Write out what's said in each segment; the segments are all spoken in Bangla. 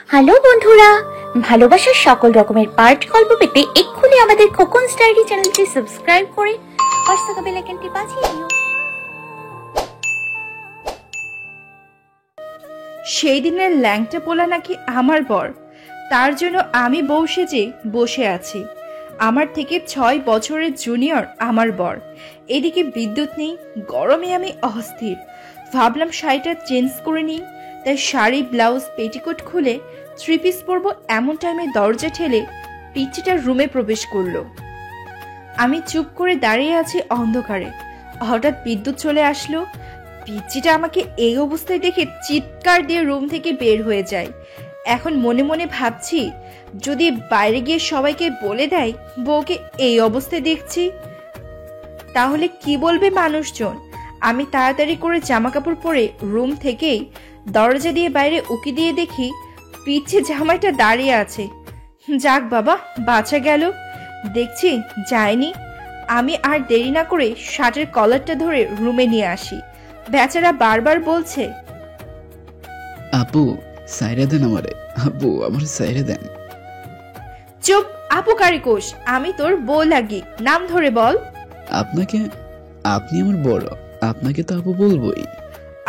হ্যালো বন্ধুরা, ভালোবাসার সকল রকমের পার্ট গল্প পেতে এক্ষুনি আমাদের খোকনস ডায়েরি চ্যানেলটি সাবস্ক্রাইব করে পাশে থাকা বেল আইকনটি বাজিয়ে দিও। সেই দিনের ল্যাংটা পোলা নাকি আমার বর, তার জন্য আমি বউ সেজে বসে আছি। আমার থেকে 6 বছরের জুনিয়র আমার বর। এদিকে বিদ্যুৎ নেই, গরমে আমি অস্থির। ভাবলাম শাড়িটা চেঞ্জ করে নিই, তাই শাড়ি ব্লাউজ পেটিকোট খুলে 3 পিস পরবো এমন টাইমে দরজা ঠেলে পিচ্চিটা রুমে প্রবেশ করলো। আমি চুপ করে দাঁড়িয়ে আছি অন্ধকারে। হঠাৎ বিদ্যুৎ চলে আসলো। পিচ্চিটা আমাকে এই অবস্থায় দেখে চিৎকার দিয়ে রুম থেকে বের হয়ে যায়। এখন মনে মনে ভাবছি, যদি বাইরে গিয়ে সবাইকে বলে দেয় বউকে এই অবস্থায় দেখছি, তাহলে কি বলবে মানুষজন। আমি তাড়াতাড়ি করে জামা কাপড় পরে রুম থেকেই দরজা দিয়ে বাইরে উকি দিয়ে দেখি পিচ্চি জামাইটা দাঁড়িয়ে আছে। যাক বাবা, বাঁচা গেল। দেখছি যায়নি। আমি আর দেরি না করে শার্টের কলারটা ধরে রুমে নিয়ে আসি। বেচারা বারবার বলছে, আপু সাইরা দেন আমারে, আপু আমার সাইরা দেন। চুপ, আপু কারিকোষ, আমি তোর বউ লাগি, নাম ধরে বল। আপনাকে, আপনি আমার বড়, আপনাকে তো আপু বলবোই।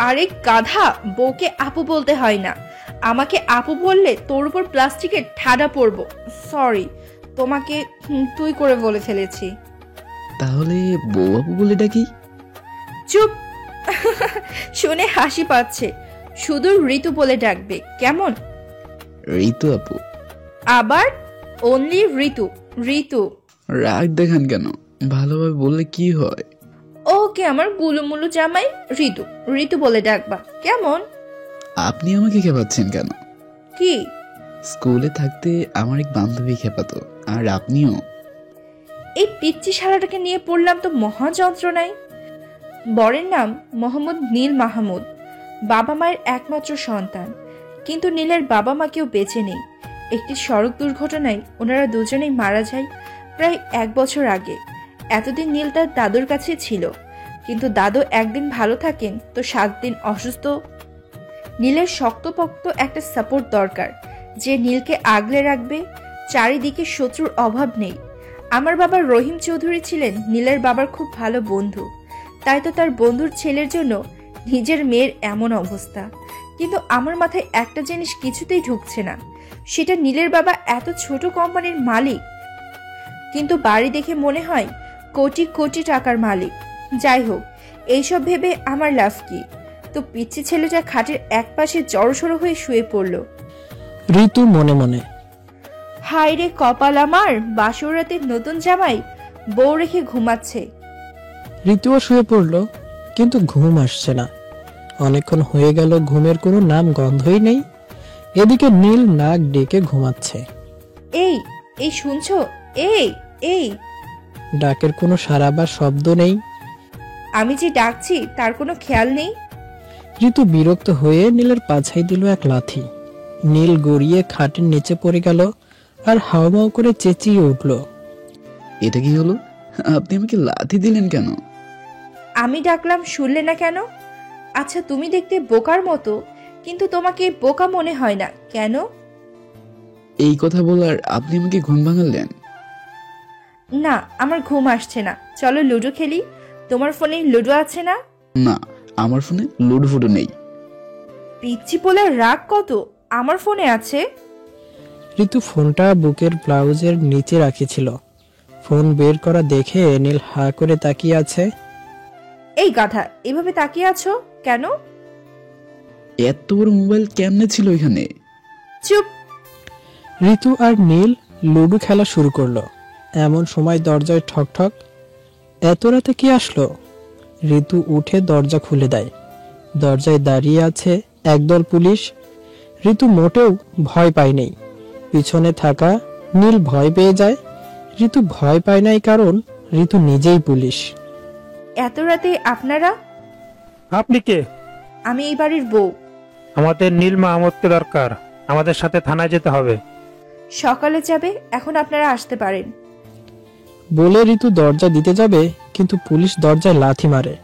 আরে গাধা, বউকে আপু বলতে হয় না। আমাকে আপু বললে তোর উপর প্লাস্টিকের ঠাডা পড়বো। সরি, তোমাকে তুই করে বলে ফেলেছি। তাহলে বউ আপু বলে ডাকি? চুপ। শুনে হাসি পাচ্ছে। শুধু ঋতু বলে ডাকবে, কেমন? ঋতু আপু। আবার অনলি ঋতু। ঋতু রাগ দেখান কেন? ভালোভাবে বললে কি হয়? ওকে আমার গুলুমুলু জামাই ঋতু। ঋতু বলে ডাকবা, কেমন? আপনি আমাকে খেপাচ্ছেন কেন? কি? স্কুলে থাকতে আমার এক বান্ধবী খেপাতো, আর আপনিও। এই পিচ্চি শালাটাকে নিয়ে পড়লাম তো মহা যন্ত্রণায়। বরের নাম মোহাম্মদ নীল মাহমুদ, বাবা মায়ের একমাত্র সন্তান। কিন্তু নীলের বাবা মা কেউ বেঁচে নেই। একটি সড়ক দুর্ঘটনায় ওনারা দুজনেই মারা যায় প্রায় 1 বছর আগে। এতদিন নীল তার দাদুর কাছে ছিল, কিন্তু দাদু একদিন ভালো থাকেন তো 7 দিন অসুস্থ। নীলের শক্তপোক্ত একটা সাপোর্ট দরকার, যে নীলকে আগলে রাখবে। চারিদিকে শত্রুর অভাব নেই। আমার বাবা রহিম চৌধুরী ছিলেন নীলের বাবার খুব ভালো বন্ধু, তাই তো তার বন্ধুর ছেলের জন্য নিজের মেয়ের এমন অবস্থা। কিন্তু আমার মাথায় একটা জিনিস কিছুতেই ঢুকছে না, সেটা নীলের বাবা এত ছোট কোম্পানির মালিক, কিন্তু বাড়ি দেখে মনে হয় কোটি কোটি টাকার মালিক। যাই হোক, এইসব ভেবে আমার লাভ কি? তো পিচ্ছি ছেলেটা খাটের এক পাশে জড়সড় হয়ে শুয়ে পড়ল। ঋতু মনে মনে, হায় রে কপাল আমার, বাসর রাতে নতুন জামাই বউ রেখে ঘুমাচ্ছে। ঋতুও শুয়ে পড়ল, কিন্তু ঘুম আসছে না। অনেকক্ষণ হয়ে গেল, ঘুমের কোনো নাম গন্ধই নেই। এদিকে নীল নাক ডেকে ঘুমাচ্ছে। এই এই শুনছো? এই এই ডাকের কোনো সাড়া বা শব্দ নেই। আমি যে ডাকছি তার কোনো খেয়াল নেই। ঋতু বিরক্ত হয়ে নীলের পাছায় দিল এক লাথি। নীল গড়িয়ে খাটের নিচে পড়ে গেল আর হাওমাও করে চেঁচিয়ে উঠল। এটা কি হলো? আপনি আমাকে লাথি দিলেন কেন? আমি ডাকলাম শুনলে না কেন? আচ্ছা, তুমি দেখতে বোকার মতো, কিন্তু তোমাকে বোকা মনে হয় না কেন? এই কথা বলার আপনি আমাকে ঘুম ভাঙালেন? না, আমার ঘুম আসছে না। চলো লুডো খেলি। তোমার ফোনে লুডো আছে না? না, আমার ফোনে লুডো ফুডো নেই। পিচ্চি বলে রাগ কত, আমার ফোনে আছে। ঋতু ফোনটা বুকের ব্লাউজের নিচে রাখিছিল। ফোন বের করা দেখে নীল হা করে তাকিয়ে আছে। এই গাধা, এভাবে তাকিয়ে আছো কেন? এত বড় মোবাইল কেমনে ছিল এখানে? চুপ। ঋতু আর নীল লুডো খেলা শুরু করলো। এমন সময় দরজায় ঠক ঠক। এত রাতে কি আসলো? ঋতু উঠে দরজা খুলে দেয়। দরজায় দাঁড়িয়ে আছে একদল পুলিশ। ঋতু মোটেও ভয় পায়নি। পিছনে থাকা নীল ভয় পেয়ে যায়। ঋতু ভয় পায় নাই, কারণ ঋতু নিজেই পুলিশ। এত রাতে আপনারা? আপনি কে? আমি এই বাড়ির বউ। আমাদের নীল মাহমুদকে দরকার, আমাদের সাথে থানায় যেতে হবে। সকালে যাবে, এখন আপনারা আসতে পারেন। বলে ঋতু দরজা দিতে যাবে, কিন্তু পুলিশ দরজায় লাথি মারে।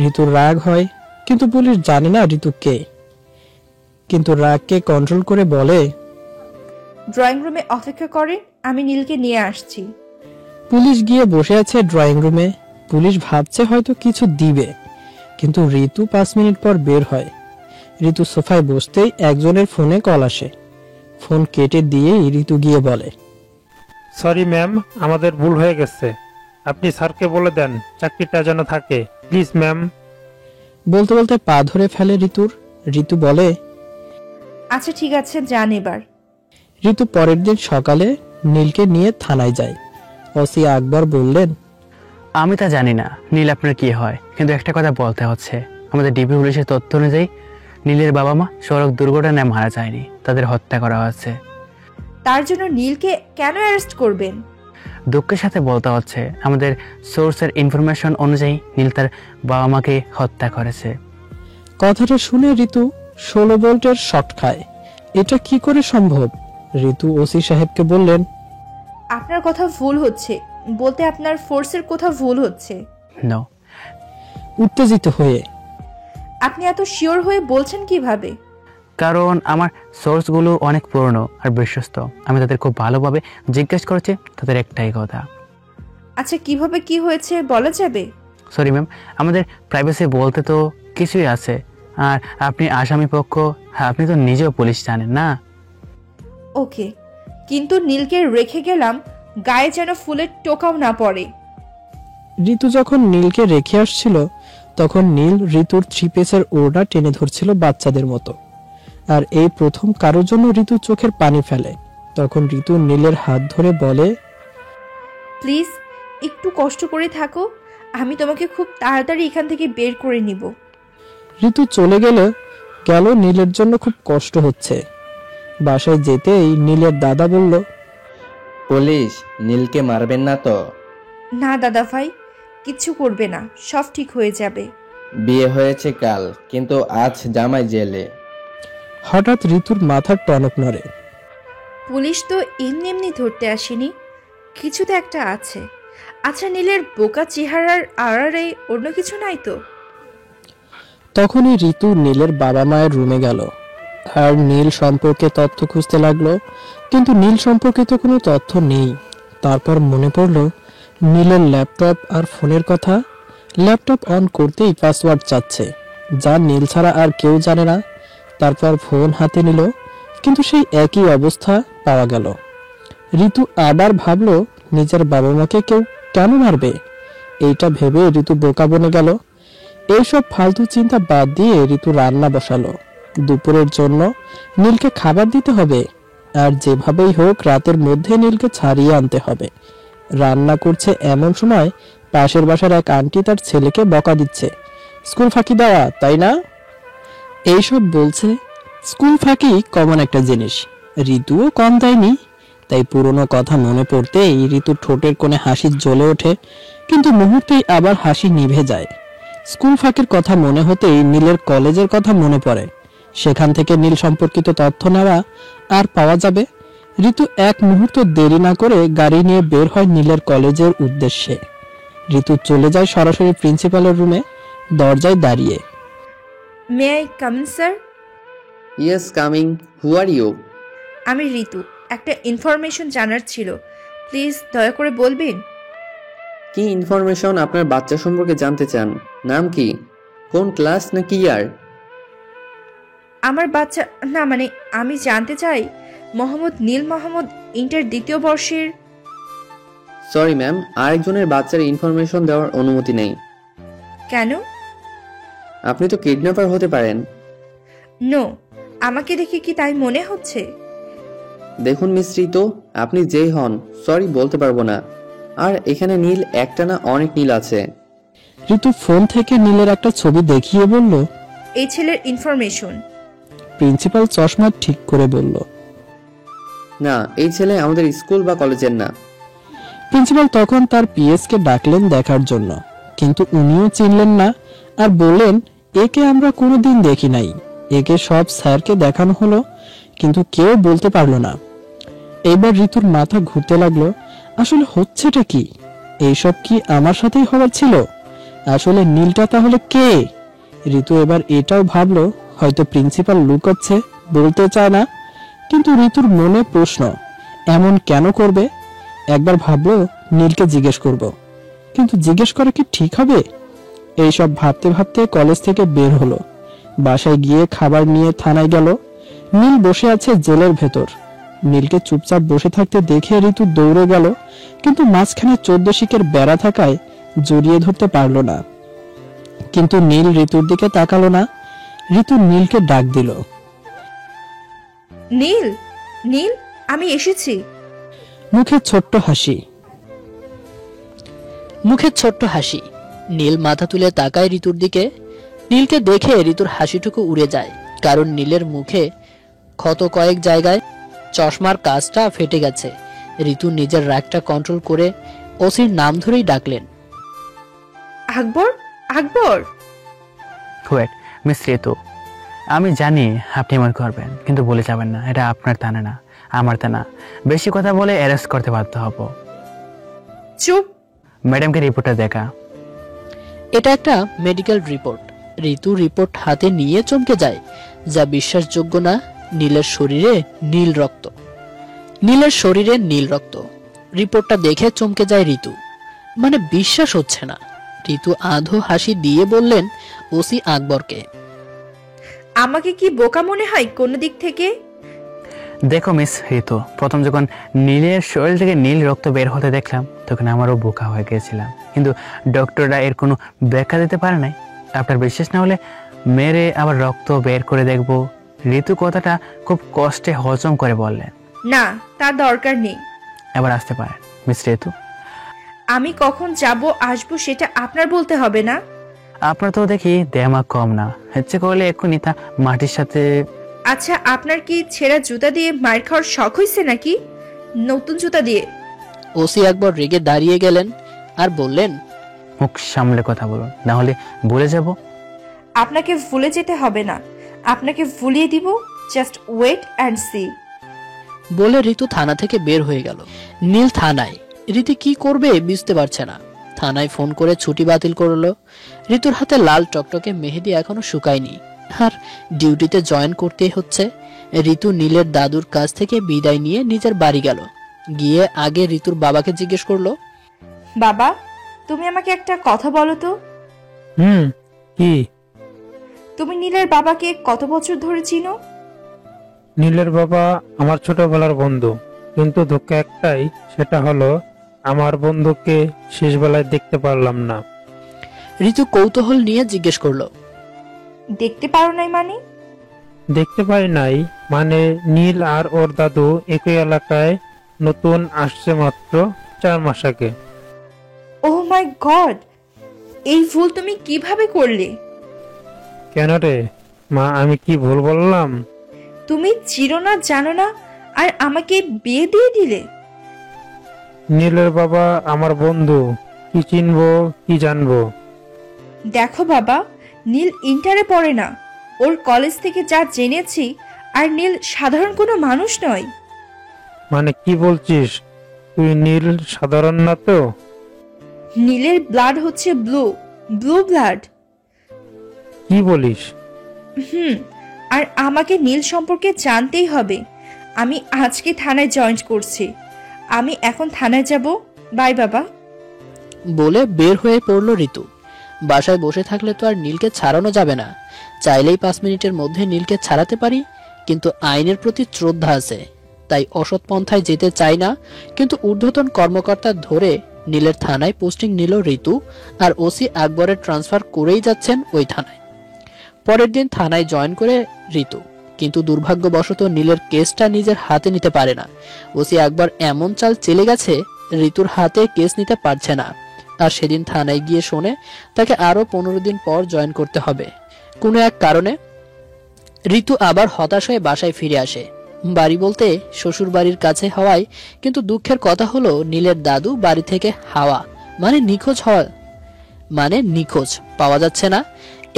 ঋতুর রাগ হয়, কিন্তু পুলিশ জানে না ঋতু কে। কিন্তু রাগকে কন্ট্রোল করে বলে, ড্রয়িং রুমে অপেক্ষা করেন, আমি নীলকে নিয়ে আসছি। পুলিশ গিয়ে বসে আছে ড্রয়িং রুমে। পুলিশ ভাবছে হয়তো কিছু দিবে, কিন্তু ঋতু 5 মিনিট পর বের হয়। ঋতু সোফায় বসতেই একজনের ফোনে কল আসে। ফোন কেটে দিয়েই ঋতু গিয়ে বলে, সরি ম্যাম, আমাদের ভুল হয়ে গেছে। আপনি স্যারকে বলে দেন চাকরিটা যেন থাকে, প্লিজ ম্যাম। বলতে বলতে পা ধরে ফেলে ঋতুর। ঋতু বলে, আচ্ছা ঠিক আছে, যান এবার। ঋতু পরের দিন সকালে নীলকে নিয়ে থানায় যায়। ওসি আকবর বললেন, আমি তা জানি না নীল আপনার কি হয়, কিন্তু একটা কথা বলতে হচ্ছে। আমাদের ডিবি পুলিশের তথ্য অনুযায়ী নীলের বাবা মা সড়ক দুর্ঘটনায় মারা যায়নি, তাদের হত্যা করা হয়েছে। তার জন্য নীলকে কেন অ্যারেস্ট করবেন? দুঃখের সাথে বলতে হচ্ছে, আমাদের সোর্সের ইনফরমেশন অনুযায়ী নীল তার বাবা মাকে হত্যা করেছে। কথাটা শুনে ঋতু 16 ভোল্টের শট খায়। এটা কি করে সম্ভব? ঋতু ওসি সাহেবকে বললেন, আপনার কথা ভুল হচ্ছে, বলতে আপনার ফোর্সের কথা ভুল হচ্ছে। নো, উত্তেজিত হয়ে, আপনি এত শিওর হয়ে বলছেন কিভাবে? কারণ আমার সোর্সগুলো অনেক পুরনো আর বিশ্বস্ত। আমি তাদের খুব ভালোভাবে জিজ্ঞেস করেছি, তাদের একটাই কথা। আচ্ছা কিভাবে কি হয়েছে বলা যাবে? সরি ম্যাম, আমাদের প্রাইভেসি বলতে তো কিছুই আছে। আর আপনি আসামি পক্ষ, হ্যাঁ আপনি তো নিজেও পুলিশ জানেন না। ওকে, কিন্তু নীলকে রেখে গেলাম, গায়ে যেন ফুলের টোকাও না পড়ে। ঋতু যখন নীলকে রেখে আসছিল তখন নীল ঋতুর 3 পিসের ওড়না টেনে ধরছিল বাচ্চাদের মতো। আর এই প্রথম কারোর জন্য ঋতু চোখের পানি ফেলে। তখন ঋতু নীলের হাত ধরে বলে, প্লিজ একটু কষ্ট করে থাকো, আমি তোমাকে খুব তাড়াতাড়ি এখান থেকে বের করে নিব। ঋতু চলে গেল নীলের জন্য খুব কষ্ট হচ্ছে। বাসায় যেতেই নীলের দাদা বলল, পুলিশ নীলকে মারবেন না তো? না দাদা ভাই, কিচ্ছু করবে না, সব ঠিক হয়ে যাবে। বিয়ে হয়েছে কাল, কিন্তু আজ জামাই জেলে। হঠাৎ ঋতুর মাথার টনক নড়ে। পুলিশ তো এমনি এমনি ধরতে আসেনি, কিছু তো একটা আছে। আচ্ছা নীলের বোকা চেহারার আড়ারে অন্য কিছু নাই তো? তখনই ঋতু নীলের বাবা মায়ের রুমে গেল আর নীল সম্পর্কে তথ্য খুঁজতে লাগলো, কিন্তু নীল সম্পর্কে তো কোনো তথ্য নেই। তারপর মনে পড়ল নীলের ল্যাপটপ আর ফোনের কথা। ল্যাপটপ অন করতেই পাসওয়ার্ড চাচ্ছে, যা নীল ছাড়া আর কেউ জানে না। তারপর ফোন হাতে নিল, কিন্তু সেই একই অবস্থা পাওয়া গেল। ঋতু আবার ভাবলো নিজের বাবা মাকে কেউ কেন মারবে। এইটা ভেবে ঋতু বোকা বনে গেল। এইসব ফালতু চিন্তা বাদ দিয়ে ঋতু রান্না বসালো। দুপুরের জন্য নীলকে খাবার দিতে হবে, আর যেভাবেই হোক রাতের মধ্যে নীলকে ছাড়িয়ে আনতে হবে। রান্না করছে এমন সময় পাশের বাসার এক আন্টি তার ছেলেকে বকা দিচ্ছে, স্কুল ফাঁকি দেওয়া তাই না? এইসব বলছে। স্কুল ফাঁকি কমন একটা জিনিস, ঋতুও কম দেয়নি। তাই পুরনো কথা মনে পড়তেই ঋতুর ঠোঁটের কোণে হাসি জ্বলে ওঠে, কিন্তু মুহূর্তেই আবার হাসি নিভে যায়। স্কুল ফাঁকির কথা মনে হতেই নীলের কলেজের কথা মনে পড়ে। সেখান থেকে নীল সম্পর্কিত তথ্য নেওয়া আর পাওয়া যাবে। ঋতু এক মুহূর্ত দেরি না করে গাড়ি নিয়ে বের হয় নীলের কলেজের উদ্দেশ্যে। ঋতু চলে যায় সরাসরি প্রিন্সিপালের রুমে, দরজায় দাঁড়িয়ে। May I come in sir? Yes coming. Who are you? আমি ঋতু, একটা ইনফরমেশন জানার ছিল, প্লিজ দয়া করে বলবেন। কি ইনফরমেশন আপনার বাচ্চা সম্পর্কে জানতে চান? নাম কি? কোন ক্লাস না কি ইয়ার? আমার বাচ্চা, না মানে আমি জানতে চাই মোহাম্মদ নীল মোহাম্মদ ইন্টার 2য় বর্ষের। সরি ম্যাম, আরেকজনের বাচ্চার ইনফরমেশন দেওয়ার অনুমতি নেই। কেন? আপনি তো কিডন্যাপার হতে পারেন। নো, আমাকে দেখে কি তাই মনে হচ্ছে? দেখুন মিস ঋতু, আপনি যেই হন, সরি বলতে পারবো না। আর এখানে নীল একটা না অনেক নীল আছে। ঋতু ফোন থেকে নীলের একটা ছবি দেখিয়ে বলল, এই ছেলের ইনফরমেশন। প্রিন্সিপাল চশমা ঠিক করে বলল, না, এই ছেলে আমাদের স্কুল বা কলেজের না। প্রিন্সিপাল তখন তার পিএসকে ডাকলেন দেখার জন্য, কিন্তু উনিও চিনলেন না আর বললেন, একে আমরা কোনোদিন দেখি নাই। একে সব স্যারকে দেখানো হলো, কিন্তু কেউ বলতে পারলো না। এবার ঋতুর মাথা ঘুরতে লাগলো, আসলে হচ্ছেটা কি? এইসব কি আমার সাথেই হওয়ার ছিল? আসলে নীলটা তাহলে কে? ঋতু এবার এটাও ভাবলো হয়তো প্রিন্সিপাল লুকোচ্ছে। বলতে চায় না, কিন্তু ঋতুর মনে প্রশ্ন, এমন কেন করবে? একবার ভাবলো নীলকে জিজ্ঞেস করব, কিন্তু জিজ্ঞেস করা কি ঠিক হবে? এইসব ভাবতে ভাবতে কলেজ থেকে বের হলো। বাসায় গিয়ে খাবার নিয়ে থানায় গেল। নীল বসে আছে জেলের ভেতর। নীলকে চুপচাপ বসে থাকতে দেখে ঋতু দৌড়ে গেল, কিন্তু মাঝখানে 14 শিকের বেড়া থাকায় জড়িয়ে ধরতে পারলো না। কিন্তু নীল ঋতুর দিকে তাকালো না। ঋতু নীলকে ডাক দিল। নীল, নীল, আমি এসেছি। মুখে ছোট্ট হাসি। নীল মাথা তুলে তাকায় ঋতুর দিকে। নীলকে দেখে ঋতুর হাসিটুকু উড়ে যায়, কারণ নীলের মুখে ক্ষত কয়েক জায়গায় চশমার কাঁচটা ফেটে গেছে। ঋতু নিজের রাগটা কন্ট্রোল করে ওসির নাম ধরেই ডাকলেন, আকবর, আকবর। ওয়েট, মিস ঋতু, আমি জানি আপনি এমন করবেন, কিন্তু বলে যাবেন না। এটা আপনার থানা না, আমার থানা। বেশি কথা বলে অ্যারেস্ট করতে বাধ্য হব। চুপ। ম্যাডামকে রিপোর্টটা দেখা। এটা একটা মেডিকেল রিপোর্ট। ঋতু রিপোর্ট হাতে নিয়ে চমকে যায়, যা বিশ্বাসযোগ্য না। নীলের শরীরে নীল রক্ত। রিপোর্টটা দেখে চমকে যায় ঋতু। মানে বিশ্বাস হচ্ছে না। ঋতু আধো হাসি দিয়ে বললেন, ওসি আকবরকে। আমাকে কি বোকা মনে হয় কোনো দিক থেকে? দেখো মিস ঋতু, প্রথম যখন নীলের শরীর থেকে নীল রক্ত বের হতে দেখলাম, তখন আমারও বোকা হয়ে গিয়েছিলাম। কিন্তু ডক্টররা এর কোনো ব্যাখ্যা দিতে পারে নাই। আপনার বিশ্বাস না হলে মেরে আবার রক্ত বের করে দেখবো। ঋতু কথাটা খুব কষ্টে হজম করে বললেন। না, তার দরকার নেই। এবার আসতে পারেন মিস ঋতু। আমি কখন যাব আসবো সেটা আপনার বলতে হবে না। আপনার তো দেখি দেমাগ কম না, ইচ্ছে করলে এক্ষুনি তা মাটির সাথে। আচ্ছা, আপনার কি ছেঁড়া জুতা দিয়ে মার খাওয়ার শখ হয়েছে নাকি? নতুন জুতা দিয়ে। ওসি আকবর রেগে দাঁড়িয়ে গেলেন আর বললেন, মুখ সামলে কথা বলুন, না হলে ভুলে যাব। আপনাকে ভুলে যেতে হবে না, আপনাকে ভুলিয়ে দিব। Just wait and see. বলে ঋতু থানা থেকে বের হয়ে গেল। নীল থানায়। ঋতু কি করবে বুঝতে পারছে না। থানায় ফোন করে ছুটি বাতিল করলো। ঋতুর হাতে লাল টকটকে মেহেদি এখনো শুকায়নি, আর ডিউটিতে জয়েন করতেই হচ্ছে। ঋতু নীলের দাদুর কাছ থেকে বিদায় নিয়ে নিজের বাড়ি গেল। গিয়ে আগে ঋতুর বাবাকে জিজ্ঞেস করলো, বাবা, তুমি আমাকে একটা কথা বলো তো। কি? তুমি নীলের বাবাকে কত বছর ধরে চিনো? নীলের বাবা আমার ছোটবেলার বন্ধু, কিন্তু দুঃখ একটাই, সেটা হলো আমার বন্ধুকে শেষবেলায় দেখতে পারলাম না। ঋতু কৌতূহল নিয়ে জিজ্ঞেস করলো, দেখতে পারো নাই মানে? দেখতে পাই নাই মানে নীল আর ওর দাদু একই এলাকায় নতুন আসছে মাত্র 4 মাস আগে। ওহ মাই গড, এই ভুল তুমি কিভাবে করলে? কেন রে মা, আমি কি ভুল বললাম? তুমি চিনো না, জানো না, আর আমাকে বিয়ে দিয়ে দিলে। নীলের বাবা আমার বন্ধু, কি চিনবো কি জানবো? দেখো বাবা, নীল ইন্টারে পড়ে না। ওর কলেজ থেকে যা জেনেছি, আর নীল সাধারণ কোনো মানুষ নয়। মানে কি বলছিস তুই? নীল সাধারণ না তো? নীলের ব্লাড হচ্ছে ব্লু ব্লাড। কি বলিস? আর আমাকে নীল সম্পর্কে জানতেই হবে। আমি আজকে থানায় জয়েন করছি। আমি এখন থানায় যাব। বাই বাবা। বলে বের হয়ে পড়লো ঋতু। বাসায় বসে থাকলে তো আর নীলকে ছাড়ানো যাবে না। চাইলেই 5 মিনিটের মধ্যে নীলকে ছাড়াতে পারি, কিন্তু আইনের প্রতি শ্রদ্ধা আছে, তাই অসৎ পন্থায় যেতে চাই না। কিন্তু ঊর্ধ্বতন কর্মকর্তা ধরে নীলের থানায় পোস্টিং নিল ঋতু, আর ওসি আকবরের ট্রান্সফার করেই যাচ্ছেন ওই থানায়। পরের দিন থানায় জয়েন করে ঋতু, কিন্তু দুর্ভাগ্যবশত নীলের কেসটা নিজের হাতে নিতে পারে না। ওসি আকবর এমন চাল চেলে গেছে, ঋতুর হাতে কেস নিতে পারছে না। আর সেদিন থানায় গিয়ে শোনে তাকে আরো 15 দিন পর জয়েন করতে হবে। কোনো এক কারণে ঋতু আবার হতাশ হয়ে বাসায় ফিরে আসে। বাড়ি বলতে শ্বশুর বাড়ির কাছে হওয়ায়, কিন্তু দুঃখের কথা হলো নীলের দাদু বাড়ি থেকে নিখোঁজ পাওয়া যাচ্ছে না।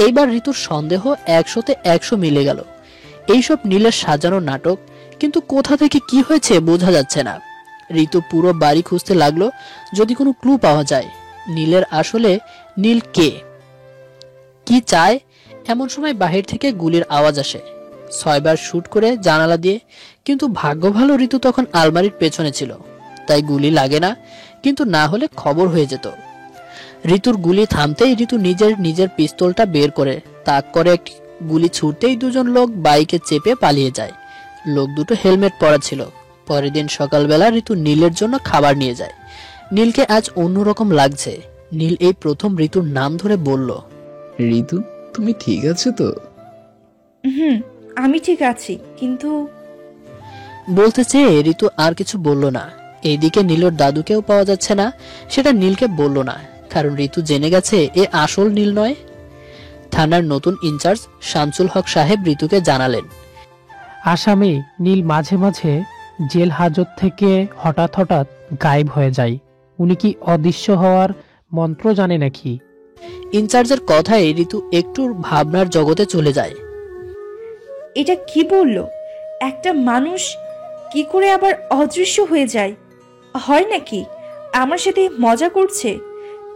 এইবার ঋতুর সন্দেহ 100-তে 100 মিলে গেল। এইসব নীলের সাজানো নাটক, কিন্তু কোথা থেকে কি হয়েছে বোঝা যাচ্ছে না। ঋতু পুরো বাড়ি খুঁজতে লাগলো, যদি কোনো ক্লু পাওয়া যায়। নীলের আসলে নীল কে, কি চায়? এমন সময় বাহির থেকে গুলির আওয়াজ আসে। 6 বার শুট করে জানালা দিয়ে, কিন্তু ভাগ্য ভালো ঋতু তখন আলমারির পেছনে ছিল, তাই গুলি লাগে না, কিন্তু না হলে খবর হয়ে যেত। ঋতুর গুলি থামতেই ঋতু নিজের পিস্তলটা বের করে তাক করে একটি গুলি ছুটতেই দুজন লোক বাইকে চেপে পালিয়ে যায়। লোক দুটো হেলমেট পরা ছিল। পরের দিন সকালবেলা ঋতু নীলের জন্য খাবার নিয়ে যায়। নীলকে আজ অন্যরকম লাগছে। নীল এই প্রথম ঋতুর নাম ধরে বলল, ঋতু, তুমি ঠিক আছো তো? আমি ঠিক আছি, কিন্তু বলতে চেয়ে ঋতু আর কিছু বলল না। এইদিকে নীলর দাদুকেও পাওয়া যাচ্ছে না, সেটা নীলকে বলল না, কারণ ঋতু জেনে গেছে এ আসল নীল নয়। থানার নতুন ইনচার্জ শামসুল হক সাহেব ঋতুকে জানালেন, আসামি নীল মাঝে মাঝে জেল হাজত থেকে হঠাৎ হঠাৎ গায়েব হয়ে যায়। উনি কি অদৃশ্য হওয়ার মন্ত্র জানে নাকি? ইনচার্জের কথায় ঋতু একটু ভাবনার জগতে চলে যায়। এটা কি বললো? একটা মানুষ কি করে আবার অদৃশ্য হয়ে যায়? হয় নাকি আমার সাথে মজা করছে?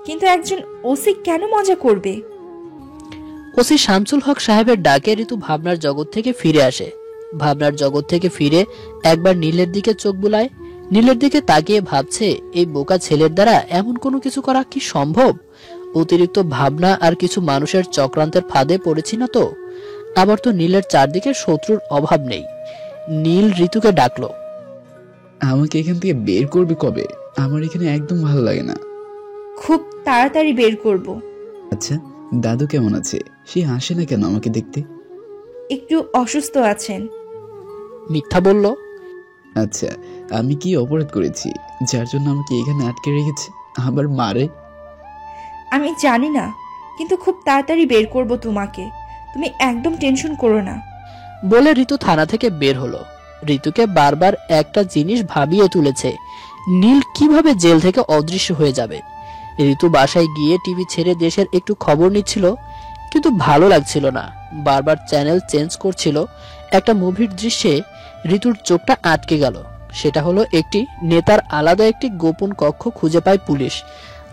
কিন্তু একজন ওসি কেন মজা করবে? ওসি শামসুল হক সাহেবের ডাকে ঋতু ভাবনার জগৎ থেকে ফিরে আসে। ভাবনার জগৎ থেকে ফিরে একবার নীলের দিকে চোখ বুলায়। নীলের দিকে তাকিয়ে ভাবছে, এই বোকা ছেলের দ্বারা এমন কোনো কিছু করা কি সম্ভব? অতিরিক্ত ভাবনা আর কিছু মানুষের চক্রান্তের ফাঁদে পড়েছি না তো? আবার তো নীলের চারদিকে শত্রুর অভাব নেই। নীল ঋতুকে ডাকলো, আমাকে এখান থেকে বের করবে কবে? আমার এখানে একদম ভালো লাগে না। খুব তাড়াতাড়ি বের করব। আচ্ছা, দাদু কেমন আছে? সে আসে না কেন আমাকে দেখতে? একটু অসুস্থ আছেন। মিথ্যা বলল। আচ্ছা, আমি কি অপরাধ করেছি যার জন্য আমাকে এখানে আটকে রেখেছে, আবার মারে? আমি জানি না, কিন্তু খুব তাড়াতাড়ি বের করব তোমাকে। তুমি একদম টেনশন করো না। বলে ঋতু থানা থেকে বের হলো। ঋতুকে বারবার একটা জিনিস ভাবিয়ে তুলেছে, নীল কিভাবে জেল থেকে অদৃশ্য হয়ে যাবে। ঋতু বাসায় গিয়ে টিভি ছেড়ে দেশের একটু খবর নিচ্ছিল, কিন্তু ভালো লাগছিল না। বারবার চ্যানেল চেঞ্জ করছিল। একটা মুভির দৃশ্যে ঋতুর চোখটা আটকে গেল। সেটা হলো একটি নেতার আলাদা একটি গোপন কক্ষ খুঁজে পায় পুলিশ,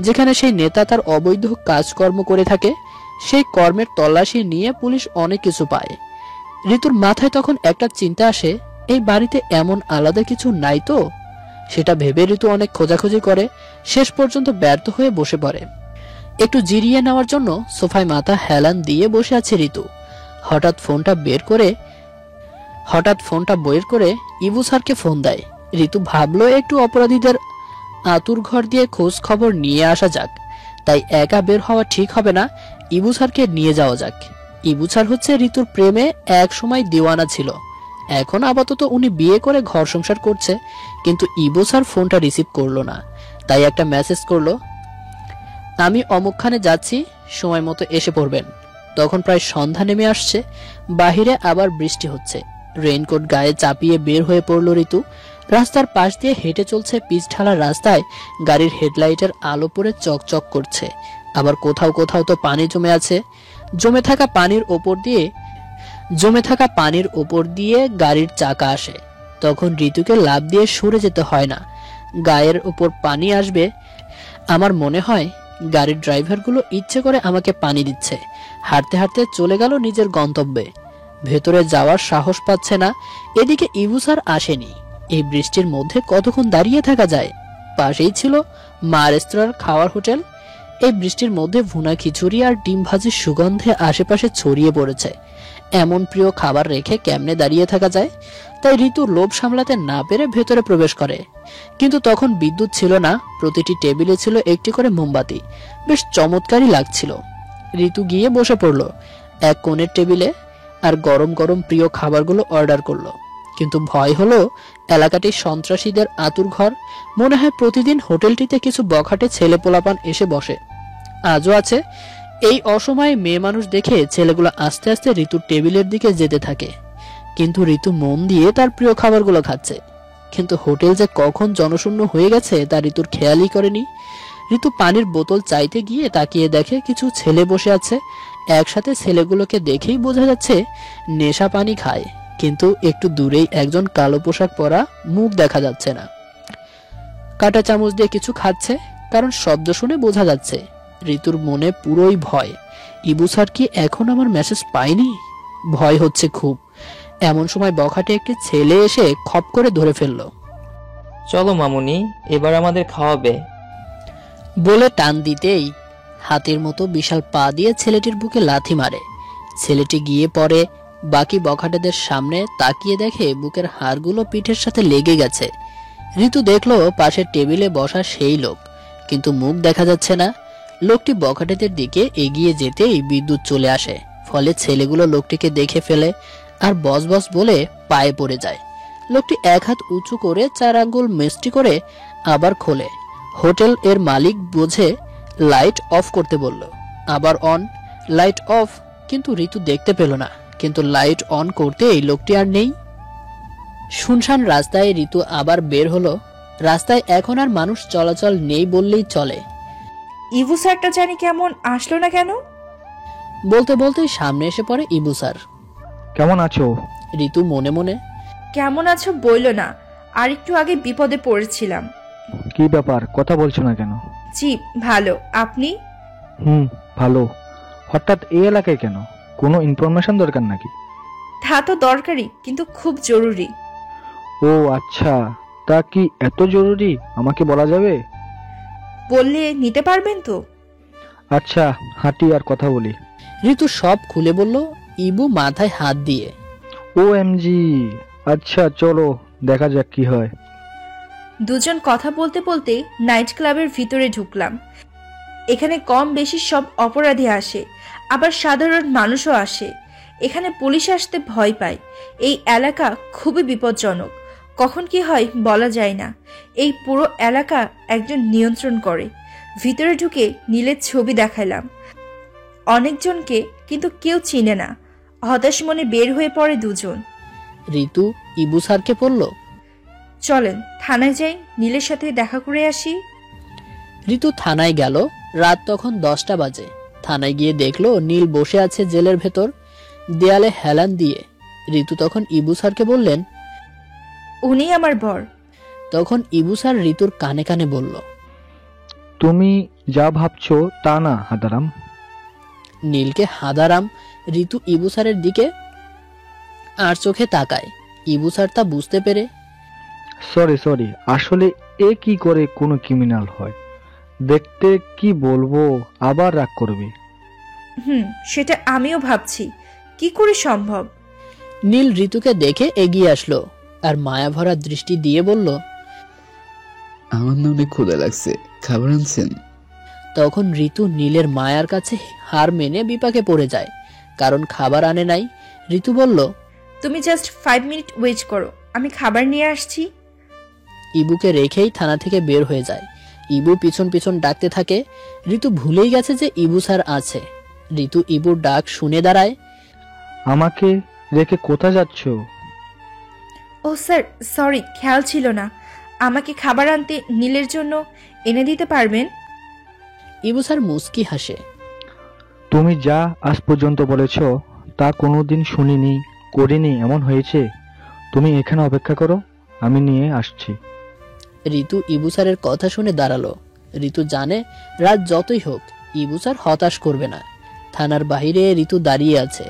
যেখানে সেই নেতা তার অবৈধ কাজকর্ম করে থাকে। সেই কর্মের তল্লাশি নিয়ে পুলিশ অনেক কিছু পায়। ঋতুর মাথায় তখন একটা চিন্তা আসে, এই বাড়িতে এমন আলাদা কিছু নাই তো? সেটা ভেবে ঋতু অনেক খোঁজাখুঁজি করে, শেষ পর্যন্ত ব্যর্থ হয়ে বসে পড়ে। একটু জিরিয়ে নেওয়ার জন্য সোফায় মাথা হেলান দিয়ে বসে আছে ঋতু। হঠাৎ ফোনটা বের করে ইবু স্যারকে ফোন দেয়। ঋতু ভাবলো একটু অপরাধীদের আতুর ঘর দিয়ে খোঁজ খবর নিয়ে আসা যাক। তাই একা বের হওয়া ঠিক হবে না, ইবু স্যারকে নিয়ে যাওয়া যাক। ইবু স্যার হচ্ছে ঋতুর প্রেমে এক সময় দিওয়ানা ছিল। এখন আপাতত উনি বিয়ে করে ঘর সংসার করছে, কিন্তু ইবু স্যার ফোনটা রিসিভ করলো না। তাই একটা মেসেজ করলো, আমি অমুকখানে যাচ্ছি, সময় মতো এসে পড়বেন। তখন প্রায় সন্ধ্যা নেমে আসছে। বাহিরে আবার বৃষ্টি হচ্ছে। রেইনকোট গায়ে চাপিয়ে বের হয়ে পড়লো ঋতু। রাস্তার পাশ দিয়ে হেঁটে চলছে। পিচ ঢালা রাস্তায় গাড়ির হেডলাইটের আলো পড়ে চকচক করছে। আবার কোথাও কোথাও তো পানি জমে আছে। জমে থাকা পানির ওপর দিয়ে গাড়ির চাকা আসে। তখন ঋতুকে লাফ দিয়ে সরে যেতে হয় না, গায়ের উপর পানি আসবে। আমার মনে হয় গাড়ির ড্রাইভারগুলো ইচ্ছে করে আমাকে পানি দিচ্ছে। হাঁটতে হাঁটতে চলে গেল নিজের গন্তব্যে। ভেতরে যাওয়ার সাহস পাচ্ছে না। এদিকে ইবু স্যার আসেনি। এই বৃষ্টির মধ্যে কতক্ষণ দাঁড়িয়ে থাকা যায়? পাশেই ছিল মা রেস্তোরাঁর খাওয়ার হোটেল। এই বৃষ্টির মধ্যে ভুনা খিচুড়ি আর ডিম ভাজির সুগন্ধে আশেপাশে ছড়িয়ে পড়েছে। এমন প্রিয় খাবার রেখে কেমনে দাঁড়িয়ে থাকা যায়? তাই ঋতু লোভ সামলাতে না পেরে ভেতরে প্রবেশ করে। কিন্তু তখন বিদ্যুৎ ছিল না। প্রতিটি টেবিলে ছিল একটি করে মোমবাতি। বেশ চমৎকারই লাগছিল। ঋতু গিয়ে বসে পড়ল এক কোণের টেবিলে আর গরম গরম প্রিয় খাবারগুলো অর্ডার করলো। কিন্তু ভয় হলো, এলাকাটি সন্ত্রাসীদের আতুর ঘর। মনে হয় প্রতিদিন হোটেলটিতে কিছু বখাটে ছেলে পোলাপান এসে বসে। আজও আছে। এই অসময়ে মেয়ে মানুষ দেখে ছেলেগুলো আস্তে আস্তে ঋতুর টেবিলের দিকে যেতে থাকে। কিন্তু ঋতু মন দিয়ে তার প্রিয় খাবারগুলো খাচ্ছে। কিন্তু হোটেল যে কখন জনশূন্য হয়ে গেছে তা ঋতুর খেয়ালই করেনি। ঋতু পানির বোতল চাইতে গিয়ে তাকিয়ে দেখে কিছু ছেলে বসে আছে। একসাথে ছেলেগুলোকে দেখেই বোঝা যাচ্ছে নেশা পানি খায়, কিন্তু একটু দূরেই একজন কালো পোশাক পরা মুখ দেখা যাচ্ছে না। কাঁটা চামচ দিয়ে কিছু খাচ্ছে, কারণ শব্দ শুনে বোঝা যাচ্ছে। ঋতুর মনে পুরোই ভয়। ইবু স্যার কি এখন আমার মেসেজ পায়নি? ভয় হচ্ছে খুব। এমন সময় বখাটে একটি ছেলে এসে খপ করে ধরে ফেলল। চলো মামুনি, এবার আমাদের খাওয়াবে। বলে টান দিতেই হাতির মতো বিশাল পা দিয়ে ছেলেটির বুকে লাথি মারে। ছেলেটি গিয়ে পড়ে বাকি বখাটেদের সামনে, তাকিয়ে দেখে বুকের হাড়গুলো পিঠের সাথে লেগে গেছে। ঋতু দেখলো পাশের টেবিলে বসা সেই লোক, কিন্তু মুখ দেখা যাচ্ছে না। লোকটি বখাটেদের দিকে এগিয়ে যেতেই বিদ্যুৎ চলে আসে, ফলে ছেলেগুলো লোকটিকে দেখে ফেলে আর বস বস বলে পায়ে পড়ে যায়। লোকটি এক হাত উঁচু করে 4 আঙ্গুল মিষ্টি করে আবার খোলে। হোটেল এর মালিক বুঝে লাইট অফ করতে বলল, আবার অন, লাইট অফ, কিন্তু ঋতু দেখতে পেল না। কিন্তু লাইট অন করতেই লোকটি আর নেই। শুনশান রাস্তায় ঋতু আবার বের হলো। রাস্তায় এখন আর মানুষ চলাচল নেই বললেই চলে। ইভু স্যারটা জানি কেমন আসলো না কেন? বলতে বলতেই সামনে এসে পড়ে ইবু স্যার। কেমন আছো? ঋতু মনে মনে, কেমন আছো বইলো না, আর একটু আগে বিপদে পড়েছিলাম। কি ব্যাপার, কথা বলছো না কেন? জি ভালো, আপনি? ভালো। হঠাৎ এই এলাকায় কেন? কোনো ইনফরমেশন দরকার নাকি? তা তো দরকারি, কিন্তু খুব জরুরি। ও আচ্ছা, তা কি এত জরুরি, আমাকে বলা যাবে? বললে নিতে পারবেন তো? আচ্ছা, হাঁটি আর কথা বলি। ঋতু সব খুলে বলল, ইবু মাথায় হাত দিয়ে। OMG, আচ্ছা চলো দেখা যাক কি হয়। দুজন কথা বলতে বলতে নাইট ক্লাবের ভিতরে ঢুকলাম। এখানে কম বেশি সব অপরাধী আসে, আবার সাধারণ মানুষও আসে। এখানে পুলিশ আসতে ভয় পায়। এই এলাকা খুবই বিপজ্জনক, কখন কি হয় বলা যায় না। এই পুরো এলাকা একজন নিয়ন্ত্রণ করে। ভিতরে ঢুকে নীলের ছবি দেখালাম অনেকজনকে, কিন্তু কেউ চিনে না। হতাশ মনে বের হয়ে পড়ে দুজন। ঋতু ইবু স্যারকে বলল, চলেন থানায় যাই, নীলের সাথে দেখা করে আসি। ঋতু থানায় গেল। রাত তখন 10টা বাজে। থানায় গিয়ে দেখলো নীল বসে আছে জেলের ভেতর, দেয়ালে হেলান দিয়ে। ঋতু তখন ইবু স্যারকে বললেন, উনি আমার বর। তখন ইবু স্যার ঋতুর কানে কানে বলল, তুমি যা ভাবছো তা না হাদারাম। নীলকে হাদারাম ঋতু ইবু স্যারের দিকে আর চোখে তাকায়। ইবু স্যার তা বুঝতে পেরে, সরি, আসলে এ কি করে কোনো ক্রিমিনাল হয়? দেখতে কি বলবো, আবার রাগ করবে। সেটা আমিও ভাবছি, কি করে সম্ভব? নীল ঋতুকে দেখে এগিয়ে আসলো আর মায়া ভরা দৃষ্টি দিয়ে বলল, আমার না অনেক ক্ষুধা লাগছে, খাবার আনছেন? তখন ঋতু নীলের মায়ার কাছে হার মেনে বিপাকে পড়ে যায়, কারণ খাবার আনে নাই। ঋতু বলল, তুমি জাস্ট 5 মিনিট ওয়েট করো, আমি খাবার নিয়ে আসছি। ইবুকে রেখেই থানা থেকে বের হয়ে যায়। ইবু পিছন পিছন ডাকতে থাকে। ঋতু ভুলেই গেছে যে ইবু স্যার আছে। ঋতু ইবুর ডাক শুনে দাঁড়ায়। আমাকে রেখে কোথায় যাচ্ছ? ও স্যার, সরি, খেয়াল ছিল না। আমাকে খাবার আনতে নীলের জন্য এনে দিতে পারবেন? ইবু স্যার মুস্কি হাসে। তুমি যা আজ পর্যন্ত বলেছ তা কোনোদিন শুনিনি, করিনি, এমন হয়েছে? তুমি এখানে অপেক্ষা করো, আমি নিয়ে আসছি। ঋতু ইবু স্যারের কথা শুনে দাঁড়ালো। ঋতু জানে রাত যতই হোক ইবু স্যার হতাশ করবে না। থানার বাইরে ঋতু দাঁড়িয়ে আছে।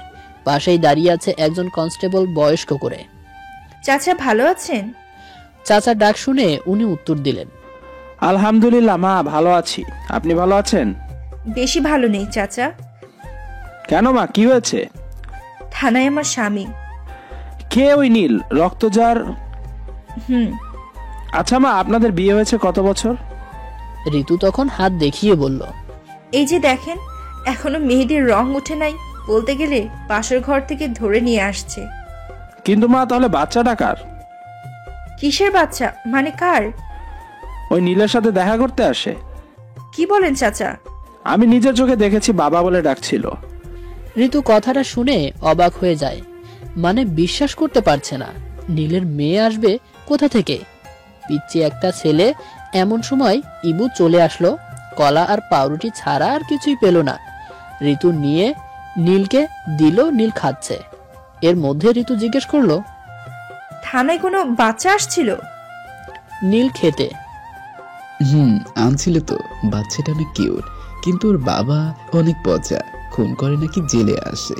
পাশেই দাঁড়িয়ে আছে একজন কনস্টেবল বয়স্ক করে। চাচা ভালো আছেন? চাচার ডাক শুনে উনি উত্তর দিলেন, আলহামদুলিল্লাহ মা, ভালো আছি। আপনি ভালো আছেন? বেশি ভালো নেই চাচা। কেন মা, কি হয়েছে? থানায় আমার স্বামী। কে ওই নীল, রক্তজার? আচ্ছা মা, আপনাদের বিয়ে হয়েছে কত বছর? ঋতু তখন হাত দেখিয়ে বলল, এই যে দেখেন, এখনো মেহেদির রং উঠে নাই। বলতে গেলে পাশের ঘর থেকে ধরে নিয়ে আসছে। কিন্তু মা, তাহলে বাচ্চাটা কার? কিসের বাচ্চা, মানে কার? ওই নীলের সাথে দেখা করতে আসে। কি বলেন চাচা? আমি নিজের চোখে দেখেছি, বাবা বলে ডাকছিল। ঋতু কথাটা শুনে অবাক হয়ে যায়, মানে বিশ্বাস করতে পারছে না। নীলের মেয়ে আসবে কোথা থেকে? পিচ্ছি একটা ছেলে। এমন সময় ইবু চলে আসলো। কলা আর পাউরুটি ছাড়া আর কিছুই পেল না। ঋতু নিয়ে নীলকে দিল। নীল খাচ্ছে। এর মধ্যে ঋতু জিজ্ঞেস করলো, থানায় কোনো বাচ্চা আসছিল? নীল খেতে, আনছিল তো। বাচ্চাটা অনেক কিউট, কিন্তু ওর বাবা অনেক পচা, খুন করে নাকি জেলে আসে।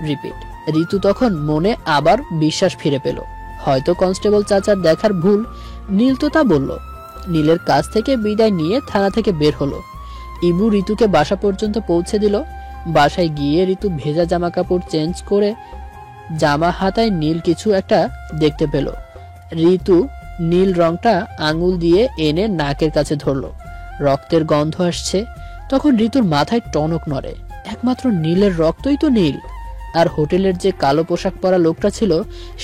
রিপিট। ঋতু তখন মনে আবার বিশ্বাস ফিরে পেল। হয়তো কনস্টেবল চাচার দেখার ভুল। নীল তো তা বলল। নীলের কাছ থেকে বিদায় নিয়ে থানা থেকে বের হলো। ইবু ঋতুকে বাসা পর্যন্ত পৌঁছে দিল। বাসায় গিয়ে ঋতু ভেজা জামা কাপড় চেঞ্জ করে জামা হাতায় নীল কিছু একটা দেখতে পেল। ঋতু নীল রংটা আঙুল দিয়ে এনে নাকের কাছে ধরলো। রক্তের গন্ধ আসছে। তখন ঋতুর মাথায় টনক নড়ে। একমাত্র নীলের রক্তই তো নীল। আর হোটেলের যে কালো পোশাক পরা লোকটা ছিল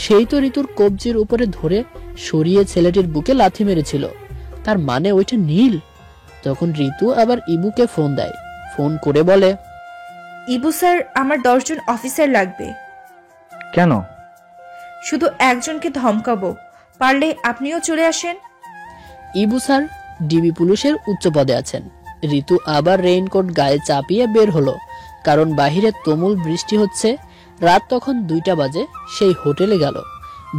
সেই তো ঋতুর কবজির উপরে ধরে সরিয়ে ছেলেটির বুকে লাথি মেরেছিল। তার মানে ওইটা নীল। তখন ঋতু আবার ইবুকে ফোন দেয়। ফোন করে বলে, ইবু স্যার, আমার 10 জন অফিসার লাগবে। কেন? শুধু একজনকে ধমকাবো, পারলে আপনিও চলে আসেন। ইবু স্যার ডিবি পুলিশের উচ্চ পদে আছেন। ঋতু আবার রেইনকোট গায়ে চাপিয়ে বের হলো, কারণ বাহিরে তুমুল বৃষ্টি হচ্ছে। রাত তখন 2টা বাজে। সেই হোটেলে গেল।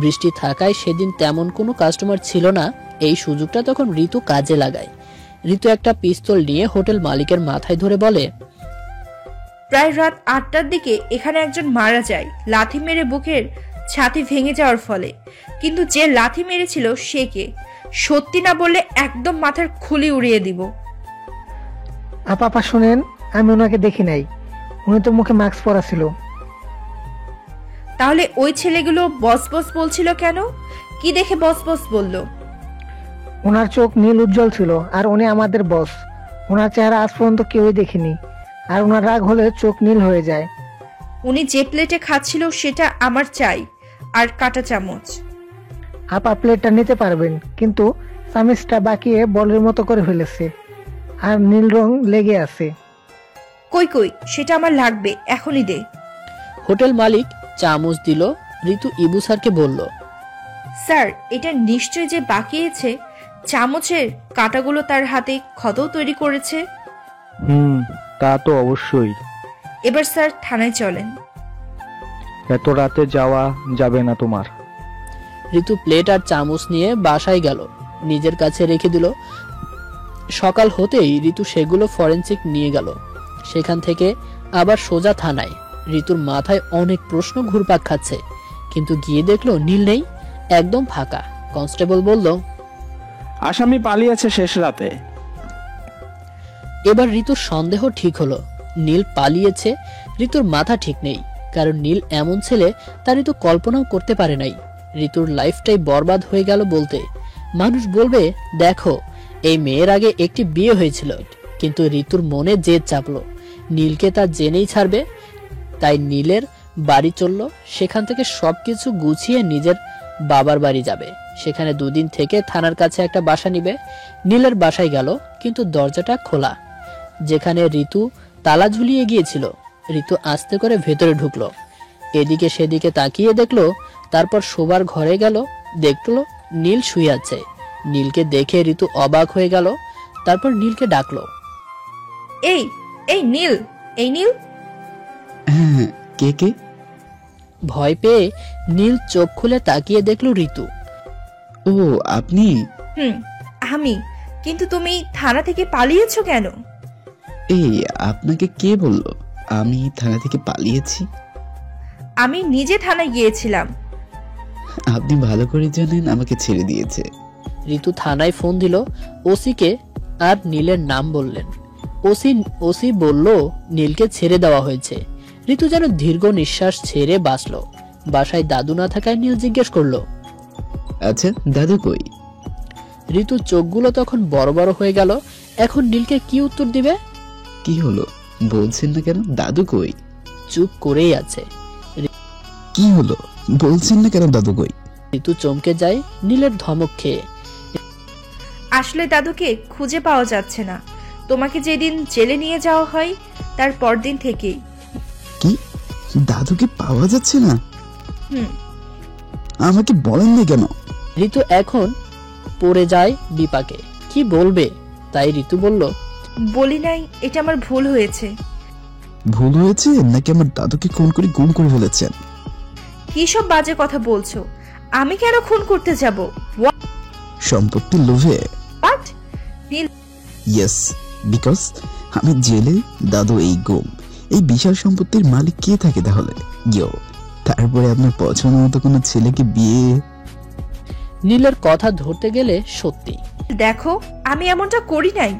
বৃষ্টি থাকায় সেদিন তেমন কোনো কাস্টমার ছিল না। এই সুযোগটা তখন ঋতু কাজে লাগায়। ঋতু একটা পিস্তল নিয়ে হোটেল মালিকের মাথায় ধরে বলে, প্রায় রাত 8টার দিকে এখানে একজন মারা যায় লাথি মেরে, বুকের ছাতি ভেঙে যাওয়ার ফলে। কিন্তু যে লাথি মেরেছিল সে কে? সত্যি না বললে একদম মাথার খুলি উড়িয়ে দিব। আপা শোনেন, আমি ওনাকে দেখি নাই। উনি তো মুখে মাস্ক পরা ছিল। তাহলে ওই ছেলেগুলো বস বস বলছিল কেন? কি দেখে বস বস বলল? ওনার চোখ নীল উজ্জ্বল ছিল, আর উনি আমাদের বস। ওনার চেহারা আজ পর্যন্ত কেউই দেখেনি, আর ওনার রাগ হলে চোখ নীল হয়ে যায়। উনি যে প্লেটে খাচ্ছিল সেটা আমার চাই, আর কাঁটা চামচ। আপা প্লেটটা নিতে পারবেন, কিন্তু চামচটা বাকিয়ে বলের মতো করে ফেলেছে, আর নীল রং লেগে আছে। কই সেটা আমার লাগবে, এখনই দে। হোটেল মালিক চামচ দিল। ঋতু ইবু স্যারকে বলল, স্যার, এটা নিশ্চয় যে বাকিয়েছে। চামচের কাঁটাগুলো তার হাতে ক্ষতও তৈরি করেছে। তা তো অবশ্যই। এবার স্যার থানায় চলেন। এত রাতে যাওয়া যাবে না তোমার। ঋতু প্লেট আর চামচ নিয়ে বাসায় গেল, নিজের কাছে রেখে দিল। সকাল হতেই ঋতু সেগুলো ফরেনসিক নিয়ে গেল। সেখান থেকে আবার সোজা থানায়। ঋতুর মাথায় অনেক প্রশ্ন ঘুরপাক খাচ্ছে, কিন্তু গিয়ে দেখলো নীল নেই, একদম ফাঁকা। কনস্টেবল বলল, আসামি পালিয়েছে শেষ রাতে। এবার ঋতুর সন্দেহ ঠিক হলো। নীল পালিয়েছে। ঋতুর মাথা ঠিক নেই, কারণ নীল এমন ছেলে তা ঋতু কল্পনাও করতে পারে নাই। ঋতুর লাইফটাই বরবাদ হয়ে গেল বলতে। মানুষ বলবে, দেখো, এই মেয়ের আগে একটি বিয়ে হয়েছিল, কিন্তু ঋতুর মনে জেদ চাপলো নীলকে তা জেনেই ছাড়বে। তাই নীলের বাড়ি চলল। সেখান থেকে সবকিছু গুছিয়ে নিজের বাবার বাড়ি যাবে। সেখানে 2 দিন থেকে থানার কাছে একটা বাসা নিবে। নীলের বাসায় গেল, কিন্তু দরজাটা খোলা। যেখানে ঋতু তালা ঝুলিয়ে গিয়েছিল। ঋতু আস্তে করে ভেতরে ঢুকলো। এদিকে সেদিকে তাকিয়ে দেখলো। তারপর শোবার ঘরে গেল, দেখলো নীল শুয়ে আছে। নীলকে দেখে ঋতু অবাক হয়ে গেল। তারপর নীলকে ডাকলো, এই নীল, এই নীল। হ্যাঁ, কে? ভয় পেয়ে নীল চোখ খুলে তাকিয়ে দেখলো ঋতু। ও, আপনি? আমি। কিন্তু তুমি থানা থেকে পালিয়েছো কেন? এই, আপনাকে কে বললো আমি থানা থেকে পালিয়েছি? আমি নিজে থানায় গিয়েছিলাম। আপনি ভালো করে জানেন আমাকে ছেড়ে দিয়েছে। ঋতু থানায় ফোন দিল ওসিকে, আর নীলের নাম বললেন। ওসি বলল নীলকে ছেড়ে দেওয়া হয়েছে। ঋতু যেন দীর্ঘ নিঃশ্বাস ছেড়ে বাঁচলো। বাসায় দাদু না থাকায় নীল জিজ্ঞেস করলো, আচ্ছা দাদু কই? ঋতুর চোখগুলো তখন বড় বড় হয়ে গেল। এখন নীলকে কি উত্তর দিবে? কি হলো বলছেন না কেন? দাদু কই? চুপ করেই আছে। কি হলো বলছেন না কেন? দাদু কই? ঋতু চমকে যায় নীলের ধমক খেয়ে। আসলে দাদুকে খুঁজে পাওয়া যাচ্ছে না। তোমাকে যেদিন জেলে নিয়ে যাওয়া হয় তার পরদিন থেকেই। কি? দাদুকে পাওয়া যাচ্ছে না? আমাকে বলেন না কেন? ঋতু এখন পড়ে যায় বিপাকে। কি বলবে? তাই ঋতু বলল, বলি নাই, এটা আমার ভুল হয়েছে। ভুল হয়েছে নাকি আমার দাদুকে খুন করে গুম করে ফেলেছেন? কি সব বাজে কথা বলছো? আমি কেন খুন করতে যাব? সম্পত্তির লোভে? হোয়াট? ইয়েস, বিকজ আমি জেলে, দাদু এই গুম। এই বিশাল সম্পত্তির মালিক কে থাকে তাহলে? ইয়ো, তারপরে আপনার পছন্দ মতো কোনো ছেলেকে বিয়ে। নীলের কথা ধরতে গেলে সত্যি। দেখো আমি এমনটা করি নাই,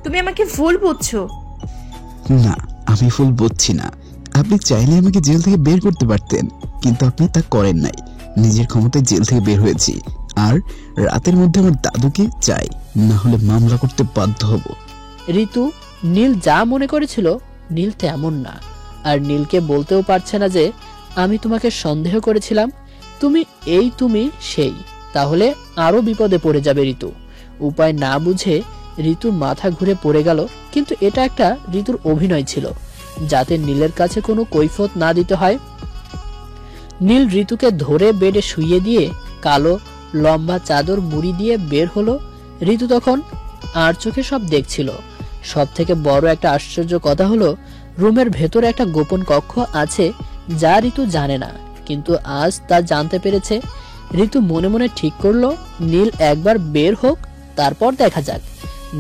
তুমি আমাকে ভুল বুঝছো। না, আমি ফুল বুঝছি না। আপনি চাইলে আমাকে জেল থেকে বের করতে পারতেন, কিন্তু আপনি তা করেন নাই। নিজের ক্ষমতায় জেল থেকে বের হয়েছি, আর রাতের মধ্যে আমার দাদুকে চাই, না হলে মামলা করতে বাধ্য হব। ঋতু নীল যা মনে করেছিল নীল তেমন না, আর নীলকে বলতেও পারছে না যে আমি তোমাকে সন্দেহ করেছিলাম, তুমি সেই। তাহলে আরো বিপদে পড়ে যাবে ঋতু। উপায় না বুঝে ঋতুর মাথা ঘুরে পড়ে গেল, কিন্তু এটা একটা ঋতুর অভিনয় ছিল, যাতে নীলের কাছে কোনো কৈফিয়ত না দিতে হয়। নীল ঋতুকে ধরে বেডে শুইয়ে দিয়ে কালো লম্বা চাদর মুড়ি দিয়ে বের হলো। ঋতু তখন আর চোখে সব দেখছিল। সব থেকে বড় একটা আশ্চর্য কথা হলো, রুমের ভেতরে একটা গোপন কক্ষ আছে যা ঋতু জানে না, কিন্তু আজ তা জানতে পেরেছে। ঋতু মনে মনে ঠিক করলো, নীল একবার বের হোক, তারপর দেখা যাক।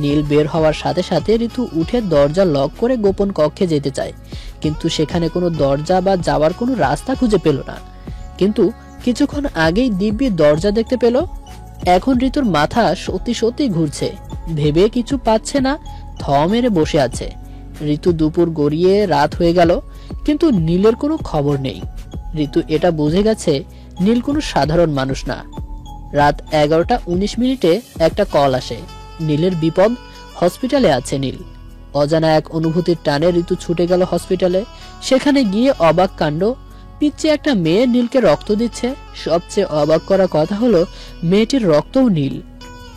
নীল বের হওয়ার সাথে সাথে ঋতু উঠে দরজা লক করে গোপন কক্ষে যেতে চায়, কিন্তু সেখানে কোনো দরজা বা যাওয়ার কোনো রাস্তা খুঁজে পেল না। কিন্তু কিছুক্ষণ আগেই দিব্যি দরজা দেখতে পেল। এখন ঋতুর মাথা সত্যি সত্যি ঘুরছে, ভেবে কিছু পাচ্ছে না, থ মেরে বসে আছে। ঋতু দুপুর গড়িয়ে রাত হয়ে গেল, কিন্তু নীলের কোনো খবর নেই। ঋতু এটা বুঝে গেছে নীল কোনো সাধারণ মানুষ না। রাত 11:19 একটা কল আসে, নীলের বিপদ, হসপিটালে আছে নীল। অজানা এক অনুভূতির টানে ঋতু ছুটে গেল হসপিটালে। সেখানে গিয়ে অবাক কাণ্ড, পিচ্ছে একটা মেয়ে নীলকে রক্ত দিচ্ছে। সবচেয়ে অবাক করা কথা হলো মেয়েটির রক্তও নীল।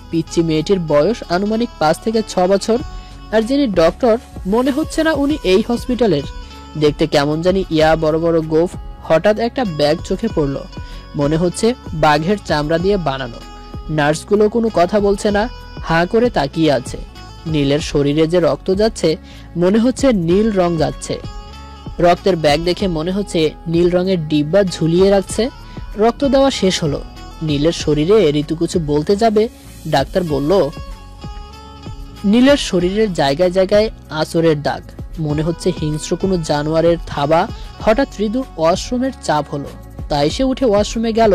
পিচ্চি মেয়েটির বয়স আনুমানিক 5 থেকে 6 বছর, আর যিনি ডক্টর মনে হচ্ছে না উনি এই হসপিটালের। দেখতে কেমন জানি ইয়া বড় বড় গোফ। হঠাৎ একটা ব্যাগ চোখে পড়লো, মনে হচ্ছে বাঘের চামড়া দিয়ে বানানো। নার্সগুলো কোনো কথা বলছে না, হাঁ করে তাকিয়ে আছে। নীলের শরীরে যে রক্ত যাচ্ছে মনে হচ্ছে নীল রং যাচ্ছে। রক্তের ব্যাগ দেখে মনে হচ্ছে নীল রঙের ডিব্বা ঝুলিয়ে রাখছে। রক্ত দেওয়া শেষ হলো। নীলের শরীরে ঋতু কিছু বলতে যাবে, ডাক্তার বলল নীলের শরীরের জায়গায় জায়গায় আঁচড়ের দাগ, মনে হচ্ছে হিংস্র কোনো জানোয়ারের থাবা। হঠাৎ ঋতুর ওয়াশরুমের চাপ হলো, তাই সে উঠে ওয়াশরুমে গেল,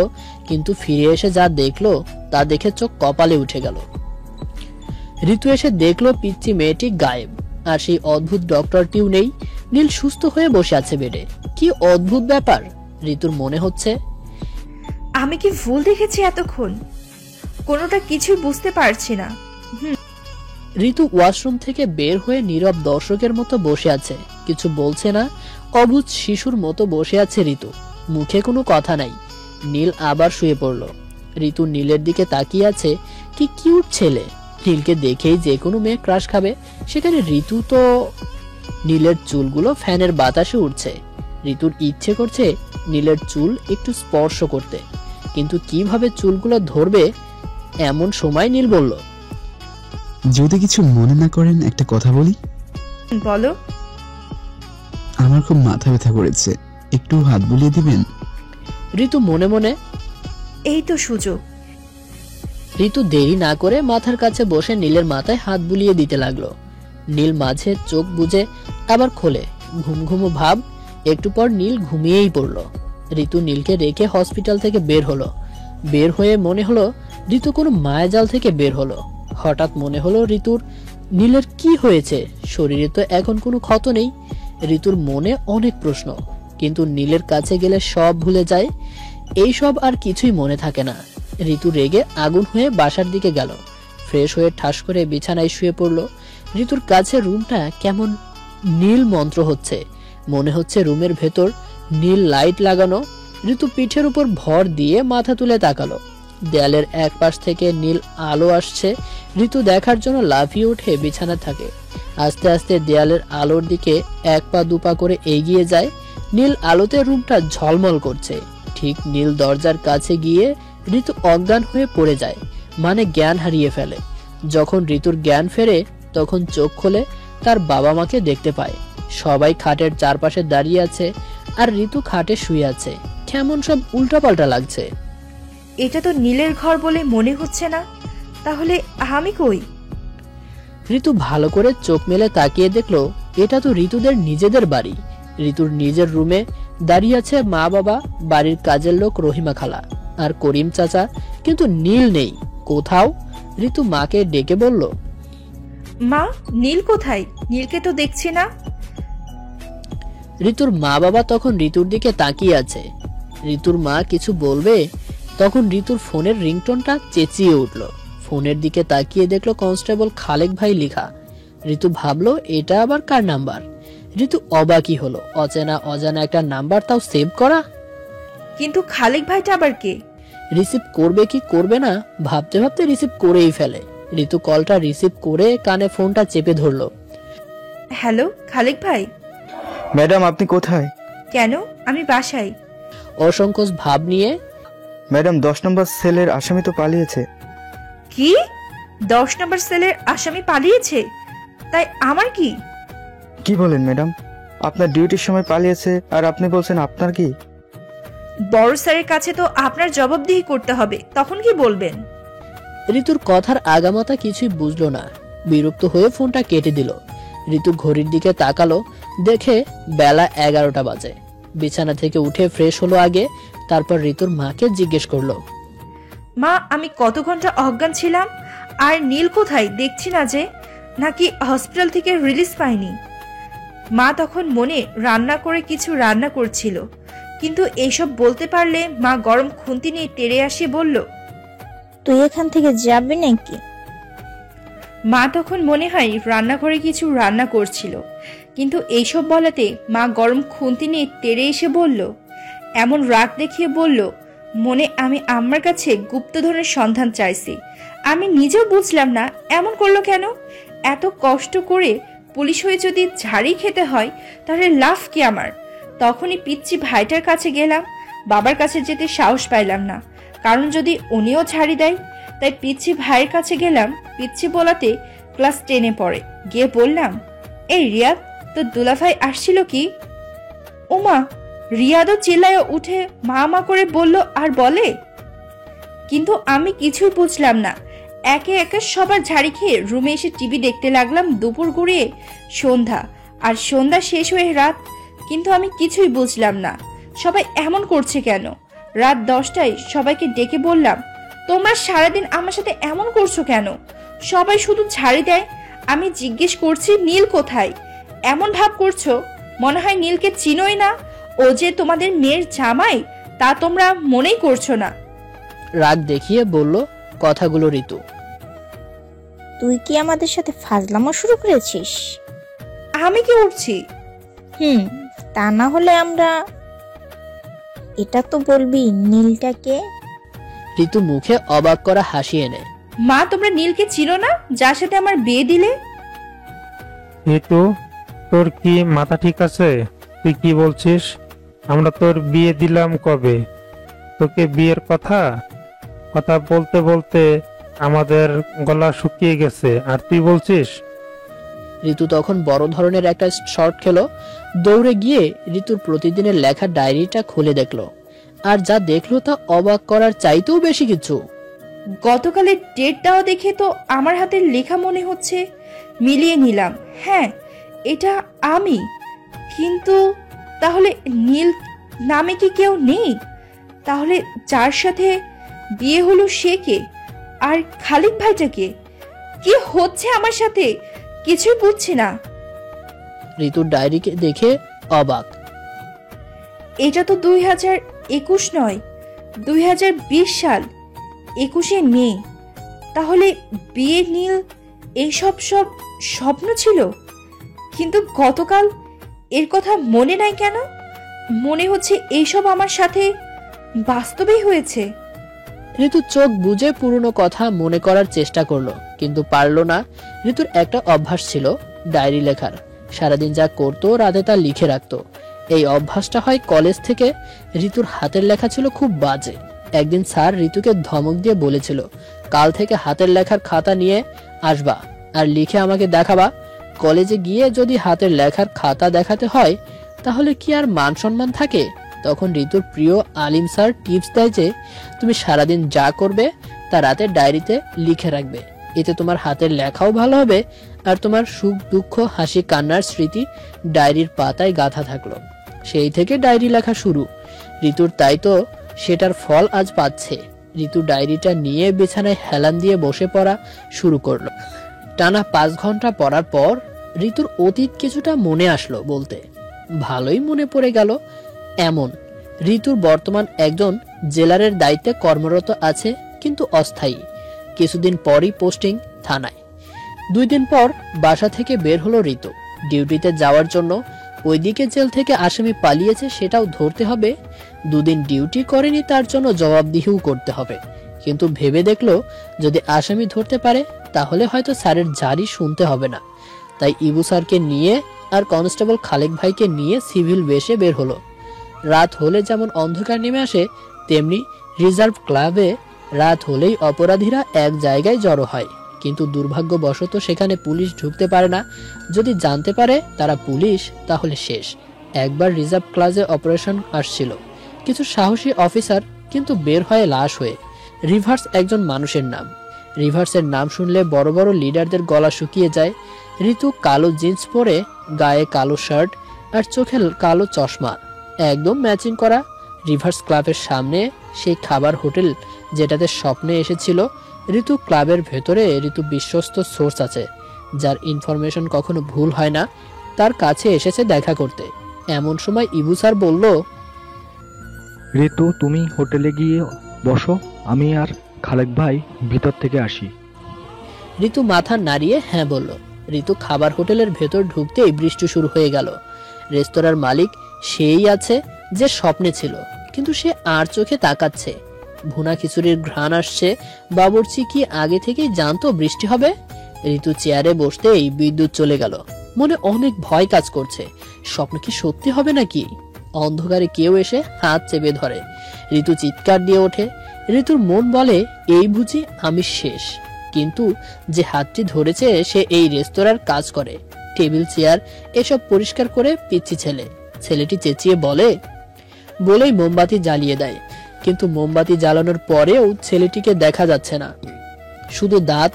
কিন্তু ফিরে এসে যা দেখলো তা দেখে চোখ কপালে উঠে গেল। ঋতু এসে দেখলো পিচ্চি মেয়েটি গায়েব, আর সেই অদ্ভুত ডক্টরটিও নেই। নীল সুস্থ হয়ে বসে আছে বেডে। কি অদ্ভুত ব্যাপার, ঋতুর মনে হচ্ছে। আমি কি ভুল দেখেছি এতক্ষণ? কোনোটা কিছুই বুঝতে পারছি না। ঋতু ওয়াশরুম থেকে বের হয়ে নীরব দর্শকের মতো বসে আছে, কিছু বলছে না। অবুঝ শিশুর মতো বসে আছে ঋতু, মুখে কোনো কথা নাই। নীল আবার শুয়ে পড়ল। ঋতু নীলের দিকে তাকিয়ে আছে। কি কিউট ছেলে, নীলকে দেখেই যে কোনো মেয়ে ক্রাশ খাবে। সেখানে ঋতু তো। নীলের চুলগুলো ফ্যানের বাতাসে উঠছে। ঋতুর ইচ্ছে করছে নীলের চুল একটু স্পর্শ করতে, কিন্তু কিভাবে চুলগুলো ধরবে। এমন সময় নীল বলল, যদি কিছু মনে না করেন একটা কথা বলি। বলো। আমার খুব মাথা ব্যথা করেছে, একটু হাত বুলিয়ে দিবেন? ঋতু মনে মনে, এই তো সুযোগ। ঋতু দেরি না করে মাথার কাছে বসে নীলের মাথায় হাত বুলিয়ে দিতে লাগলো। নীল মাঝে চোখ বুজে আবার খোলে, ঘুম ঘুমো ভাব। একটু পর নীল ঘুমিয়েই পড়ল। ঋতু নীলকে রেখে হসপিটাল থেকে বের হলো। বের হয়ে মনে হলো ঋতু কোনো মায়াজাল থেকে বের হলো। হঠাৎ মনে হলো ঋতুর নীলের কি হয়েছে, শরীরে তো এখন কোনো ক্ষত নেই। ঋতুর মনে অনেক প্রশ্ন, কিন্তু নীলের কাছে গেলে সব ভুলে যায়। এই সব আর কিছুই মনে থাকে না। ঋতু রেগে আগুন হয়ে বাসার দিকে গেল। ফ্রেশ হয়ে ঠাস করে বিছানায় শুয়ে পড়ল। ঋতুর কাছে রুমটা কেমন নীল মন্ত্র হচ্ছে, মনে হচ্ছে রুমের ভেতর নীল লাইট লাগানো। ঋতু পিঠের উপর ভর দিয়ে মাথা তুলে তাকালো। দেয়ালের এক পাশ থেকে নীল আলো আসছে। ঋতু দেখার জন্য লাফিয়ে উঠে বিছানা থাকে। আস্তে আস্তে দেয়ালের আলোর দিকে 1 পা 2 পা করে এগিয়ে যায়। নীল আলোতে রুমটা ঝলমল করছে। ঠিক নীল দরজার কাছে গিয়ে ঋতু অজ্ঞান হয়ে পড়ে যায়, মানে জ্ঞান হারিয়ে ফেলে। যখন ঋতুর জ্ঞান ফেরে তখন চোখ খোলে, তার বাবা মাকে দেখতে পায়। সবাই খাটের চারপাশে দাঁড়িয়ে আছে, আর ঋতু খাটে শুয়ে আছে। কেমন সব উল্টাপাল্টা লাগছে। এটা তো নীলের ঘর বলে মনে হচ্ছে না, তাহলে আমি কই? ঋতু ভালো করে চোখ মেলে তাকিয়ে দেখলো এটা তো ঋতুদের নিজেদের বাড়ি। ঋতুর নিজের রুমে দাঁড়িয়ে আছে মা বাবা, বাড়ির কাজের লোক রহিমা খালা আর করিম চাচা, কিন্তু নীল নেই কোথাও। ঋতু মাকে ডেকে বলল, মা, নীল কোথায়? নীলকে তো দেখছি না। ঋতুর মা বাবা তখন ঋতুর দিকে তাকিয়ে আছে। ঋতুর মা কিছু বলবে, তখন ঋতুর ফোনের রিংটোনটা চেঁচিয়ে উঠল। ফোনের দিকে তাকিয়ে দেখলো কনস্টেবল খালেক ভাই লেখা। ঋতু ভাবলো এটা আবার কার নাম্বার। ঋতু অবাকই হলো, অচেনা অজানা একটা নাম্বার, তাও সেভ করা। কিন্তু খালেক ভাইটা আবার কে? রিসিভ করবে কি করবে না ভাবতে ভাবতে রিসিভ করেই ফেলে। ঋতু কলটা রিসিভ করে কানে ফোনটা চেপে ধরলো। হ্যালো খালেক ভাই। ম্যাডাম আপনি কোথায়? কেন? আমি বাসায়। অসংকোচ ভাব নিয়ে, ম্যাডাম 10 নম্বর সেলের আসামি তো পালিয়েছে। কি? 10 নম্বর সেলের আসামি পালিয়েছে? তাই আমার কি? কি বলেন ম্যাডাম? আপনার ডিউটির সময় পালিয়েছে আর আপনি বলছেন আপনার কি? বড় স্যারের কাছে তো আপনার জবাবদিহি করতে হবে, তখন কি বলবেন? ঋতুর কথার আগামাতা কিছুই বুঝলো না, বিরক্ত হয়ে ফোনটা কেটে দিল। ঋতু ঘড়ির দিকে তাকালো, দেখে বেলা 11টা বাজে। বিছানা থেকে উঠে ফ্রেশ হলো আগে, তারপর ঋতুর মাকে জিজ্ঞেস করলো, মা, আমি কত ঘন্টা অজ্ঞান ছিলাম, আর নীল কোথায় দেখছি না যে? নাকি হসপিটাল থেকে রিলিজ পাইনি? মা তখন মনে রান্না করে কিছু রান্না করছিল, কিন্তু এইসব বলতে পারলে মা গরম খুন্তি নিয়ে তেড়ে আসিয়ে বলল, তুই এখান থেকে যাবি নাকি? মা তখন মনে হয় রান্নাঘরে কিছু রান্না করছিল, কিন্তু এইসব বলাতে মা গরম খুন্তি নিয়ে তেড়ে এসে বলল, এমন রাগ দেখিয়ে বলল, মনে আমি আম্মার কাছে গুপ্তধনের সন্ধান চাইছি। আমি নিজেও বুঝলাম না এমন করলো কেন। এত কষ্ট করে পুলিশ হয়ে যদি ঝাড়ি খেতে হয় তাহলে লাভ কি আমার? তখনই পিচ্চি ভাইটার কাছে গেলাম, বাবার কাছে যেতে সাহস পাইলাম না, কারণ যদি উনিও ঝাড়ি দেয়। তাই পিচ্চি ভাইয়ের কাছে গেলাম। পিচ্চি বলাতে ক্লাস 10-এ পড়ে। গিয়ে বললাম, এই রিয়াদ, তোর দুলাভাই আসছিল কি? ওমা, রিয়াদও চিল্লায় উঠে মা মা করে বলল আর বলে। কিন্তু আমি কিছুই বুঝলাম না। একে একে সবার ঝাড়ি খেয়ে রুমে এসে টিভি দেখতে লাগলাম। দুপুর গড়িয়ে সন্ধ্যা, আর সন্ধ্যা শেষ হয়ে রাত, কিন্তু আমি কিছুই বুঝলাম না সবাই এমন করছে কেন। রাত 10টায় সবাইকে ডেকে বললাম, তোমরা সারাদিন আমার সাথে এমন করছো কেন? সবাই শুধু ঝাড়ি দেয়। আমি জিজ্ঞেস করছি নীল কোথায়? এমন ভাব করছো মনে হয় নীলকে চিনোই না। ও যে তোমাদের মেয়ের জামাই তা তোমরা মনেই করছো না। রাগ দেখিয়ে বলল কথাগুলো ঋতু। তুই কি আমাদের সাথে ফাজলামো শুরু করেছিস? আমি কি উঠছি? তা না হলে আমরা, এটা তো বলবি নীলটাকে। ঋতু মুখে অবাক করা হাসি এনে, মা, তোমরা নীলকে চিনো না যার সাথে আমার বিয়ে দিলে? ঋতু, তোর কি মাথা ঠিক আছে? তুই কি বলছিস? আমরা তোর বিয়ে দিলাম কবে? তোকে বিয়ের কথা বলতে বলতে আমাদের গলা শুকিয়ে গেছে, আর তুই বলছিস? ঋতু তখন বড় ধরনের একটা শর্ট খেলো। দৌড়ে গিয়ে ঋতুর প্রতিদিনের লেখা ডায়েরিটা খুলে দেখলো, আর যা দেখলো তা অবাক করার চাইতেও বেশি কিছু। গতকালের ডেটটাও দেখে তো আমার হাতের লেখা মনে হচ্ছে। মিলিয়ে নিলাম, হ্যাঁ এটা আমি। কিন্তু তাহলে নীল নামে কি কেউ নেই? তাহলে যার সাথে বিয়ে হলো সে কে? আর খালিক ভাইটা কে? কি হচ্ছে আমার সাথে? কিছুই বুঝছি না। ঋতুর ডায়েরিকে দেখে অবাক। এটা তো 2021 নয়, 2020 সাল, 21শে মে। তাহলে বিয়ে নীল এইসব সব স্বপ্ন ছিল। কিন্তু গতকাল এর কথা মনে নাই কেন? মনে হচ্ছে এইসব আমার সাথে বাস্তবেই হয়েছে। ঋতু চোখ বুজে পুরনো কথা মনে করার চেষ্টা করলো, কিন্তু পারলো না। ঋতুর একটা অভ্যাস ছিল ডায়েরি লেখার। সারাদিন যা করতো রাতে তা লিখে রাখতো। এই অভ্যাসটা হয় কলেজ থেকে। ঋতুর হাতের লেখা ছিল খুব বাজে। একদিন স্যার ঋতুকে ধমক দিয়ে বলেছিল, কাল থেকে হাতের লেখার খাতা নিয়ে আসবা আর লিখে আমাকে দেখাবা। কলেজে গিয়ে যদি হাতের লেখার খাতা দেখাতে হয় তাহলে কি আর মান সম্মান থাকে? তখন ঋতুর প্রিয় আলিম স্যার টিপস দেয় যে তুমি সারাদিন যা করবে তা রাতে ডায়েরিতে লিখে রাখবে। এতে তোমার হাতের লেখাও ভালো হবে, আর তোমার সুখ দুঃখ হাসি কান্নার স্মৃতি ডায়েরির পাতায় গাঁথা থাকলো। সেই থেকে ডায়েরি লেখা শুরু। ঋতুর তাই তো সেটার ফল আজ পাচ্ছে। ঋতু ডায়েরিটা নিয়ে বিছানায় হেলান দিয়ে বসে পড়া শুরু করলো। টানা 5 ঘন্টা পড়ার পর ঋতুর অতীত কিছুটা মনে আসলো বলতে। ভালোই মনে পড়ে গেল। এমন ঋতুর বর্তমান একজন জেলারের দায়িত্বে কর্মরত আছে, কিন্তু অস্থায়ী। কিছুদিন পরই পোস্টিং থানায়। 2 দিন পর বাসা থেকে বের হলো ঋতু ডিউটিতে যাওয়ার জন্য। ওইদিকে জেল থেকে আসামি পালিয়েছে সেটাও ধরতে হবে। 2 দিন ডিউটি করেনি তার জন্য জবাবদিহিও করতে হবে। কিন্তু ভেবে দেখলো যদি আসামি ধরতে পারে তাহলে হয়তো স্যারের জারি শুনতে হবে না। তাই ইবু স্যারকে নিয়ে আর কনস্টেবল খালেক ভাইকে নিয়ে সিভিল বেশে বের হলো। রাত হলে যেমন অন্ধকার নেমে আসে, তেমনি রিজার্ভ ক্লাবে রাত হলেই অপরাধীরা এক জায়গায় জড়ো হয়। কিন্তু দুর্ভাগ্যবশত সেখানে পুলিশ ঢুকতে পারে না। যদি জানতে পারে তারা পুলিশ, তাহলে শেষ। একবার রিজার্ভ ক্লাবে অপারেশন আসছিল কিছু সাহসী অফিসার, কিন্তু বের হয় লাশ হয়ে। রিভার্স একজন মানুষের নাম। রিভার্সের নাম শুনলে বড় বড় লিডারদের গলা শুকিয়ে যায়। ঋতু কালো জিন্স পরে, গায়ে কালো শার্ট আর চোখে কালো চশমা, একদম ম্যাচিং করা। রিভার্স ক্লাবের সামনে সেই খাবার হোটেল যেটাতে স্বপ্নে এসেছিল। ঋতু ক্লাবের ভেতরে ঋতু বিশ্বস্ত সোর্স আছে, যার ইনফরমেশন কখনো ভুল হয় না। তার কাছে এসেছে দেখা করতে। এমন সময় ইবু স্যার বলল, ঋতু তুমি হোটেলে গিয়ে বসো, আমি আর খালেক ভাই ভিতর থেকে আসি। ঋতু মাথা নাড়িয়ে হ্যাঁ বলল। ঋতু খাবার হোটেলের ভেতর ঢুকতেই বৃষ্টি শুরু হয়ে গেল। রেস্তোরাঁর মালিক সেই আছে যে স্বপ্নে ছিল, কিন্তু সে আর চোখে তাকাচ্ছে। ভুনা খিচুড়ির ঘ্রাণ আসছে। বাবুর্চি কি আগে থেকেই জানতো বৃষ্টি হবে? ঋতু চেয়ারে বসতেই বিদ্যুৎ চলে গেল। মনে অনেক ভয় কাজ করছে। স্বপ্ন কি সত্যি হবে নাকি? অন্ধকারে কেউ এসে হাত চেপে ধরে। ঋতু চিৎকার দিয়ে ওঠে। ঋতুর মন বলে এই বুঝি আমি শেষ। কিন্তু যে হাতটি ধরেছে সে এই রেস্তোরাঁর কাজ করে, টেবিল চেয়ার এসব পরিষ্কার করে পিচ্ছি ছেলে। ছেলেটি চেঁচিয়ে বলেই মোমবাতি জ্বালিয়ে দেয়। কিন্তু মোমবাতি জ্বালানোর পরেও ছেলেটিকে দেখা যাচ্ছে না। শুধু দাঁত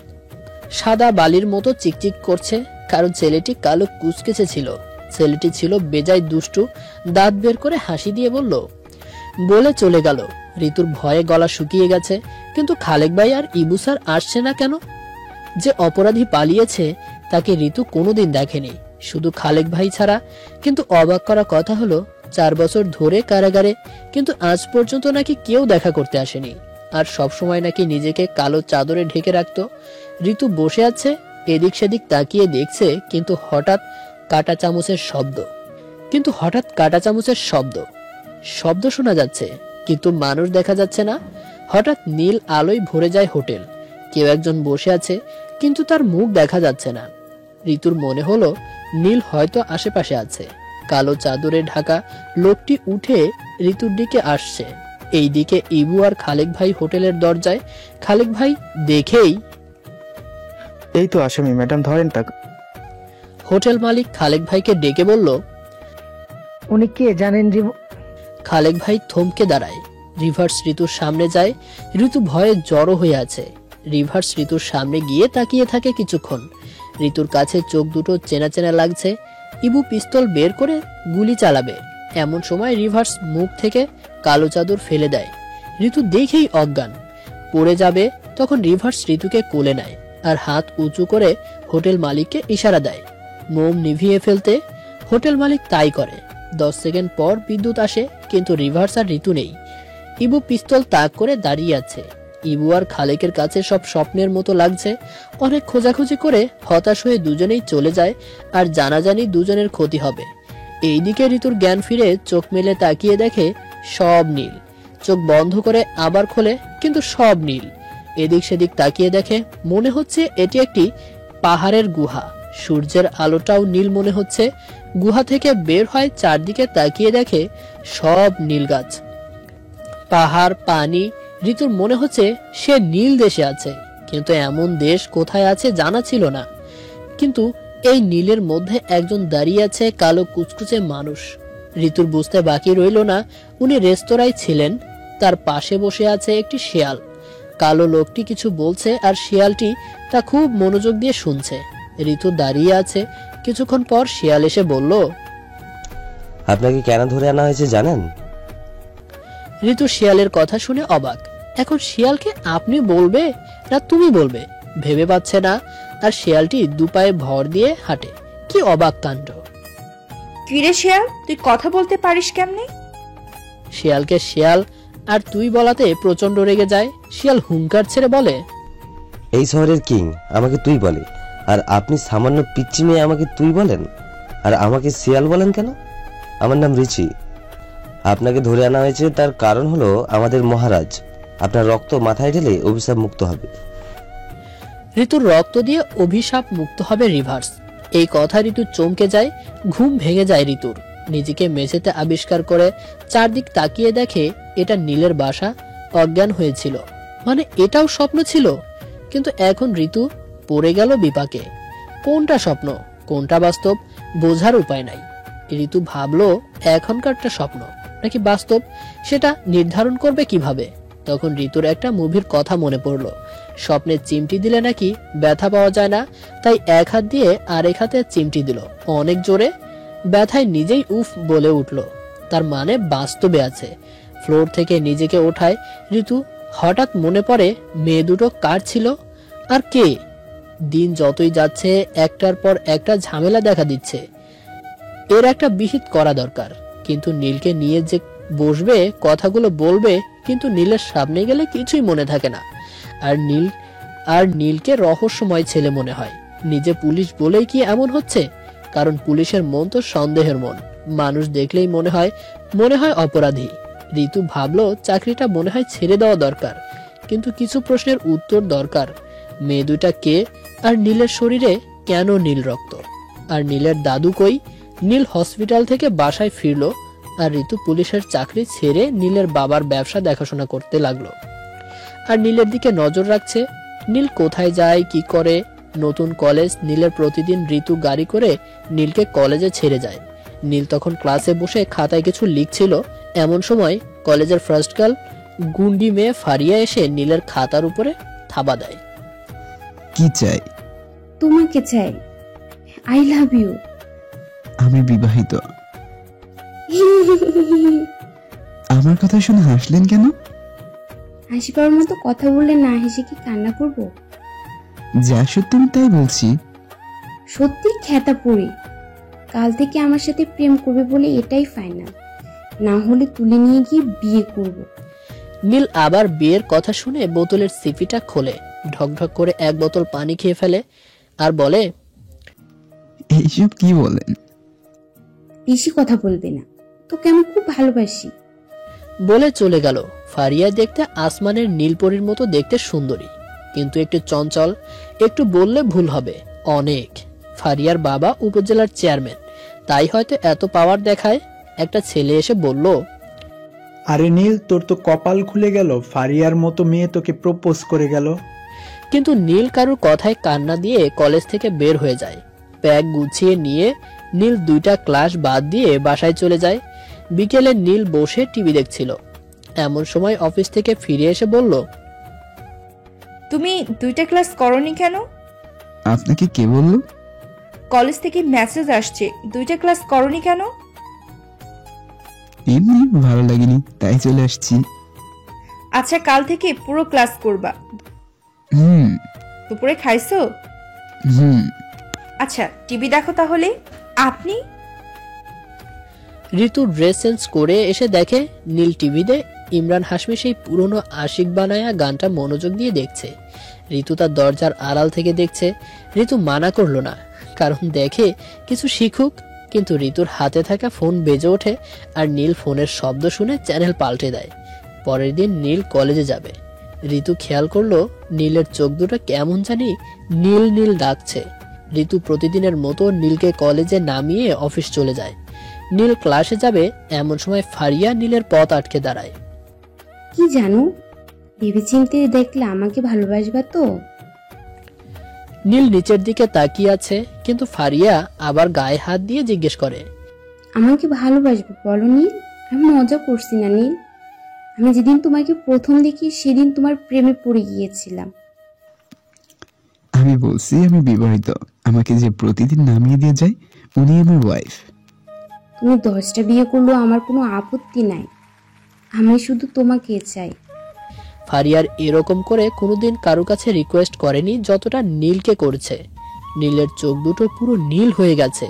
সাদা বালির মতো চিকচিক করছে, কারণ ছেলেটি কালো কুচকেছে ছিল। ছেলেটি ছিল বেজায় দুষ্টু। দাঁত বের করে হাসি দিয়ে বলে চলে গেল। ঋতুর ভয়ে গলা শুকিয়ে গেছে। কিন্তু খালেক ভাই আর ইবু স্যার আসছে না কেন? যে অপরাধী পালিয়েছে তাকে ঋতু কোনোদিন দেখেনি, শুধু খালেক ভাই ছাড়া। কিন্তু অবাক করা কথা হলো 4 বছর ধরে কারাগারে, কিন্তু আজ পর্যন্ত নাকি কেউ দেখা করতে আসেনি। আর সব সময় নাকি নিজেকে কালো চাদরে ঢেকে রাখতো। ঋতু বসে আছে, এদিক সেদিক তাকিয়ে দেখছে, কিন্তু হঠাৎ কাঁটা চামচের শব্দ শোনা যাচ্ছে, কিন্তু মানুষ দেখা যাচ্ছে না। হঠাৎ নীল আলোয় ভরে যায় হোটেল। কেউ একজন বসে আছে, কিন্তু তার মুখ দেখা যাচ্ছে না। ঋতুর মনে হলো নীল হয়তো আশেপাশে আছে। কালো চাদরে ঢাকা লোকটি উঠে ঋতুর দিকে আসছে। এইদিকে ইবু আর খালেক ভাই হোটেলের দরজায়। খালেক ভাই দেখেই, এই তো আসামি ম্যাডাম, ধরেন তাকে। হোটেল মালিক খালেক ভাইকে ডেকে বলল, উনি কে জানেন? খালেক ভাই থমকে দাঁড়ায়। রিভার্স ঋতুর সামনে যায়। ঋতু ভয়ে জড়ো হয়ে আছে। রিভার্স ঋতুর সামনে গিয়ে তাকিয়ে থাকে কিছুক্ষণ। ঋতুর কাছে চোখ দুটো চেনা চেনা লাগছে। ইবু পিস্তল বের করে গুলি চালাবে, এমন সময় রিভার্স মুখ থেকে কালো চাদর ফেলে দেয়। ঋতু দেখেই অজ্ঞান পড়ে যাবে। তখন রিভার্স ঋতুকে কোলে নেয় আর হাত উঁচু করে হোটেল মালিককে ইশারা দেয় মোম নিভিয়ে ফেলতে। হোটেল মালিক তাই করে। 10 সেকেন্ড পর বিদ্যুৎ আসে, কিন্তু রিভার্স আর ঋতু নেই। ইবু পিস্তল তাক করে দাঁড়িয়ে আছে। ইবু আর খালেকের কাছে সব স্বপ্নের মতো লাগছে। অনেক খোঁজাখুঁজি করে হতাশ হয়ে দুজনেই চলে যায়, আর জানাজানি দুজনের ক্ষতি হবে। এইদিকে ঋতুর জ্ঞান ফিরে চোখ মেলে তাকিয়ে দেখে সব নীল। চোখ বন্ধ করে আবার খোলে, কিন্তু সব নীল। এদিক সেদিক তাকিয়ে দেখে মনে হচ্ছে এটি একটি পাহাড়ের গুহা। সূর্যের আলোটাও নীল মনে হচ্ছে। গুহা থেকে বের হয়, চারদিকে তাকিয়ে দেখে সব নীল গাছ, পাহাড়, পানি। ঋতুর মনে হচ্ছে সে নীল দেশে আছে, কিন্তু এমন দেশ কোথায় আছে জানা ছিল না। কিন্তু এই নীলের মধ্যে একজন দাঁড়িয়ে আছে, কালো কুচকুচে মানুষ। ঋতুর বুঝতে বাকি রইল না উনি রেস্তোরাঁয় ছিলেন। তার পাশে বসে আছে একটি শেয়াল। কালো লোকটি কিছু বলছে আর শিয়ালটি তা খুব মনোযোগ দিয়ে শুনছে। ঋতু দাঁড়িয়ে আছে। কিছুক্ষণ পর শিয়াল এসে বলল, আপনাকে কেন ধরে আনা হয়েছে জানেন? ঋতু শিয়ালের কথা শুনে অবাক। এখন শিয়ালকে আপনি বলবে না তুমি বলবে ভেবে পাচ্ছে না। আর শিয়ালটি দুপায়ে ভর দিয়ে হাঁটে। কি অবাক কাণ্ড! কিরে শিয়াল, তুই কথা বলতে পারিস কেমনে? শিয়ালকে শিয়াল আর তুই বলাতে প্রচন্ড রেগে যায়। শিয়াল হুঙ্কার ছেড়ে বলে, এই শহরের কিং আমাকে তুই বলে, আর আপনি সামান্য পিচ্চি মেয়ে আমাকে তুই বলেন, আর আমাকে শিয়াল বলেন কেন? আমার নাম রিচি। আপনাকে ধরে আনা হয়েছে তার কারণ হলো আমাদের মহারাজ আপনার রক্ত মাথায় ঢেলে অভিশাপ মুক্ত হবে। ঋতুর রক্ত দিয়ে অভিশাপ মুক্ত হবে রিভার্স। এই কথা ঋতু চমকে যায়। ঘুম ভেঙে যায় ঋতুর। নিজেকে মেঝেতে আবিষ্কার করে চারদিক তাকিয়ে দেখে এটা নীলের বাসা। অজ্ঞান হয়েছিল মানে এটাও স্বপ্ন ছিল। কিন্তু এখন ঋতু পড়ে গেল বিপাকে। কোনটা স্বপ্ন কোনটা বাস্তব বোঝার উপায় নাই। ঋতু ভাবলো এখনকারটা স্বপ্ন নাকি বাস্তব সেটা নির্ধারণ করবে কিভাবে। তখন ঋতুর একটা মুভির কথা মনে পড়লো। স্বপ্নে চিমটি দিলে নাকি ব্যথা পাওয়া যায় না, তাই এক হাত দিয়ে আরেক হাতে চিমটি দিল অনেক জোরে। ব্যথায় নিজেই উফ বলে উঠল। তার মানে বাস্তবে আছে। ফ্লোর থেকে নিজেকে ওঠায় ঋতু। হঠাৎ মনে পড়ে মেয়ে দুটো কার ছিল আর কে। দিন যতই যাচ্ছে একটার পর একটা ঝামেলা দেখা দিচ্ছে। এর একটা বিহিত করা দরকার। কিন্তু নীলকে নিয়ে যে বসবে কথাগুলো বলবে, কিন্তু নীলের সামনে গেলে কিছুই মনে থাকে না। আর নীলকে রহস্যময় ছেলে মনে হয়। নিজে পুলিশ বলেই কি এমন হচ্ছে? কারণ পুলিশের মন তো সন্দেহের মন। মানুষ দেখলেই মনে হয় অপরাধী। ঋতু ভাবলো চাকরিটা মনে হয় ছেড়ে দেওয়া দরকার। কিন্তু কিছু প্রশ্নের উত্তর দরকার। মেয়ে দুইটা কে? আর নীলের শরীরে কেন নীল রক্ত? আর নীলের দাদু কই? নীল হসপিটাল থেকে বাসায় ফিরলো আর ঋতু পুলিশের চাকরি ছেড়ে নীলের বাবার ব্যবসা দেখাশোনা করতে লাগলো। আর নীলের দিকে নজর রাখছে। নীল কোথায় যায় কি করে। নতুন কলেজ নীলের প্রতিদিন ঋতু গাড়ি করে নীলকে কলেজে ছেড়ে যায়। নীল তখন ক্লাসে বসে খাতায় কিছু লিখছিল। এমন সময় কলেজের ফার্স্ট গার্ল গুন্ডি মেয়ে ফারিয়া এসে নীলের খাতার উপরে থাবা দেয়। কি চাই? তোমাকে চাই। I love you. আমি বিবাহিত। আমার কথা শুনে হাসলেন কেন? হাসি পাওয়ার মতো কথা বললে না হেসে কি কান্না করব? যা সত্যি আমি তাই বলছি। সত্যি খেতা পড়ি। কাল থেকে আমার সাথে প্রেম করবে বলে এটাই ফাইনাল, না হলে তুলে নিয়ে গিয়ে বিয়ে করব। নীল আবার বিয়ের কথা শুনে বোতলের সিপিটা খোলে, ঢকঢক করে এক বোতল পানি খেয়ে ফেলে আর বলে, এইসব কি বলেন? বেশি কথা বলবে না, তোকে আমি খুব ভালোবাসি। বলে চলে গেল। ফারিয়া দেখতে আসমানের নীলপরীর মতো দেখতে সুন্দরী, কিন্তু একটু চঞ্চল। একটু বললে ভুল হবে, অনেক। ফারিয়ার বাবা উপজেলার চেয়ারম্যান, তাই হয়তো এত পাওয়ার দেখায়। একটা ছেলে এসে বলল, আরে নীল, তোর তো কপাল খুলে গেল, ফারিয়ার মতো মেয়ে তোকে প্রপোজ করে গেল। কিন্তু নীল কারুর কথায় কান্না দিয়ে কলেজ থেকে বের হয়ে যায়। ব্যাগ গুছিয়ে নিয়ে নীল 2টা ক্লাস বাদ দিয়ে বাসায় চলে যায়। বিকেলে নীল বসে টিভি দেখছিল। এমন সময় অফিস থেকে ফিরে এসে বলল, তুমি 2টা ক্লাস করনি কেন? আপনাকে কে বলল? কলেজ থেকে মেসেজ আসছে, 2টা ক্লাস করনি কেন? এমনি ভালো লাগেনি তাই চলে আসছি। আচ্ছা, কাল থেকে পুরো ক্লাস করবা। দুপুরে খাইছো? আচ্ছা, টিভি দেখো তাহলে। আপনি? ঋতু ড্রেস চেঞ্জ করে এসে দেখে নীল টিভিতে ইমরান হাশমি সেই পুরনো আশিক বানায়া গানটা মনোযোগ দিয়ে দেখছে। ঋতু তার দরজার আড়াল থেকে দেখছে। ঋতু মানা করলো না, কারণ দেখে কিছু শিখুক। কিন্তু ঋতুর হাতে থাকা ফোন বেজে ওঠে আর নীল ফোনের শব্দ শুনে চ্যানেল পাল্টে দেয়। পরের দিন নীল কলেজে যাবে। ঋতু খেয়াল করলো নীলের চোখ দুটো কেমন জানি নীল নীল ডাকছে। ঋতু প্রতিদিনের মতো নীলকে কলেজে নামিয়ে অফিস চলে যায়। নীল ক্লাসে যাবে এমন সময় ফারিয়া নীলের পথ আটকে দাঁড়ায়। কি জানো, ভেবেচিন্তে দেখলে আমাকে ভালোবাসবা তো? নীল নিচের দিকে তাকিয়ে আছে, কিন্তু ফারিয়া আবার গায়ে হাত দিয়ে জিজ্ঞেস করে, আমাকে ভালোবাসবে বলো নীল? আমি মজা করছি না নীল। আমি যেদিন তোমাকে প্রথম দেখি সেদিন তোমার প্রেমে পড়ে গিয়েছিলাম। আমি বলছি আমি বিবাহিত। আমাকে যে প্রতিদিন নামিয়ে দিয়ে যায় উনি আমার ওয়াইফ। তুমি 10টা বিয়ে করলেও আমার কোনো আপত্তি নাই, আমি শুধু তোমাকে চাই। ফারিয়ার এরকম করে কোনোদিন কারো কাছে রিকোয়েস্ট করেনি যতটা নীলকে করছে। নীলের চোখ দুটো পুরো নীল হয়ে গেছে।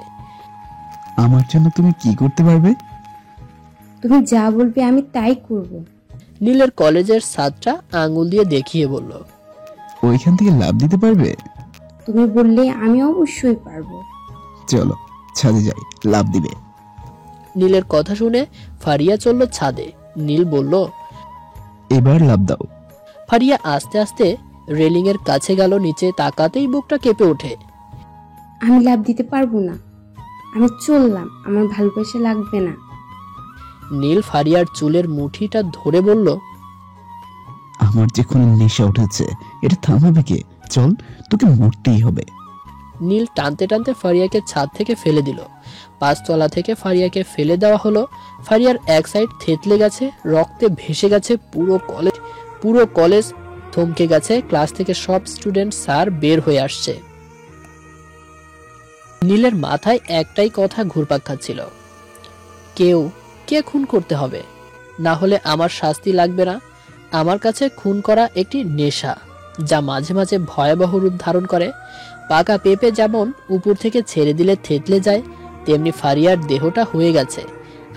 আমার জন্য তুমি কি করতে পারবে? তুমি যা বলবে আমি তাই করব। নীলের কলেজের ছাদটা আঙ্গুল দিয়ে দেখিয়ে বলল, ওইখান থেকে লাভ দিতে পারবে? তুমি বললে আমি অবশ্যই পারবো। চলো ছাদে যাই, লাভ দিবে। নীলের কথা শুনে ফারিয়া চলল ছাদে। নীল বলল, এবার লাভ দাও। ফারিয়া আস্তে আস্তে রেলিং এর কাছে গেল। নিচে তাকাতেই বুকটা কেঁপে ওঠে। আমি লাভ দিতে পারবো না, আমি চললাম, আমার ভালোবাসা লাগবে না। নীল ফারিয়ার চুলের মুঠিটা ধরে বলল, আমার যে কোনো নেশা উঠেছে, এটা থামাবে কে? চল, তোকে মরতেই হবে। নীল টানতে টানতে ফারিয়াকে ছাদ থেকে ফেলে দিল। 5 তলা থেকে ফারিয়াকে ফেলে দেওয়া হলো। ফারিয়ার এক সাইড থেতলে গেছে, রক্তে ভেসে গেছে। পুরো কলেজ থমকে গেছে। ক্লাস থেকে সব স্টুডেন্ট স্যার বের হয়ে আসছে। নীলের মাথায় একটাই কথা ঘুরপাক খাচ্ছিল, কে খুন করতে হবে, না হলে আমার শাস্তি লাগবে না। আমার কাছে খুন করা একটি নেশা, যা মাঝে মাঝে ভয়াবহ রূপ ধারণ করে। পাকা পেঁপে যেমন উপর থেকে ছেড়ে দিলে থেতলে যায়, তেমনি ফারিয়ার দেহটা হয়ে গেছে।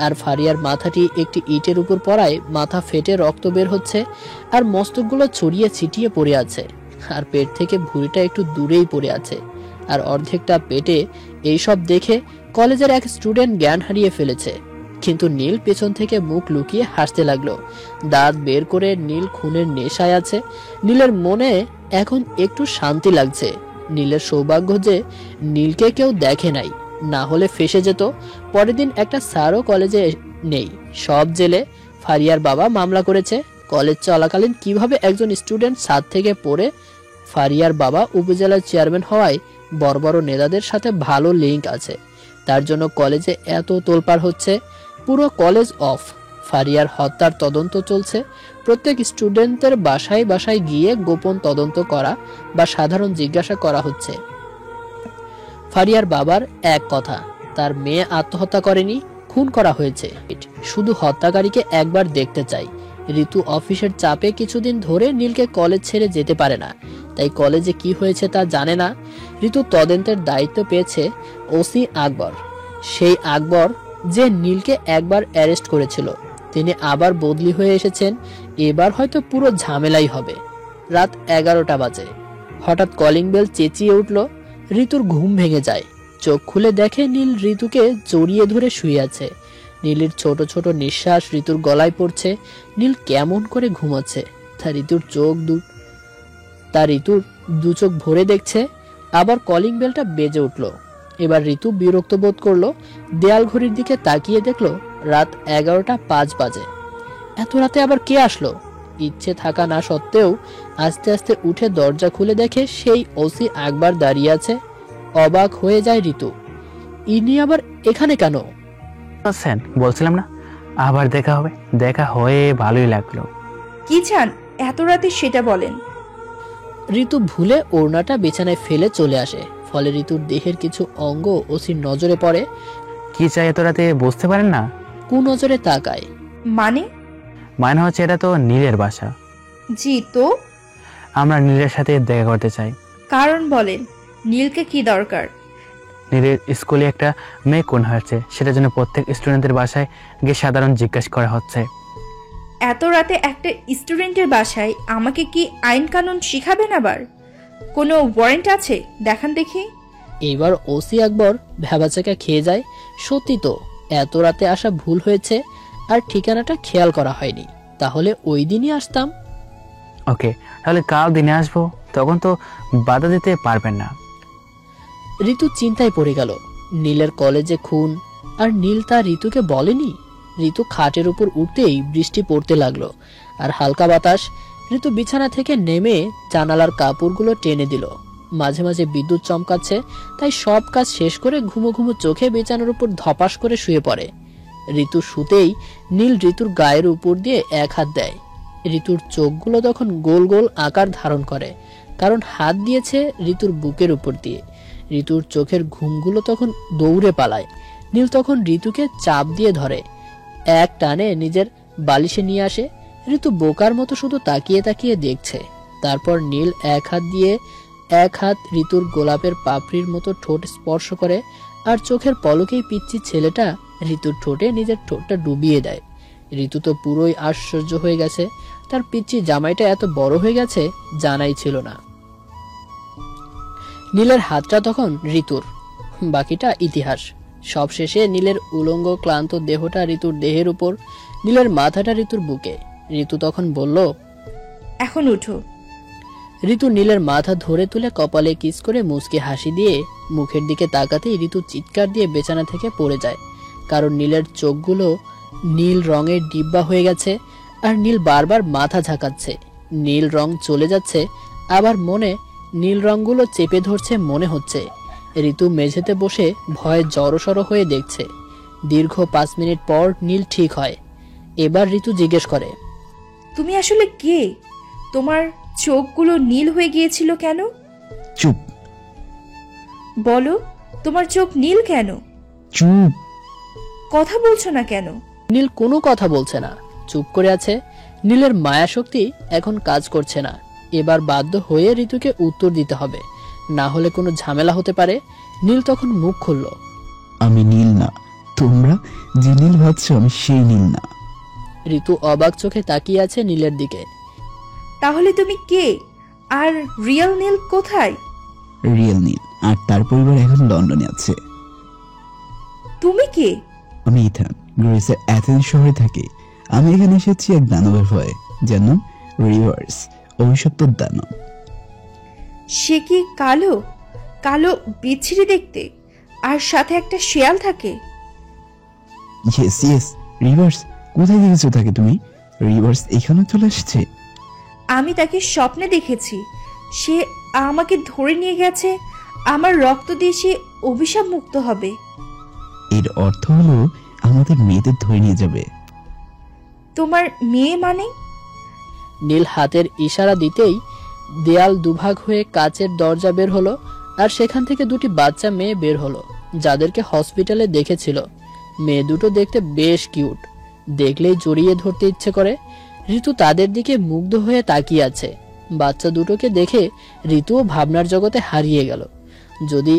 আর ফারিয়ার মাথাটি একটি ইটের উপর পড়ায় মাথা ফেটে রক্ত বের হচ্ছে, আর মস্তকগুলো ছড়িয়ে ছিটিয়ে পড়ে আছে। আর পেট থেকে ভুঁড়িটা একটু দূরেই পড়ে আছে, আর অর্ধেকটা পেটে। এইসব দেখে কলেজের এক স্টুডেন্ট জ্ঞান হারিয়ে ফেলেছে। কিন্তু নীল পেছন থেকে মুখ লুকিয়ে হাসতে লাগলো। দাঁত বের করে নীল খুনের নেশায় আছে। নীলের মনে এখন একটু শান্তি লাগছে। নীলের সৌভাগ্য যে নীলকে কেউ দেখে নাই, না হলে ফেসে যেত। পরের দিন একটা স্যারও কলেজে নেই, সব জেলে। ফারিয়ার বাবা মামলা করেছে কলেজ চলাকালীন কিভাবে একজন স্টুডেন্ট ছাদ থেকে পড়ে। ফারিয়ার বাবা উপজেলার চেয়ারম্যান হওয়ায় বড় বড় নেতাদের সাথে ভালো লিঙ্ক আছে, তার জন্য কলেজে এত তোলপাড় হচ্ছে। পুরো কলেজ অফ। ফারিয়ার হত্যার তদন্ত চলছে। প্রত্যেক স্টুডেন্টের বাসায় বাসায় গিয়ে গোপন তদন্ত করা বা সাধারণ জিজ্ঞাসা করা হচ্ছে। ফারিয়ার বাবার এক কথা, তার মেয়ে আত্মহত্যা করেনি, খুন করা হয়েছে। শুধু হত্যাকারীকে একবার দেখতে চাই। ঋতু অফিসের চাপে কিছুদিন ধরে নীলকে কলেজ ছেড়ে যেতে পারে না, তাই কলেজে কি হয়েছে তা জানে না। ঋতু তদন্তের দায়িত্ব পেয়েছে ওসি আকবর। সেই আকবর যে নীলকে একবার অ্যারেস্ট করেছিল, তিনি আবার বদলি হয়ে এসেছেন। এবার হয়তো পুরো ঝামেলাই হবে। রাত 11টা বাজে। হঠাৎ কলিং বেল চেঁচিয়ে উঠল। ঋতুর ঘুম ভেঙে যায়। চোখ খুলে দেখে নীল ঋতুকে জড়িয়ে ধরে শুয়ে আছে। নীলের ছোট ছোট নিঃশ্বাস ঋতুর গলায় পড়ছে। নীল কেমন করে ঘুমাচ্ছে তা ঋতুর দু চোখ ভরে দেখছে। আবার কলিং বেলটা বেজে উঠল। এবার ঋতু বিরক্ত বোধ করলো। দেয়াল ঘড়ির দিকে তাকিয়ে দেখলো রাত 11:05 বাজে। এত রাতে আবার কে আসলো? ইচ্ছে থাকা না সত্ত্বেও আস্তে আস্তে উঠে দরজা খুলে দেখে সেই ওসি আকবর দাঁড়িয়ে আছে। অবাক হয়ে যায় ঋতু, ইনি আবার এখানে কেন? বলছিলাম না আবার দেখা হবে। দেখা হয়ে ভালোই লাগলো। কি চান এত রাতে সেটা বলেন। ঋতু ভুলে ওড়নাটা বিছানায় ফেলে চলে আসে। ফলে ঋতুর দেহের কিছু অঙ্গ ওসির নজরে পড়ে। কি চাই এত রাতে বুঝতে পারেন না? নজরে তাকায়। মানে হচ্ছে এটা তো নীলের বাসা। জি, তো আমরা নীলের সাথে দেখা করতে চাই। কারণ বলেন, নীলকে কি দরকার? নীলের স্কুলে একটা মেয়ে খুন হয়েছে, সেটার জন্য প্রত্যেক স্টুডেন্টের বাসায় গিয়ে সাধারণ জিজ্ঞাসা করা হচ্ছে। এত রাতে একটা স্টুডেন্টের বাসায় আমাকে কি আইন কানুন শিখাবেন? আবার কোনো ওয়ারেন্ট আছে? দেখান দেখি। এবার ওসি আকবর ভেবাচাকা খেয়ে যায়। সত্যি তো, এত রাতে আসা ভুল হয়েছে, আর ঠিকানাটা খেয়াল করা হয়নি। তাহলে ওই দিনই আসতাম। ওকে, তাহলে কাল দিনে আসবো, তখন তো বাধা দিতে পারবেন না। ঋতু চিন্তায় পড়ে গেল। নীলের কলেজে খুন, আর নীল তা ঋতুকে বলেনি। ঋতু খাটের উপর উঠতেই বৃষ্টি পড়তে লাগলো, আর হালকা বাতাস। ঋতু বিছানা থেকে নেমে জানালার কাপড়গুলো টেনে দিল। মাঝে মাঝে বিদ্যুৎ চমকাচ্ছে, তাই সব কাজ শেষ করে ঘুমো ঘুমো চোখে বিছানার উপর ধপাস করে শুয়ে পড়ে। ঋতু শুতেই নীল ঋতুর গায়ের উপর দিয়ে এক হাত দেয়। ঋতুর চোখগুলো তখন গোল গোল আকার ধারণ করে, কারণ হাত দিয়েছে ঋতুর বুকের উপর দিয়ে। ঋতুর চোখের ঘুমগুলো তখন দৌড়ে পালায়। নীল তখন ঋতুকে চাপ দিয়ে ধরে, এক টানে নিজের বালিশে নিয়ে আসে। ঋতু বোকার মতো শুধু তাকিয়ে তাকিয়ে দেখছে। তারপর নীল এক হাত ঋতুর গোলাপের পাপড়ির মতো ঠোঁট স্পর্শ করে, আর চোখের পলকেই পিচ্ছি ছেলেটা ঋতুর ঠোঁটে নিজের ঠোঁটটা ডুবিয়ে দেয়। ঋতু তো পুরোই আশ্চর্য হয়ে গেছে, তার পিচ্ছি জামাইটা এত বড় হয়ে গেছে জানাই ছিল না। নীলের হাতটা তখন ঋতুর, বাকিটা ইতিহাস। সব শেষে নীলের উলঙ্গ ক্লান্ত দেহটা ঋতুর দেহের উপর, নীলের মাথাটা ঋতুর বুকে। ঋতু তখন বলল, এখন উঠো। ঋতু নীলের মাথা ধরে তুলে কপালে কিস করে মুচকে হাসি দিয়ে মুখের দিকে তাকাতেই ঋতু চিৎকার দিয়ে বিছানা থেকে পড়ে যায়। কারণ নীলের চোখগুলো নীল রঙের ডিব্বা হয়ে গেছে, আর নীল বারবার মাথা ঝাঁকাচ্ছে। নীল রং চলে যাচ্ছে, আবার মনে নীল রঙগুলো চেপে ধরছে মনে হচ্ছে। ঋতু মেঝেতে বসে ভয়ে জড়সড় হয়ে দেখছে। দীর্ঘ 5 মিনিট পর নীল ঠিক হয়। এবার ঋতু জিজ্ঞেস করে, তুমি আসলে কে? তোমার চোখগুলো নীল হয়ে গিয়েছিল কেন? চুপ। বলো, তোমার চোখ নীল কেন? চুপ। কথা বলছো না কেন? নীল কোনো কথা বলছে না, চুপ করে আছে। নীলের মায়া শক্তি এখন কাজ করছে না। এবার বাধ্য হয়ে ঋতুকে উত্তর দিতে হবে, না হলে কোনো ঝামেলা হতে পারে। নীল তখন মুখ খুলল, আমি নীল না, তোমরা যে নীল ভাবছো আমি সেই নীল না। ঋতু অবাক চোখে তাকিয়ে আছে নীলের দিকে। তাহলে তুমি কে? আর রিয়েল নীল কোথায়? রিয়েল নীল আর তার পরিবার এখন লন্ডনে আছে। তুমি কে? আমি ইথান, গ্রিসের অ্যাথেন্স শহরে থাকি। আমি এখানে এসেছি এক দানবের ভয়ে, যেন রিভার্স, অভিশপ্ত দানব। সে কি কালো কালো বিচ্ছিরি দেখতে, আর সাথে একটা শেয়াল থাকে? Yes yes, reverse. কোথায় দেখেছো তাকে তুমি? রিভার্স এখানে চলে এসেছে। আমি তাকে স্বপ্নে দেখেছি। সে আমাকে ধরে নিয়ে গেছে। আমার রক্ত দিয়ে সে অভিশাপ মুক্ত হবে। এর অর্থ হলো আমাদের মেয়েদের ধরে নিয়ে যাবে। তোমার মেয়ে মানে? নীল হাতের ইশারা দিতেই দেয়াল দুভাগ হয়ে কাচের দরজা বের হলো, আর সেখান থেকে 2টি বাচ্চা মেয়ে বের হলো, যাদেরকে হসপিটালে দেখেছিল। মেয়ে দুটো দেখতে বেশ কিউট, দেখলেই জড়িয়ে ধরতে ইচ্ছে করে। ঋতু তাদের দিকে মুগ্ধ হয়ে তাকিয়ে আছে। বাচ্চা দুটোকে দেখে ঋতুও ভাবনার জগতে হারিয়ে গেল। যদি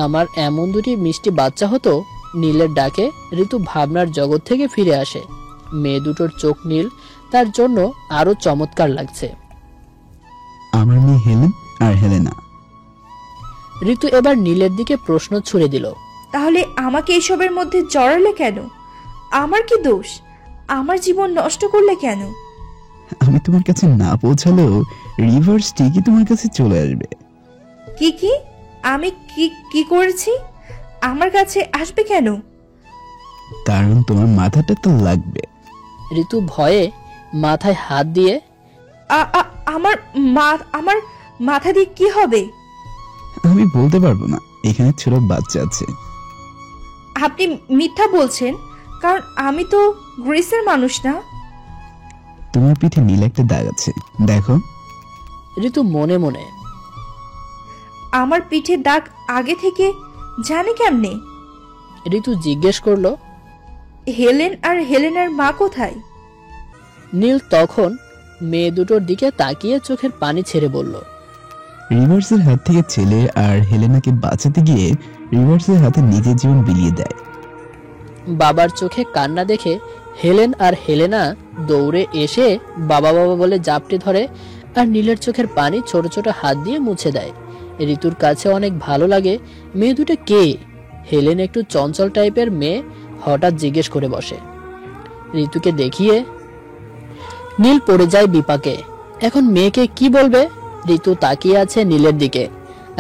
আমার এমন 2টি মিষ্টি বাচ্চা হতো। নীলের ডাকে ঋতু ভাবনার জগৎ থেকে ফিরে আসে। মেয়ে দুটোর চোখ নীল, তার জন্য আরো চমৎকার লাগছে। আমার মেয়ে হেলেন আর হেলেনা। ঋতু এবার নীলের দিকে প্রশ্ন ছুড়ে দিল, তাহলে আমাকে এসবের মধ্যে জড়ালে কেন? আমার কি দোষ? আমার জীবন নষ্ট করলে কেন? আমি তোমার কাছে না পৌঁছালেও রিভার্স ঠিকই তোমার কাছে চলে আসবে। কি কি? আমি কি কি করেছি? আমার কাছে আসবে কেন? কারণ তোমার মাথাটা তো লাগবে। ঋতু ভয়ে মাথায় হাত দিয়ে, আমার মাথা দিয়ে কি হবে? আমি বলতে পারবো না, এখানে ছোট বাচ্চা আছে। আপনি মিথ্যা বলছেন, কারণ আমি তো গ্রিসের মানুষ না। তোমার পিঠে নীল একটা দাগ আছে, দেখো। ঋতু মনে মনে, আমার পিঠে দাগ আগে থেকে জানে কেমনে? ঋতু জিজ্ঞেস করলো, হেলেন আর হেলেনার মা কোথায়? নীল তখন মেয়ে দুটোর দিকে তাকিয়ে চোখের পানি ছেড়ে বলল, রিভার্সের হাত থেকে ছেলে আর হেলেনাকে বাঁচাতে গিয়ে রিভার্সের হাতে নিজের জীবন বিলিয়ে দেয়। বাবার চোখে কান্না দেখে হেলেন আর হেলেনা দৌড়ে এসে বাবা বাবা বলে জাপটে ধরে, আর নীলের চোখের পানি ছোট ছোট হাত দিয়ে মুছে দেয়। ঋতুর কাছে অনেক ভালো লাগে। মেয়ে দুটো কে? হেলেন একটু চঞ্চল টাইপের মেয়ে, হঠাৎ জিজ্ঞেস করে বসে। ঋতুকে দেখিয়ে নীল পড়ে যায় বিপাকে। এখন মেয়েকে কি বলবে? ঋতু তাকিয়ে আছে নীলের দিকে,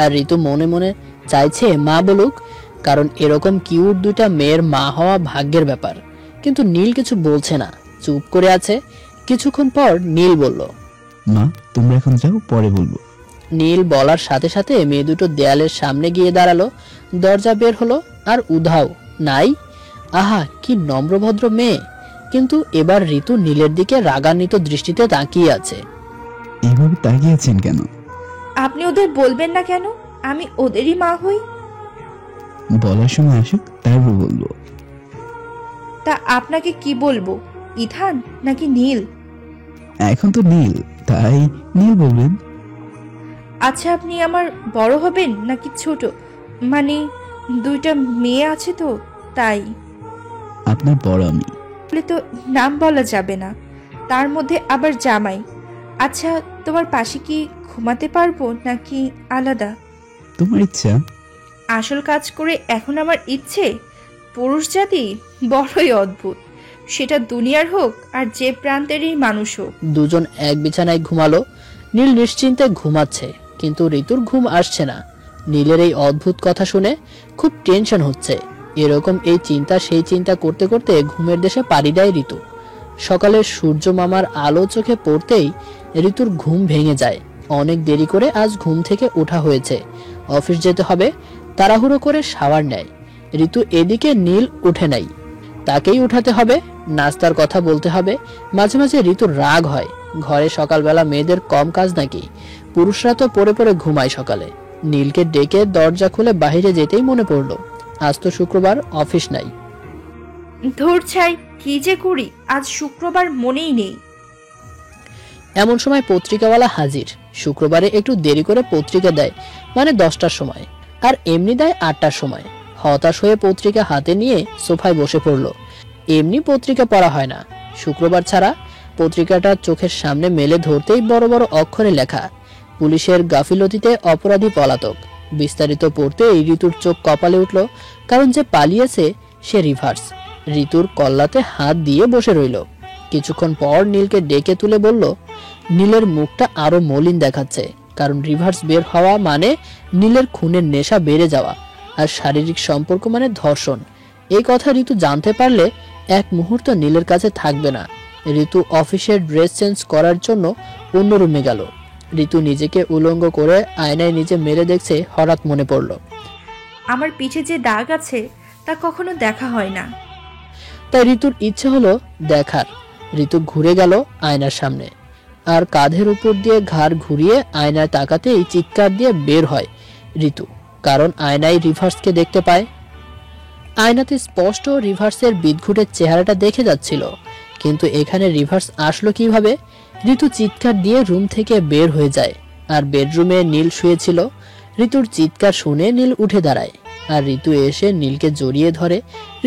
আর ঋতু মনে মনে চাইছে মা বলুক, কারণ এরকম কিউট 2টা মেয়ের মা হওয়া ভাগ্যের ব্যাপার। কিন্তু নীল কিছু বলছে না, চুপ করে আছে। কিছুক্ষণ পর নীল বলল, মা তোমরা এখন যাও, পরে বলবো। নীল বলার সাথে সাথে মেয়ে দুটো দেয়ালের সামনে গিয়ে দাঁড়ালো। দরজা বের হলো, আর উধাও নাই। আহা, কি নম্রভদ্র মেয়ে। কিন্তু এবার ঋতু নীলের দিকে রাগান্বিত দৃষ্টিতে তাকিয়ে আছে। এইভাবে তাকিয়ে আছেন কেন? আপনি ওদের বলবেন না কেন আমি ওদেরই মা হই? বলার সময় আসুক, তারপর বলবো। তা আপনাকে কি বলবো, ইথান নাকি নীল? এখন তো নীল, তাই নীল বলবেন। আচ্ছা, আপনি আমার বড় হবেন নাকি ছোট? মানে দুইটা মেয়ে আছে তো তাই। আপনার বড় আমি। বলে তো নাম বলা যাবে না, তার মধ্যে আবার জামাই। আচ্ছা, তোমার পাশে কি ঘুমাতে পারবো নাকি আলাদা? তোমার ইচ্ছা। আসল কাজ করে এখন আমার ইচ্ছে। পুরুষ জাতি বড়ই অদ্ভুত, সেটা দুনিয়ার হোক আর যে প্রান্তেরই মানুষ হোক। দুজন এক বিছানায় ঘুমালো। নীল নিশ্চিন্তে ঘুমাচ্ছে, কিন্তু ঋতুর ঘুম আসছে না। নীলের এই অদ্ভুত কথা শুনে খুব টেনশন হচ্ছে। এরকম এই চিন্তা সেই চিন্তা করতে করতে ঘুমের দেশে পাড়ি দেয় ঋতু। সকালে সূর্য মামার আলো চোখে পড়তেই ঋতুর ঘুম ভেঙে যায়। অনেক দেরি করে আজ ঘুম থেকে ওঠা হয়েছে, অফিস যেতে হবে। তাড়াহুড়ো করে শাওয়ার নেয় ঋতু। এদিকে নীল উঠে নাই, তাকেই উঠাতে হবে, নাস্তার কথা বলতে হবে। মাঝে মাঝে ঋতুর রাগ হয়, ঘরে সকালবেলা মেয়েদের কম কাজ নাকি? পুরুষরা তো পড়ে পড়ে ঘুমায় সকালে। নীলকে ডেকে দরজা খুলে বাইরে যেতেই মনে পড়লো আজ তো শুক্রবার, অফিস নাই। ধর ছাই, কি যে করি, আজ শুক্রবার মনেই নেই। এমন সময় পত্রিকাওয়ালা হাজির। শুক্রবারে একটু দেরি করে পত্রিকা দেয়, মানে 10টার সময়, আর এমনি দেয় 8টার সময়। হতাশ হয়ে পত্রিকা হাতে নিয়ে সোফায় বসে পড়ল। এমনি পত্রিকা পড়া হয় না, শুক্রবার ছাড়া। পত্রিকাটা চোখের সামনে মেলে ধরতেই বড় বড় অক্ষরে লেখা, পুলিশের গাফিলতিতে অপরাধী পলাতক। বিস্তারিত পড়তে ঋতুর চোখ কপালে উঠল, কারণ যে পালিয়েছে সে রিভার্স। ঋতুর কল্লাতে হাত দিয়ে বসে রইল। কিছুক্ষণ পর নীলকে ডেকে তুলে বলল, নীলের মুখটা আরো মলিন দেখাচ্ছে, কারণ রিভার্স বের হওয়া মানে নীলের খুনের নেশা বেড়ে যাওয়া, আর শারীরিক সম্পর্ক মানে ধর্ষণ। এই কথা ঋতু জানতে পারলে এক মুহূর্ত নীলের কাছে থাকবে না। ঋতু অফিসের ড্রেস চেঞ্জ করার জন্য অন্য রুমে গেল। ঋতু নিজেকে উলঙ্গ করে আয়নায় নিজে মেরে দেখছে। হঠাৎ মনে পড়ল, আমার পিঠে যে দাগ আছে তা কখনো দেখা হয় না। তাই ঋতুর ইচ্ছে হলো দেখার। ঋতু ঘুরে গেল আয়নার সামনে, আর কাঁধের উপর দিয়ে ঘাড় ঘুরিয়ে আয়নায় তাকাতেই চিৎকার দিয়ে বের হয় ঋতু, কারণ আয়নায় রিভার্সকে দেখতে পায়। আয়নাতে স্পষ্ট রিভার্সের বিদঘুটের চেহারাটা দেখে যাচ্ছিল, কিন্তু এখানে রিভার্স আসলো কিভাবে? ঋতু চিৎকার দিয়ে রুম থেকে বের হয়ে যায়, আর বেডরুমে নীল শুয়েছিল। ঋতুর চিৎকার শুনে নীল উঠে দাঁড়ায়, আর ঋতু এসে নীলকে জড়িয়ে ধরে।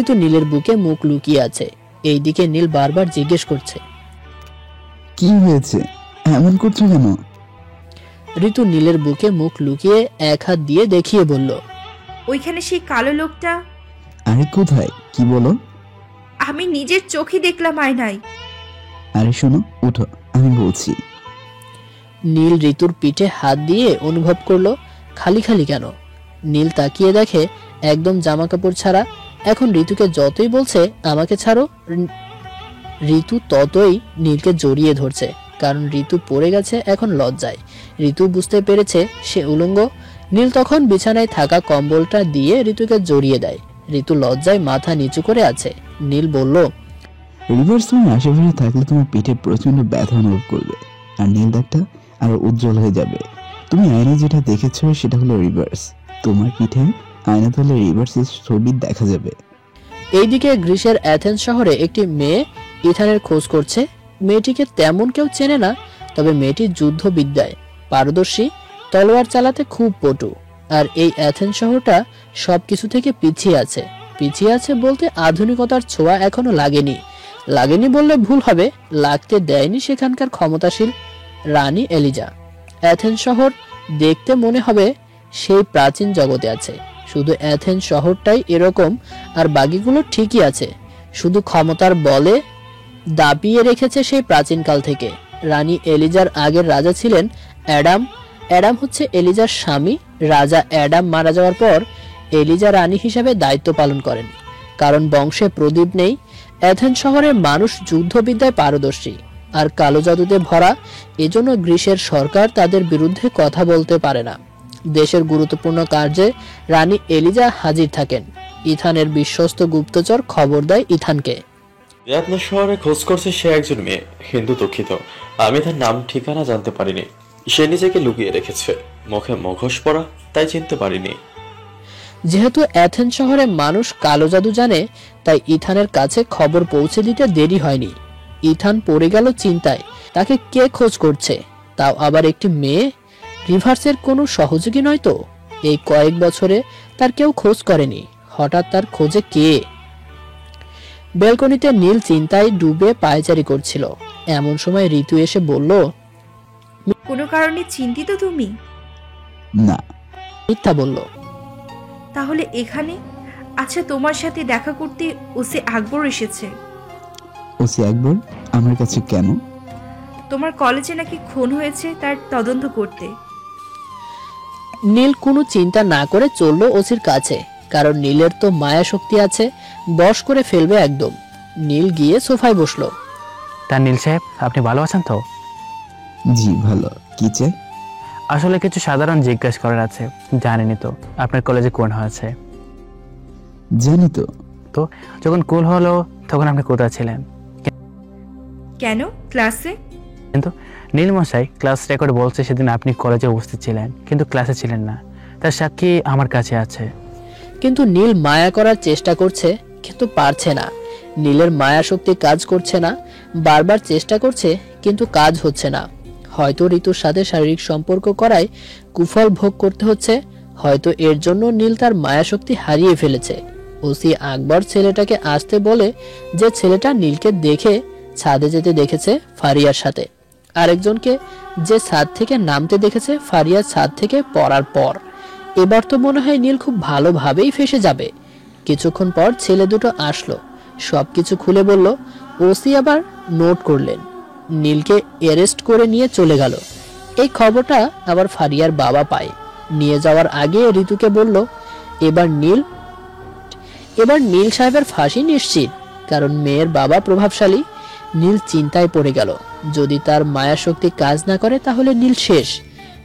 ঋতু নীলের বুকে মুখ লুকিয়ে আছে। এইদিকে নীল বারবার জিজ্ঞেস করছে, কি হয়েছে, এমন করছো কেন? ঋতু নীলের বুকে মুখ লুকিয়ে এক হাত দিয়ে দেখিয়ে বলল, ওইখানে সেই কালো লোকটা। আরে কোথায়, কি বলো? আমি নিজের চোখে দেখলাম আয়নায়। আরে শোনো, উঠো, আমি বলছি। নীল ঋতুর পিঠে হাত দিয়ে অনুভব করলো খালি খালি কেন। নীল তাকিয়ে দেখে একদম জামা কাপড় ছাড়া। এখন ঋতুকে যতই বলছে আমাকে ছাড়ো, ঋতু ততই নীলকে জড়িয়ে ধরছে, কারণ ঋতু পড়ে গেছে এখন লজ্জায়। ঋতু বুঝতে পেরেছে সে উলঙ্গ। নীল তখন বিছানায় থাকা কম্বলটা দিয়ে ঋতুকে জড়িয়ে দেয়। ঋতু লজ্জায় মাথা নিচু করে আছে। নীল বলল, রিভার্স তোমার আশেপাশে থাকলে তোমার পেটে প্রচন্ড ব্যথা অনুভব করবে, আর নীল দাগটা আরো উজ্জ্বল হয়ে যাবে। তুমি আয়নায় যেটা দেখেছো সেটা হলো রিভার্স। তোমার পিঠে আয়না তাহলে রিভার্সের ছবি দেখা যাবে। এইদিকে গ্রিসের অ্যাথেন্স শহরে একটি মেয়ে ইথানের খোঁজ করছে। মেয়েটিকে তেমন কেউ চেনে না, তবে মেয়েটি যুদ্ধবিদ্যায় পারদর্শী, তলোয়ার চালাতে খুব পটু। আর এই অ্যাথেন্স শহরটা সবকিছু থেকে পিছিয়ে আছে। পিছিয়ে আছে বলতে আধুনিকতার ছোঁয়া এখনো লাগেনি বললে ভুল হবে, লাগতে দেয়নি সেখানকার ক্ষমতাশীল রানী এলিজা। অ্যাথেন্স শহর দেখতে মনে হবে সেই প্রাচীন জগতে আছে। শুধু অ্যাথেন্স শহরটাই এরকম, আর বাকিগুলো ঠিকই আছে, শুধু ক্ষমতার বলে দাপিয়ে রেখেছে সেই প্রাচীনকাল থেকে। রানী এলিজার আগের রাজা ছিলেন অ্যাডাম। অ্যাডাম হচ্ছে এলিজার স্বামী। রাজা অ্যাডাম মারা যাওয়ার পর এলিজা রানী হিসেবে দায়িত্ব পালন করেন, কারণ বংশে প্রদীপ নেই। অ্যাথেন্স শহরের মানুষ যুদ্ধবিদ্যায় পারদর্শী আর কালো জাদুতে ভরা, এজন্য গ্রিসের সরকার তাদের বিরুদ্ধে কথা বলতে পারে না। দেশের গুরুত্বপূর্ণ কার্যে রানী এলিজা হাজির থাকেন। ইথানের বিশ্বস্ত গুপ্তচর খবর দেয় ইথানকে, আপনার শহরে খোঁজ করছে সে একজন মেয়ে, হিন্দু দুঃখিত, আমি তার নাম ঠিকানা জানতে পারিনি। সে নিজেকে লুকিয়ে রেখেছে, মুখে মুখোশ পরা, তাই চিনতে পারিনি। যেহেতু অ্যাথেন্স শহরে মানুষ কালো জাদু জানে, তাই ইথানের কাছে খবর পৌঁছে দিতে দেরি হয়নি। ইথান পড়ে গেল চিন্তায়, তাকে কে খোঁজ করছে, তাও আবার একটি মেয়ে। রিভার্সের কোনো সহযোগী নয় তো? এই কয়েক বছরে তার কেউ খোঁজ করেনি, হঠাৎ তার খোঁজে কে? ব্যালকনিতে নীল চিন্তায় ডুবে পায়চারি করছিল। এমন সময় ঋতু এসে বলল, কোনো কারণে চিন্তিত তুমি? না। মিথ্যা বলল। তাহলে এখানে? আচ্ছা, তোমার সাথে দেখা করতে ওসি আকবর এসেছে। ওসি আকবর আমার কাছে কেন? তোমার কলেজে নাকি খুন হয়েছে, তার তদন্ত করতে। নীল কোনো চিন্তা না করে চলল ওসির কাছে, কারণ নীলের তো মায়া শক্তি আছে, বশ করে ফেলবে একদম। নীল গিয়ে সোফায় বসলো। তা নীল সাহেব, আপনি ভালো আছেন তো? জি ভালো। কি চাই? আসলে কিছু সাধারণ জিজ্ঞাসা করার আছে। জানেনই তো আপনার কলেজে কোন হয়েছে? জানি তো। তো যখন কোল হলো তখন আপনি কোথায় ছিলেন? কেন? ক্লাসে। কিন্তু নীল মশাই ক্লাস রেকর্ড বলছে সেদিন আপনি কলেজে উপস্থিত ছিলেন, কিন্তু ক্লাসে ছিলেন না। তার সাক্ষী আমার কাছে আছে। কিন্তু নীল মায়া করার চেষ্টা করছে, কিন্তু পারছে না। নীলের মায়া শক্তি কাজ করছে না, বারবার চেষ্টা করছে কিন্তু কাজ হচ্ছে না। হয়তো ঋতুর সাথে শারীরিক সম্পর্ক করায় কুফল ভোগ করতে হচ্ছে, হয়তো এর জন্য নীল তার মায়া শক্তি হারিয়ে ফেলেছে। ওসি আকবর ছেলেটাকে আসতে বলে, যে ছেলেটা নীলকে দেখে ছাদে যেতে দেখেছে ফারিয়ার সাথে, আরেকজনকে যে ছাদ থেকে নামতে দেখেছে ফারিয়ার ছাদ থেকে পড়ার পর। এবার তো মনে হয় নীল খুব ভালোভাবেই ফেসে যাবে। কিছুক্ষণ পর ছেলে দুটো আসলো, সবকিছু খুলে বলল। ওসি আবার নোট করলেন, নীলকে অ্যারেস্ট করে নিয়ে চলে গেল। এই খবরটা আবার ফারিয়ার বাবা পায়। নিয়ে যাওয়ার আগে ঋতুকে বলল, এবার নীল সাহেবের ফাঁসি নিশ্চিত, কারণ মেয়ের বাবা প্রভাবশালী। নীল চিন্তায় পড়ে গেল, যদি তার মায়া শক্তি কাজ না করে তাহলে নীল শেষ।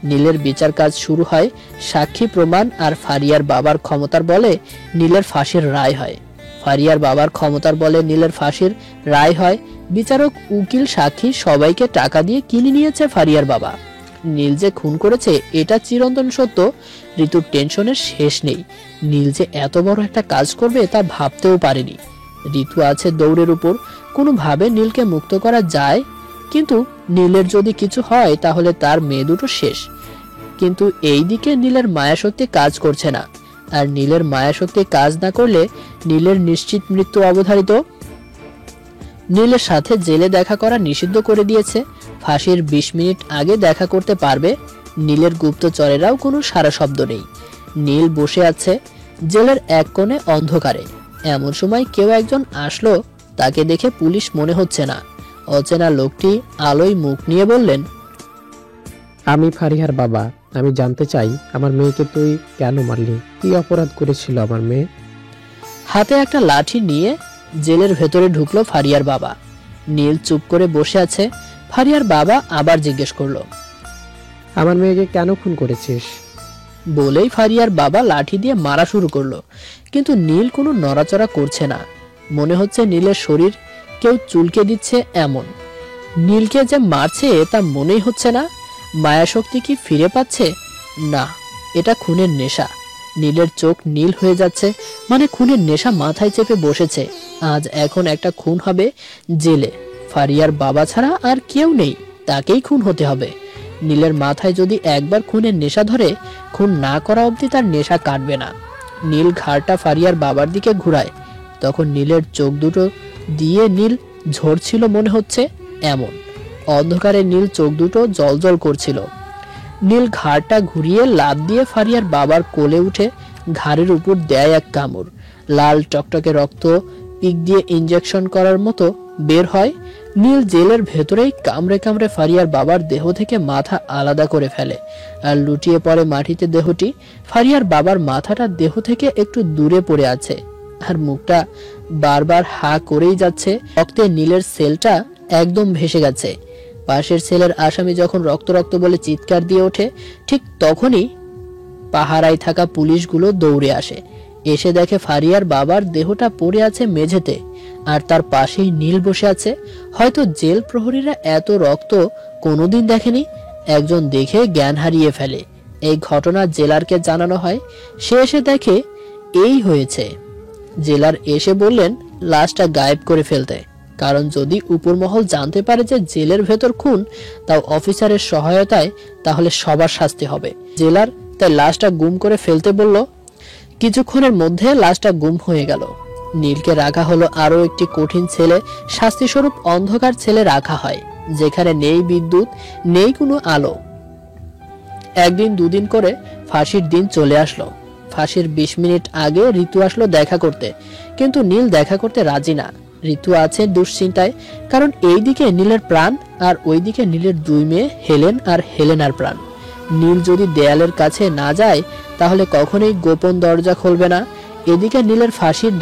নীলের বিচার কাজ শুরু হয়। সাক্ষী প্রমাণ আর ফারিয়ার বাবার ক্ষমতার বলে নীলের ফাঁসির রায় হয়। ফারিয়ার বাবার ক্ষমতার বলে নীলের ফাঁসির রায় হয়। বিচারক, উকিল, সাক্ষী সবাইকে টাকা দিয়ে কিনে নিয়েছে ফারিয়ার বাবা। নীল যে খুন করেছে এটা চিরন্তন সত্য। ঋতুর টেনশনের শেষ নেই। নীল যে এত বড় একটা কাজ করবে তা ভাবতেও পারেনি। ঋতু আছে দৌড়ের উপর, কোনোভাবে নীলকে মুক্ত করা যায়, কিন্তু নীলের যদি কিছু হয় তাহলে তার মেয়ে দুটো শেষ। কিন্তু এই দিকে নীলের মায়াশক্তি কাজ করছে না, আর নীলের মায়াশক্তি কাজ না করলে নীলের নিশ্চিত মৃত্যু অবধারিত। নীলের সাথে জেলে দেখা করা নিষিদ্ধ করে দিয়েছে। ফাঁসির 20 মিনিট আগে দেখা করতে পারবে। নীলের গুপ্তচরেরাও কোনো সারা শব্দ নেই। নীল বসে আছে জেলের এক কোণে অন্ধকারে। এমন সময় কেউ একজন আসলো, তাকে দেখে পুলিশ মনে হচ্ছে না। অচেনা লোকটি আলোয় মুখ নিয়ে বললেন, আমি ফারিহার বাবা। আমি জানতে চাই আমার মেয়েকে তুই কেন মারলি? কি অপরাধ করেছিল আমার মেয়ে? হাতে একটা লাঠি নিয়ে জেলের ভেতরে ঢুকলো ফারিয়ার বাবা। নীল চুপ করে বসে আছে। ফারিয়ার বাবা আবার জিজ্ঞেস করলো, আমার মেয়েকে কেন খুন করেছিস? বলেই ফারিয়ার বাবা লাঠি দিয়ে মারা শুরু করলো, কিন্তু নীল কোনো নড়াচড়া করছে না। মনে হচ্ছে নীলের শরীর কেউ চুলকে দিচ্ছে এমন। নীলকে যে মারছে তা মনেই হচ্ছে না। মায়াশক্তি কি ফিরে পাচ্ছে? না, এটা খুনের নেশা। নীলের চোখ নীল হয়ে যাচ্ছে, মানে খুনের নেশা মাথায় চেপে বসেছে। আজ এখন একটা খুন হবে জেলে। ফারিয়ার বাবা ছাড়া আর কেউ নেই, তাকেই খুন হতে হবে। নীলের মাথায় যদি একবার খুনের নেশা ধরে, খুন না করা অবধি তার নেশা কাটবে না। নীল ঘাড়টা ফারিয়ার বাবার দিকে ঘুরায়। তখন নীলের চোখ দুটো দিয়ে নীল ঝরছিল মনে হচ্ছে এমন। অন্ধকারে নীল চোখ দুটো জলজল করছিল। নীল ঘাড়টা ঘুরিয়ে লাফ দিয়ে ফারিয়ার বাবার কোলে উঠে ঘাড়ের উপর দেয় এক কামড়। লাল টকটকে রক্ত পিক দিয়ে ইনজেকশন করার মতো বের হয়। নীল জেলের ভেতরেই কামড়ে কামড়ে ফারিয়ার বাবার দেহ থেকে মাথা আলাদা করে ফেলে, আর লুটিয়ে পড়ে মাটিতে দেহটি। ফারিয়ার বাবার মাথাটা দেহ থেকে একটু দূরে পড়ে আছে, আর মুখটা বারবার হা করেই যাচ্ছে। রক্তে নীলের সেলটা একদম ভেসে গেছে। পাশের সেলের আসামি যখন রক্ত রক্ত বলে চিৎকার দিয়ে ওঠে, ঠিক তখনই পাহারায় থাকা পুলিশগুলো দৌড়ে আসে। এসে দেখে ফারিয়ার বাবার দেহটা পড়ে আছে মেঝেতে, আর তার পাশেই নীল বসে আছে। হয়তো জেল প্রহরীরা এত রক্ত কোনোদিন দেখেনি। একজন দেখে জ্ঞান হারিয়ে ফেলে। এই ঘটনা জেলারকে জানানো হয়। সে এসে দেখে এই হয়েছে। জেলার এসে বললেন লাশটা গায়েব করে ফেলতে, কারণ যদি উপরমহল জানতে পারে যে জেলের ভেতর খুন, তাও অফিসারের সহায়তায়, তাহলে সবার শাস্তি হবে। জেলার তাই লাশটা গুম করে ফেলতে বলল। কিছুক্ষণের মধ্যে লাশটা গুম হয়ে গেল। নীলকে রাখা হলো আরো একটি কঠিন ছেলে, শাস্তিস্বরূপ অন্ধকার ছেলে রাখা হয়, যেখানে নেই বিদ্যুৎ, নেই কোনো আলো। একদিন দুদিন করে ফাঁসির দিন চলে আসলো। ফাঁসির 20 মিনিট আগে ঋতু আসলো দেখা করতে, কিন্তু নীল দেখা করতে রাজি না। ঋতু আছে দুশ্চিন্তায়, কারণ এইদিকে নীলের প্রাণ আর ওইদিকে নীলের 2 মেয়ে হেলেন আর হেলেনার প্রাণ। নীল যদি দেয়ালের কাছে না যায় তাহলে কখনোই গোপন দরজা খুলবে না। এইদিকে নীলের ফাঁসির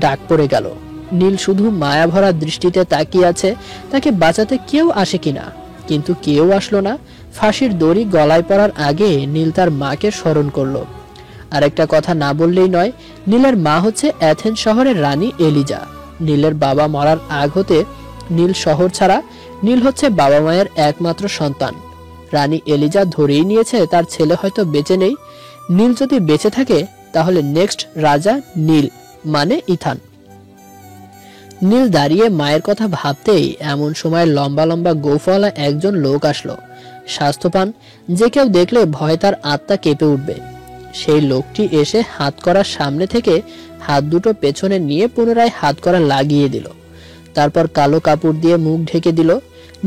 ডাক পড়ে গেল। নীল শুধু মায়াভরা দৃষ্টিতে তাকিয়ে আছে, তাকে বাঁচাতে কেউ আসে কিনা, কিন্তু কেউ আসলো না। ফাঁসির দড়ি গলায় পড়ার আগে নীল তার মাকে স্মরণ করলো। আর একটা কথা না বললেই নয়, নীলের মা হচ্ছে অ্যাথেন্স শহরের রানী এলিজা। নীলের বাবা মরার আগ হতে নীল শহর ছাড়া। নীল হচ্ছে বাবা মায়ের একমাত্র সন্তান। রানী এলিজা ধরেই নিয়েছে তার ছেলে হয়তো বেঁচে নেই। নীল যদি বেঁচে থাকে তাহলে নেক্সট রাজা নীল, মানে ইথান। নীল দাঁড়িয়ে মায়ের কথা ভাবতেই এমন সময় লম্বা লম্বা গোফওয়ালা একজন লোক আসলো, স্বাস্থ্যবান, যে কেউ দেখলে ভয়ে তার আত্মা কেঁপে উঠবে। সেই লোকটি এসে হাতকড়ার সামনে থেকে হাত দুটো পেছনে নিয়ে পুনরায় হাতকড়া লাগিয়ে দিল। তারপর কালো কাপড় দিয়ে মুখ ঢেকে দিল।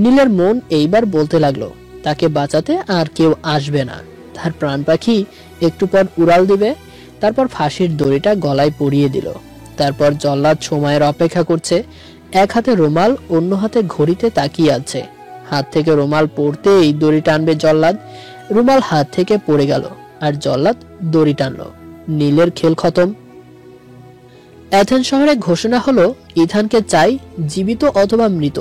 নীলের মন এইবার বলতে লাগলো তাকে বাঁচাতে আর কেউ আসবে না। তার প্রাণ পাখি একটু পর উড়াল দিবে। তারপর ফাঁসির দড়িটা গলায় পরিয়ে দিল। তারপর জল্লাদ সময়ের অপেক্ষা করছে। এক হাতে রুমাল, অন্য হাতে ঘড়িতে তাকিয়ে আছে। হাত থেকে রুমাল পড়তেই দড়ি টানবে জল্লাদ। রুমাল হাত থেকে পড়ে গেল আর জল্লাদ দড়ি টানলো। নীলের খেল খতম। অ্যাথেন্স শহরে ঘোষণা হলো ইথানকে চাই, জীবিত অথবা মৃত।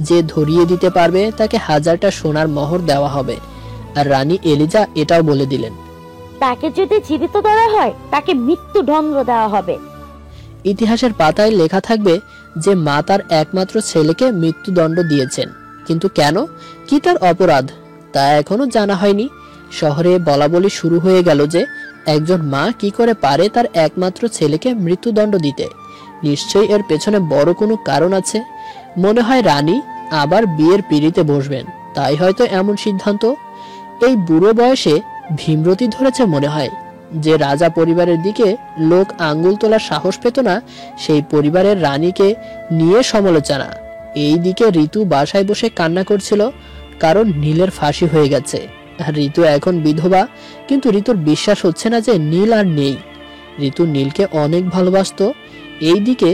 যে ধরিয়ে দিতে পারবে তাকে 1000টা সোনার মোহর দেওয়া হবে। আর রানী এলিজা এটাও বলে দিলেন, তাকে যদি জীবিত ধরা হয় তাকে মৃত্যুদণ্ড দেওয়া হবে। ইতিহাসের পাতায় লেখা থাকবে যে মা তার একমাত্র ছেলেকে মৃত্যুদণ্ড দিয়েছেন। কিন্তু কেন, কি তার অপরাধ, তা এখনো জানা হয়নি। শহরে বলাবলি শুরু হয়ে গেল যে একজন মা কি করে পারে তার একমাত্র ছেলেকে মৃত্যুদণ্ড দিতে। নিশ্চয়ই এর পেছনে বড় কোনো কারণ আছে। মনে হয় রানী আবার বিয়ের পিঁড়িতে বসবেন, তাই হয়তো এমন সিদ্ধান্ত। এই বুড়ো বয়সে ভীমরতি ধরেছে মনে হয়। যে রাজা পরিবারের দিকে লোক আঙ্গুল তোলার সাহস পেত না, সেই পরিবারের রানীকে নিয়ে সমালোচনা। এই দিকে ঋতু বাসায় বসে কান্না করছিল, কারণ নীলের ফাঁসি হয়ে গেছে। আর ঋতু এখন বিধবা, কিন্তু ঋতুর বিশ্বাস হচ্ছে না যে নীল আর নেই। ঋতু নীলকে অনেক ভালোবাসতো। এইদিকে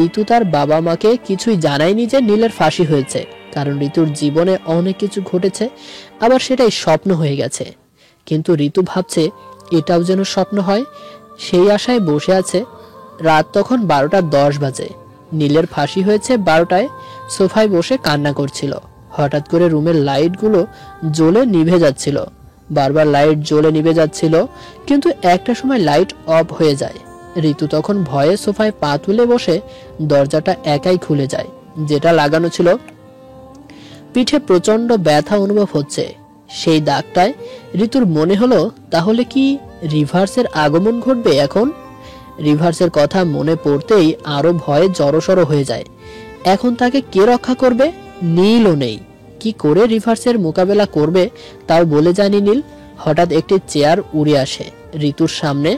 ঋতু তার বাবা মাকে কিছুই জানায়নি যে নীলের ফাঁসি হয়েছে, কারণ ঋতুর জীবনে অনেক কিছু ঘটেছে, আবার সেটাই স্বপ্ন হয়ে গেছে। কিন্তু ঋতু ভাবছে এটাও যেন স্বপ্ন হয়, সেই আশায় বসে আছে। রাত তখন 12:10 বাজে। নীলের ফাঁসি হয়েছে 12টায়। সোফায় বসে কান্না করছিল। হঠাৎ করে রুমের লাইটগুলো জ্বলে নিভে যাচ্ছিল। বারবার লাইট জ্বলে নিভে যাচ্ছিল, কিন্তু একটা সময় লাইট অফ হয়ে যায়। ঋতু তখন ভয়ে সোফায় পা তুলে বসে দরজাটা একাই খুলে যায়, যেটা লাগানো ছিল। পিঠে প্রচন্ড ব্যথা অনুভব হচ্ছে। সেই দাগটায় ঋতুর মনে হলো তাহলে কি রিভার্সের আগমন ঘটবে এখন। রিভার্সের কথা মনে পড়তেই আরো ভয়ে জড়সড় হয়ে যায়। এখন তাকে কে রক্ষা করবে? নীলও নেই। কি করে রিভার্সের মোকাবেলা করবে তাও বলে জানি নীল। হঠাৎ একটি চেয়ার উড়ে আসে ঋতুর সামনে।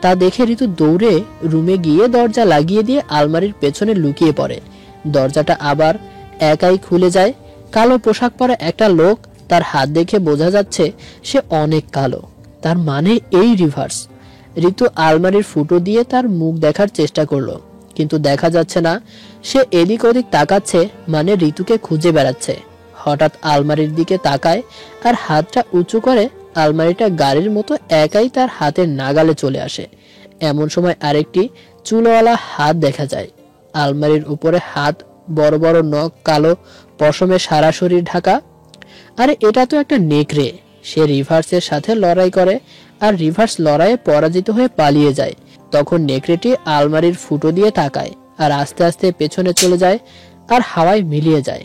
তা দেখে ঋতু দৌড়ে রুমে গিয়ে দরজা লাগিয়ে দিয়ে আলমারির পেছনে লুকিয়ে পড়ে। দরজাটা আবার একাই খুলে যায়। কালো পোশাক পরা একটা লোক, তার হাত দেখে বোঝা যাচ্ছে সে অনেক কালো। তার মানে এই রিভার্স। ঋতু আলমারির ফুটো দিয়ে তার মুখ দেখার চেষ্টা করলো, কিন্তু দেখা যাচ্ছে না। সে এদিক ওদিক তাকাচ্ছে, মানে ঋতুকে খুঁজে বেড়াচ্ছে। হঠাৎ আলমারির দিকে তাকায় আর হাতটা উঁচু করে আলমারিটা গাড়ির মতো একাই তার হাতের নাগালে চলে আসে। এমন সময় আরেকটি চুলওয়ালা হাত দেখা যায়। আলমারির উপরে হাত, বড় বড় নখ, কালো পশমে সারা শরীর ঢাকা। আরে এটা তো একটা নেকড়ে। সে রিভার্সের সাথে লড়াই করে আর রিভার্স লড়াইয়ে পরাজিত হয়ে পালিয়ে যায়। তখন নেকড়েটি আলমারির ফুটো দিয়ে তাকায় আর আস্তে আস্তে পেছনে চলে যায় আর হাওয়ায় মিলিয়ে যায়।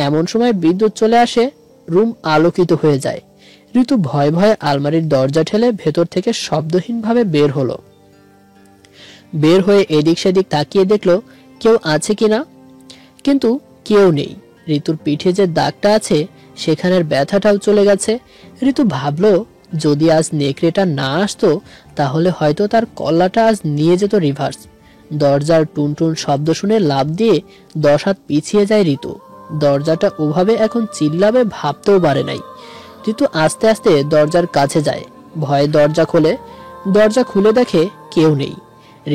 এমন সময় বিদ্যুৎ চলে আসে, রুম আলোকিত হয়ে যায়। ঋতু ভয়ে ভয়ে আলমারির দরজা ঠেলে ভেতর থেকে শব্দহীনভাবে বের হলো। বের হয়ে এদিক সেদিক তাকিয়ে দেখলো কেউ আছে কিনা, কিন্তু কেউ নেই। ঋতুর পিঠে যে দাগটা আছে সেখানের ব্যথাটাও চলে গেছে। ঋতু ভাবলো যদি আজ নেকড়েটা না আসতো তাহলে হয়তো তার কল্লাটা আজ নিয়ে যেত রিভার্স। দরজার টুনটুন শব্দ শুনে লাফ দিয়ে 10 হাত পিছিয়ে যায় ঋতু। দরজাটা ওভাবে এখন চিল্লাবে ভাবতেও পারে নাই। ঋতু আস্তে আস্তে দরজার কাছে যায়, ভয়ে দরজা খোলে। দরজা খুলে দেখে কেউ নেই।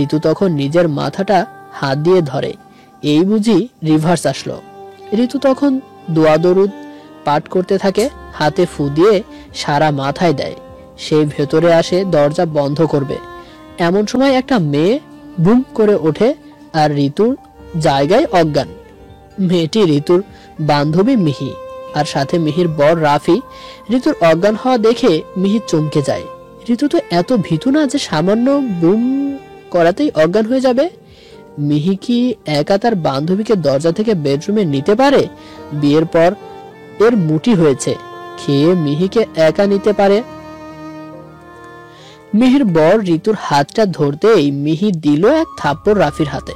ঋতু তখন নিজের মাথাটা হাত দিয়ে ধরে, এই বুঝি রিভার্স আসলো। ঋতু তখন দোয়া দরুদ পাঠ করতে থাকে, হাতে ফু দিয়ে সারা মাথায় দেয়। সেই ভেতরে আসে দরজা বন্ধ করবে, এমন সময় একটা মেয়ে বুম করে ওঠে আর ঋতুর জায়গায় অজ্ঞান। মেয়েটি ঋতুর বান্ধবী মিহি, আর সাথে মিহির বর রাফি। ঋতুর অজ্ঞান হওয়া দেখে মিহি চমকে যায়। ঋতু তো এত ভীতু না যে সামান্য বুম করাতেই অজ্ঞান হয়ে যাবে। মিহি কি একা তার বান্ধবীকে দরজা থেকে বেডরুমে নিতে পারে? বিয়ের পর এর মুটি হয়েছে, খেয়ে মিহিকে একা নিতে পারে? মিহির বর ঋতুর হাতটা ধরতেই মিহি দিল এক থাপ্পড় রাফির হাতে।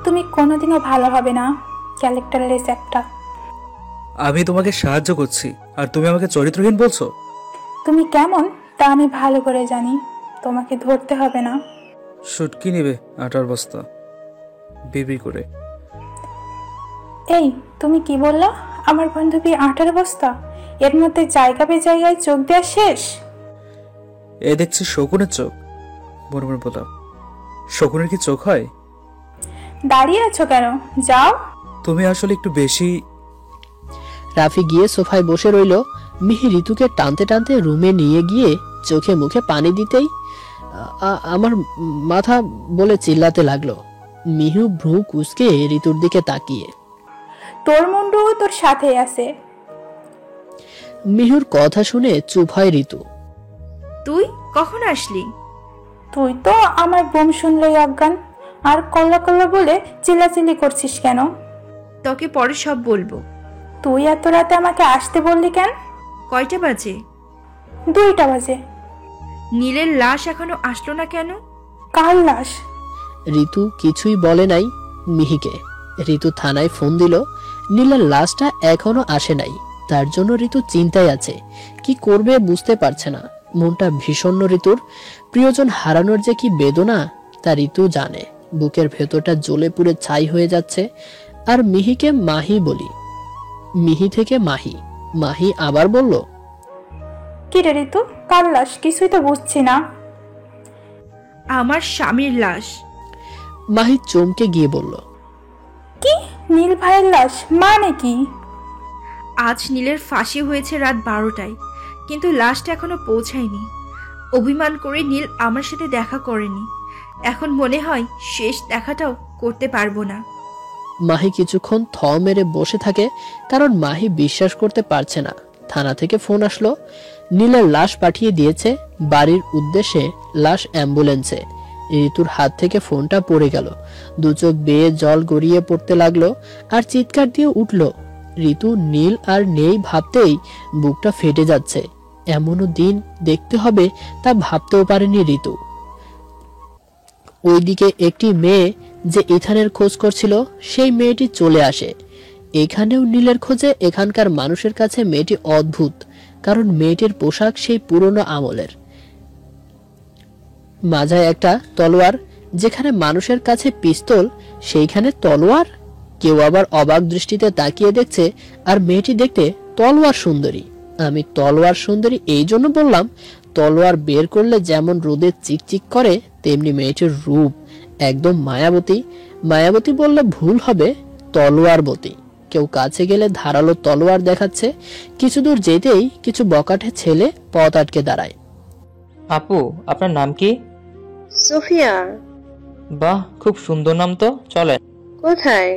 তুমি কোনোদিনও ভালো হবে না, ক্যারেক্টারলেস একটা। আমি তোমাকে সাহায্য করছি আর তুমি আমাকে চরিত্রহীন বলছো? তুমি কেমন তা আমি ভালো করে জানি, তোমাকে ধরতে হবে না। শুটকি নিবে 8 বস্তা বিবি করে। এই তুমি কি বললা? আমার বান্ধবী 8 বস্তা? এর মধ্যে জায়গা বে জায়গায় চোখ দেওয়া শেষ। এ দেখছি শকুনের চোখ। বড় বড় বললাম, শকুনের কি চোখ হয়? দাঁড়িয়ে আছো কেন? যাও। তুমি আসলে একটু বেশি। রাফি গিয়ে সোফায় বসে রইল। মিহি ঋতুকে টানতে টানতে রুমে নিয়ে গিয়ে চোখে মুখে পানি দিতেই আমার মাথা বলে চিল্লাতে লাগলো। মিহু ভ্রু কুঁচকে ঋতুর দিকে তাকিয়ে, তোর মুন্ডু তোর সাথে আছে। মিহুর কথা শুনে চুপ হয় ঋতু। তুই কখন আসলি? তুই তো আমার বোম শুনলেই অজ্ঞান, আর কল্লা কল্লা বলে চিল্লাচিল্লি করছিস কেন? তোকে পরে সব বলবো। তুই এত রাতে আমাকে আসতে বললি কেন? কয়টা বাজে? 2টা বাজে। নীলের লাশ এখনো আসলো না কেন? কার লাশ? ঋতু কিছুই বলে নাই মিহিকে। ঋতু থানায় ফোন দিল, নীলের লাশটা এখনো আসে নাই। তার জন্য ঋতু চিন্তায় আছে, কি করবে বুঝতে পারছে না। মনটা ভীষণ ঋতুর। প্রিয়জন হারানোর যে কি বেদনা তা ঋতু জানে। বুকের ভেতরটা জ্বলে পুড়ে ছাই হয়ে যাচ্ছে। আর মিহিকে মাহি বলি, মিহি থেকে মাহি। মাহি আবার বলল, কি রে ঋতু, কার লাশ? কিছুই তো বুঝছি না। আমার স্বামীর লাশ। মাহি চমকে গিয়ে বলল, কি? নীল ভাইয়ের লাশ? মানে কি? আজ নীলের ফাঁসি হয়েছে রাত 12টায়, কিন্তু লাশটা এখনো পৌঁছায়নি। অভিমান করে নীল আমার সাথে দেখা করেনি। এখন মনে হয় শেষ দেখাটাও করতে পারবো না। মাহি কিছুক্ষণ থ মেরে বসে থাকে, কারণ মাহি বিশ্বাস করতে পারছে না। থানা থেকে ফোন আসলো, নীলের লাশ পাঠিয়ে দিয়েছে বাড়ির উদ্দেশ্যে, লাশ অ্যাম্বুলেন্সে। ঋতুর হাত থেকে ফোনটা পড়ে গেল। দু চোখ বেয়ে জল গড়িয়ে পড়তে লাগলো আর চিৎকার দিয়ে উঠল। ঋতু নীল আর নেই ভাবতেই বুকটা ফেটে যাচ্ছে। এমনও দিন দেখতে হবে তা ভাবতেও পারেনি ঋতু। ওইদিকে একটি মেয়ে যে ইথানের খোঁজ করছিল, সেই মেয়েটি চলে আসে। এখানেও নীলের খোঁজে। এখানকার মানুষের কাছে মেয়েটি অদ্ভুত, কারণ মেয়েটির পোশাক সেই পুরনো আমলের। মাঝায় একটা তলোয়ার, যেখানে মানুষের কাছে পিস্তল সেইখানে তলোয়ার। কেউ আবার অবাক দৃষ্টিতে তাকিয়ে দেখছে, আর মেয়েটি দেখতে তলোয়ার সুন্দরী। আমি তলোয়ার সুন্দরী এই জন্য বললাম, তলোয়ার বের করলে যেমন রোদে চিকচিক করে, তেমনি মেয়েটির রূপ একদম মায়াবতী। মায়াবতী বললে ভুল হবে, তলোয়ারবতী। কেউ কাছে গেলে ধারালো তলোয়ার দেখাচ্ছে। কিছু দূর যেতেই কিছু বকাটে ছেলে পথ আটকে দাঁড়ায়। আপু, আপনার নাম কি? সোফিয়া। বাহ, খুব সুন্দর নাম তো। চলেন। কোথায়?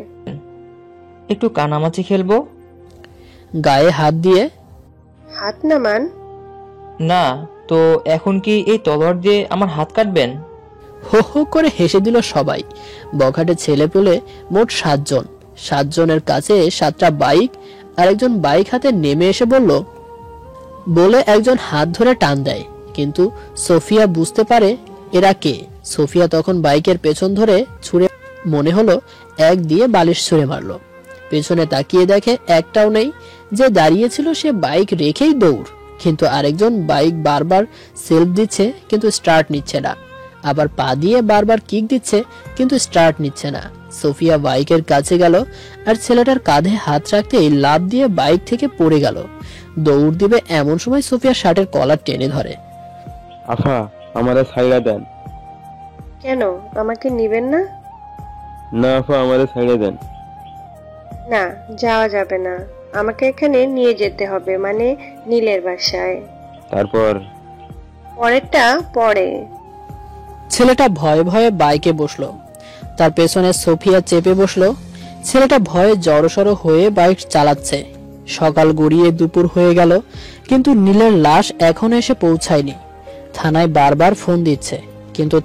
একটু কানামাছি খেলবো। গায়ে হাত দিয়ে। হাত নামান। না তো এখন কি এই তলোয়ার দিয়ে আমার হাত কাটবেন? হো হো করে হেসে দিল সবাই। বখাটে ছেলে পেলে মোট 7 জন। 7 জনের কাছে 7টা বাইক, আর একজন বাইক হাতে নেমে এসে বলল, বলে একজন হাত ধরে টান দেয়, কিন্তু সোফিয়া বুঝতে পারে এরা কে। সোফিয়া তখন বাইকের পেছন ধরে ছুঁড়ে, মনে হলো এক দিয়ে বালিশ ছুঁড়ে মারলো। পেছনে তাকিয়ে দেখে একটাও নেই। যে দাঁড়িয়েছিল সে বাইক রেখেই দৌড়, কিন্তু আরেকজন বাইক বারবার সেলফ দিচ্ছে কিন্তু স্টার্ট নিচ্ছে না, আবার পা দিয়ে বারবার কিক দিচ্ছে কিন্তু স্টার্ট নিচ্ছে না। সোফিয়া বাইকের কাছে গেল আর ছেলেটার কাঁধে হাত রাখতেই লাফ দিয়ে বাইক থেকে পড়ে গেল। দৌড় দিবে এমন সময় সোফিয়া শার্টের কলার টেনে ধরে। আফা, আমারে ছাইড়া দেন। কেন, আমাকে নিবেন না? না আফা, আমারে ছাইড়া দেন। না, যাওয়া যাবে না, আমাকে এখানে নিয়ে যেতে হবে, মানে নীলের বাসায়। তারপর? পরেরটা পরে। ছেলেটা ভয়ে ভয়ে বাইকে বসলো, তার পেছনে সোফিয়া চেপে বসলো। ছেলেটা ভয়ে জড়সড় হয়ে বাইক চালাচ্ছে। সকাল গড়িয়ে দুপুর হয়ে গেল, কিন্তু নীলের লাশ এখনো এসে পৌঁছায়নি। থানায় বারবার ফোন দিচ্ছে, কিন্তু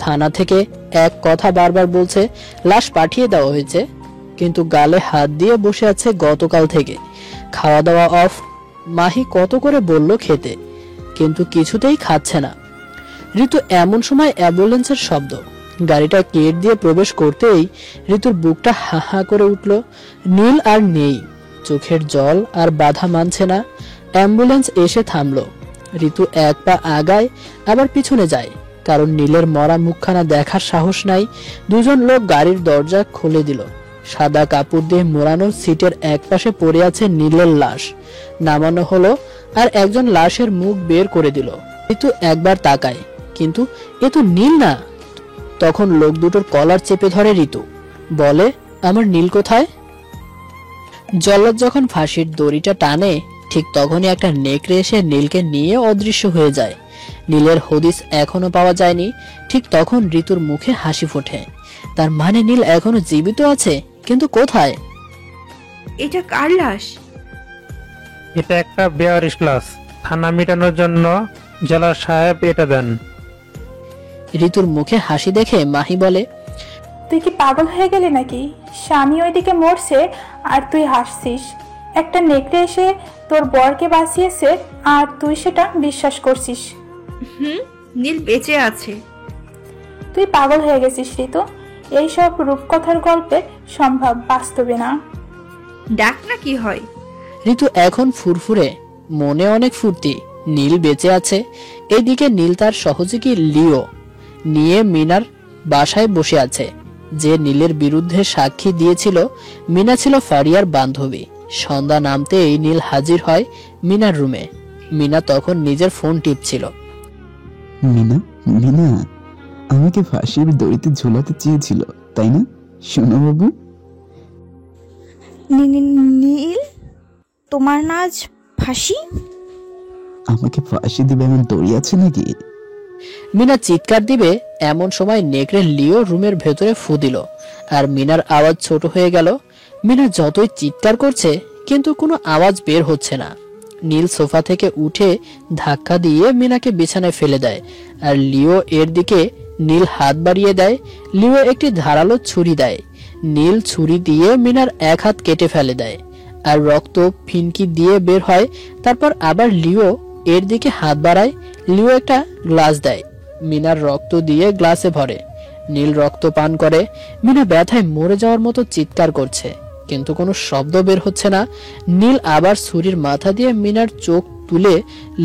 থানা থেকে এক কথা বারবার বলছে লাশ পাঠিয়ে দেওয়া হয়েছে, কিন্তু গালে হাত দিয়ে বসে আছে গতকাল থেকে। খাওয়া দাওয়া অফ। মাহি কত করে বলল খেতে, কিন্তু কিছুতেই খাচ্ছে না। ঋতু এমন সময় অ্যাম্বুলেন্সের শব্দ। গাড়িটা গেট দিয়ে প্রবেশ করতেই ঋতুর বুকটা হা হা করে উঠল। নীল আর নেই, চোখের জল আর বাধা মানছে না। অ্যাম্বুলেন্স এসে থামলো। ঋতু এক পা আগায় আবার পিছনে যায়, কারণ নীলের মরা মুখখানা দেখার সাহস নাই। দুজন লোক গাড়ির দরজা খুলে দিল। সাদা কাপড় দিয়ে মোড়ানো সিটের এক পাশে পড়ে আছে নীলের লাশ। নামানো হলো আর একজন লাশের মুখ বের করে দিল। ঋতু একবার তাকায়, কিন্তু এ তো নীল না। তখন লোক দুটোর কলার চেপে ধরে ঋতু, বলে আমার নীল কোথায়? জল্লাদ যখন ফাঁসির দড়িটা টানে, ঠিক তখনই একটা নেকড়ে এসে নীলকে নিয়ে অদৃশ্য হয়ে যায়। নীলের হদিস এখনো পাওয়া যায়নি। ঠিক তখন ঋতুর মুখে হাসি ফোটে। তার মানে নীল এখনো জীবিত আছে, কিন্তু কোথায়? এটা কার লাশ? এটা একটা বেয়ারিশ লাশ। থানা মেটানোর জন্য জেলা সাহেব এটা দেন। ঋতুর মুখে হাসি দেখে মাহি বলে, তুই কি পাগল হয়ে গেলি নাকি? স্বামী ওইদিকে মরছে আর তুই হাসছিস। একটা নেকড়ে এসে তোর বরকে বাঁচিয়েছে আর তুই সেটা বিশ্বাস করছিস। নীল বেঁচে আছে। তুই পাগল হয়ে গেছিস ঋতু। এইসব রূপকথার গল্পে সম্ভব, বাস্তবে না। ডাক না কি হয়? ঋতু এখন ফুরফুরে, মনে অনেক ফুর্তি। নীল বেঁচে আছে। এইদিকে নীল তার সহযোগী লিও নিয়ে মিনার বাসায় বসে আছে। যে নীলের বিরুদ্ধে সাক্ষী দিয়েছিল মিনা ছিল ফারিয়ার বান্ধবী। সন্ধ্যা নামতেই নীল হাজির হয় মিনার রুমে। মিনা তখন নিজের ফোন টিপছিল। মিনা, মিনা আমাকে ফাঁসির দড়িতে ঝোলাতে চেয়েছিল, তাই না সোনা বাবু? নীল, তোমার না আজ ফাঁসি? আমাকে ফাঁসি দিবে এমন দড়ি আছে নাকি? মিনা চিৎকার দিবে এমন সময় নেকড়ে লিও রুমের ভেতরে ফু দিল, আর মিনার আওয়াজ ছোট হয়ে গেল। মিনা যতই চিৎকার করছে, কিন্তু কোনো আওয়াজ বের হচ্ছে না। নীল সোফা থেকে উঠে ধাক্কা দিয়ে মিনাকে বিছানায় ফেলে দেয়, আর লিও এর দিকে নীল হাত বাড়িয়ে দেয়। লিও একটি ধারালো ছুরি দেয়। নীল ছুরি দিয়ে মিনার এক হাত কেটে ফেলে দেয়, আর রক্ত ফিনকি দিয়ে বের হয়। তারপর আবার লিও এর দিকে হাত বাড়ায়। লিও একটা গ্লাস দেয়, মিনার রক্ত দিয়ে গ্লাসে ভরে। নীল রক্ত পান করে। মিনা ব্যথায় মরে যাওয়ার মতো চিৎকার করছে, কিন্তু কোনো শব্দ বের হচ্ছে না। নীল আবার ছুরির মাথা দিয়ে মিনার চোখ তুলে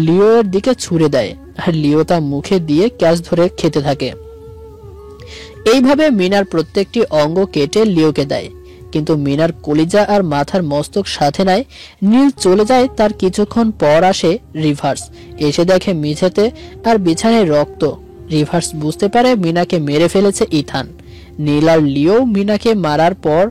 লিও এর দিকে ছুঁড়ে দেয়, আর লিও তা মুখে দিয়ে ক্যাচ ধরে খেতে থাকে। এইভাবে মিনার প্রত্যেকটি অঙ্গ কেটে লিওকে দেয়, কিন্তু মিনার কলিজা আর মাথার মস্তক সাথে নেয়। নীল চলে যায়। তার কিছুক্ষণ পর আসে রিভার্স। এসে দেখে মেঝেতে আর বিছানায় রক্ত। রিভার্স বুঝতে পারে মিনাকে মেরে ফেলেছে ইথান। নীল আর লিও মিনাকে মারার পর